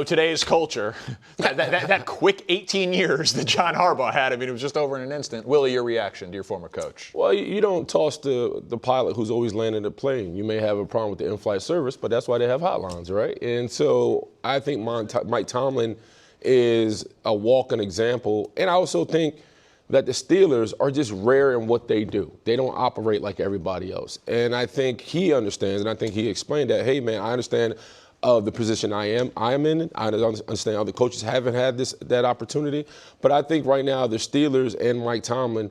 Today's culture, that quick 18 years that John Harbaugh had, it was just over in an instant. Willie, your reaction to your former coach? Well, you don't toss the pilot who's always landing the plane. You may have a problem with the in-flight service, but that's why they have hotlines, right? And so I think Mike Tomlin is a walking example. And I also think that the Steelers are just rare in what they do. They don't operate like everybody else. And I think he understands, and I think he explained that, hey, man, I understand the position I am in. I understand other coaches haven't had that opportunity. But I think right now the Steelers and Mike Tomlin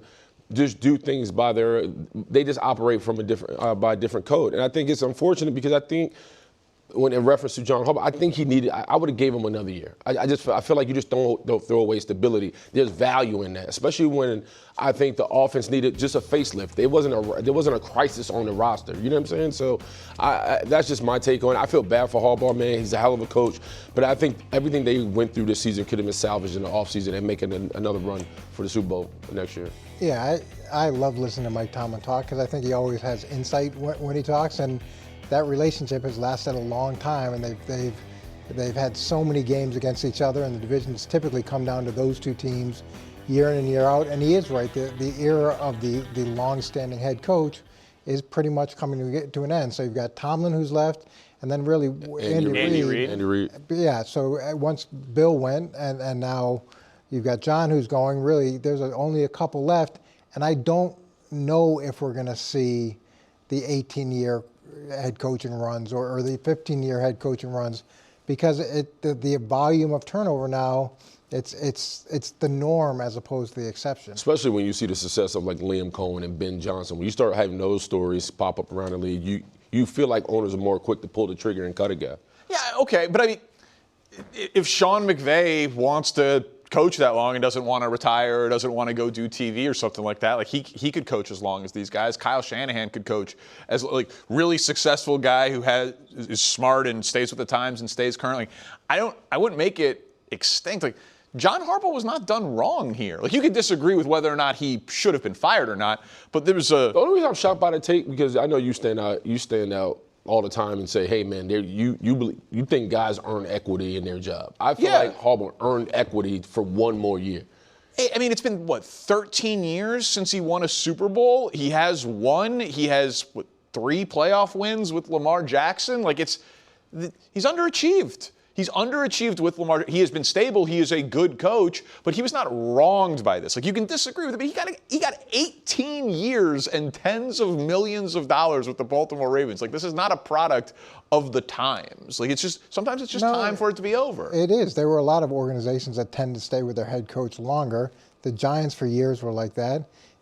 just do things they just operate from by a different code. And I think it's unfortunate because I think when in reference to John Harbaugh, I think I would have gave him another year. I feel like you just don't throw away stability. There's value in that, especially when I think the offense needed just a facelift. There wasn't a crisis on the roster. You know what I'm saying? So that's just my take on it. I feel bad for Harbaugh, man. He's a hell of a coach. But I think everything they went through this season could have been salvaged in the offseason and making another run for the Super Bowl next year. Yeah, I love listening to Mike Tomlin talk because I think he always has insight when he talks. And that relationship has lasted a long time, and they've had so many games against each other, and the divisions typically come down to those two teams year in and year out. And he is right. The era of the long-standing head coach is pretty much coming to an end. So you've got Tomlin who's left, and then really Andy Reid. Yeah, so once Bill went, and now you've got John who's going, really there's only a couple left. And I don't know if we're going to see the 18-year head coaching runs or the 15-year head coaching runs, because the volume of turnover now, it's the norm as opposed to the exception. Especially when you see the success of like Liam Cohen and Ben Johnson. When you start having those stories pop up around the league, you feel like owners are more quick to pull the trigger and cut a guy. Yeah, okay, but I mean, if Sean McVay wants to coach that long and doesn't want to retire or doesn't want to go do TV or something like that, like he could coach as long as these guys. Kyle Shanahan could coach as like really successful guy who is smart and stays with the times and stays currently. I wouldn't make it extinct. Like John Harbaugh was not done wrong here. Like you could disagree with whether or not he should have been fired or not, but there was The only reason I'm shocked by the take, because I know you stand out all the time and say, hey man, you think guys earn equity in their job. I feel like Harbaugh earned equity for one more year. I mean, it's been 13 years since he won a Super Bowl. He has 3 playoff wins with Lamar Jackson. Like he's underachieved. He's underachieved with Lamar. He has been stable. He is a good coach, but he was not wronged by this. Like you can disagree with it, but he got 18 years and tens of millions of dollars with the Baltimore Ravens. Like this is not a product of the times. Like sometimes it's just time for it to be over. It is. There were a lot of organizations that tend to stay with their head coach longer. The Giants for years were like that.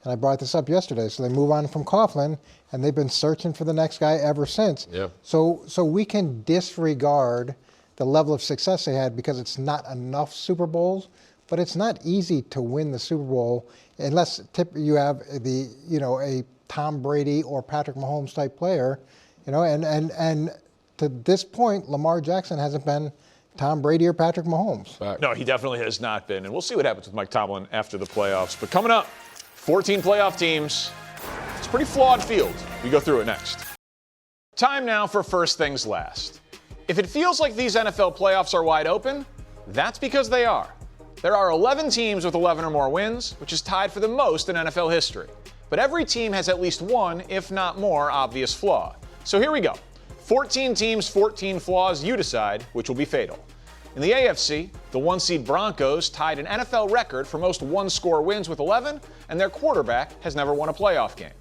And I brought this up yesterday. So they move on from Coughlin, and they've been searching for the next guy ever since. Yeah. So we can disregard the level of success they had because it's not enough Super Bowls, but it's not easy to win the Super Bowl unless you have a Tom Brady or Patrick Mahomes type player, and to this point, Lamar Jackson hasn't been Tom Brady or Patrick Mahomes. No, he definitely has not been, and we'll see what happens with Mike Tomlin after the playoffs. But coming up, 14 playoff teams. It's a pretty flawed field. We go through it next. Time now for First Things Last. If it feels like these NFL playoffs are wide open, that's because they are. There are 11 teams with 11 or more wins, which is tied for the most in NFL history. But every team has at least one, if not more, obvious flaw. So here we go. 14 teams, 14 flaws. You decide which will be fatal. In the AFC, the 1-seed Broncos tied an NFL record for most one-score wins with 11, and their quarterback has never won a playoff game.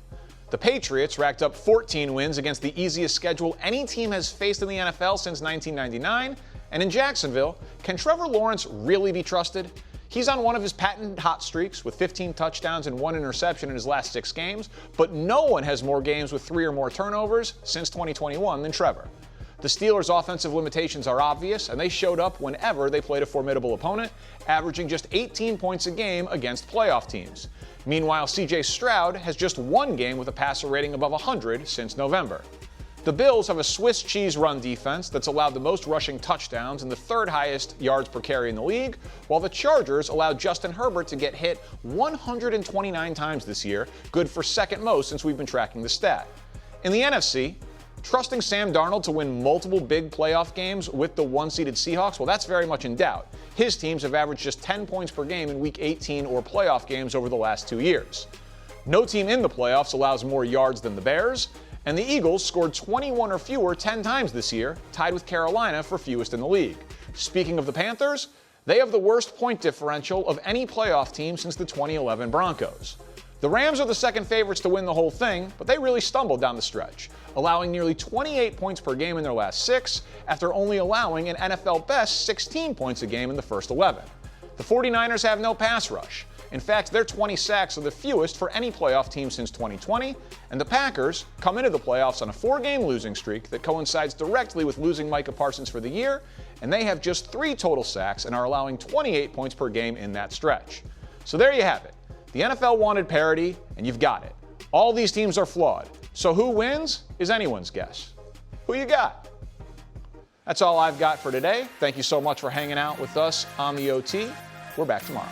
The Patriots racked up 14 wins against the easiest schedule any team has faced in the NFL since 1999. And in Jacksonville, can Trevor Lawrence really be trusted? He's on one of his patent hot streaks with 15 touchdowns and 1 interception in his last 6 games, but no one has more games with 3 or more turnovers since 2021 than Trevor. The Steelers' offensive limitations are obvious, and they showed up whenever they played a formidable opponent, averaging just 18 points a game against playoff teams. Meanwhile, C.J. Stroud has just 1 game with a passer rating above 100 since November. The Bills have a Swiss cheese run defense that's allowed the most rushing touchdowns and the 3rd highest yards per carry in the league, while the Chargers allowed Justin Herbert to get hit 129 times this year, good for 2nd most since we've been tracking the stat. In the NFC, trusting Sam Darnold to win multiple big playoff games with the 1-seeded Seahawks, well, that's very much in doubt. His teams have averaged just 10 points per game in Week 18 or playoff games over the last 2 years. No team in the playoffs allows more yards than the Bears, and the Eagles scored 21 or fewer 10 times this year, tied with Carolina for fewest in the league. Speaking of the Panthers, they have the worst point differential of any playoff team since the 2011 Broncos. The Rams are the 2nd favorites to win the whole thing, but they really stumbled down the stretch, allowing nearly 28 points per game in their last 6 after only allowing an NFL best 16 points a game in the first 11. The 49ers have no pass rush. In fact, their 20 sacks are the fewest for any playoff team since 2020, and the Packers come into the playoffs on a 4-game losing streak that coincides directly with losing Micah Parsons for the year, and they have just 3 total sacks and are allowing 28 points per game in that stretch. So there you have it. The NFL wanted parity, and you've got it. All these teams are flawed. So who wins is anyone's guess. Who you got? That's all I've got for today. Thank you so much for hanging out with us on the OT. We're back tomorrow.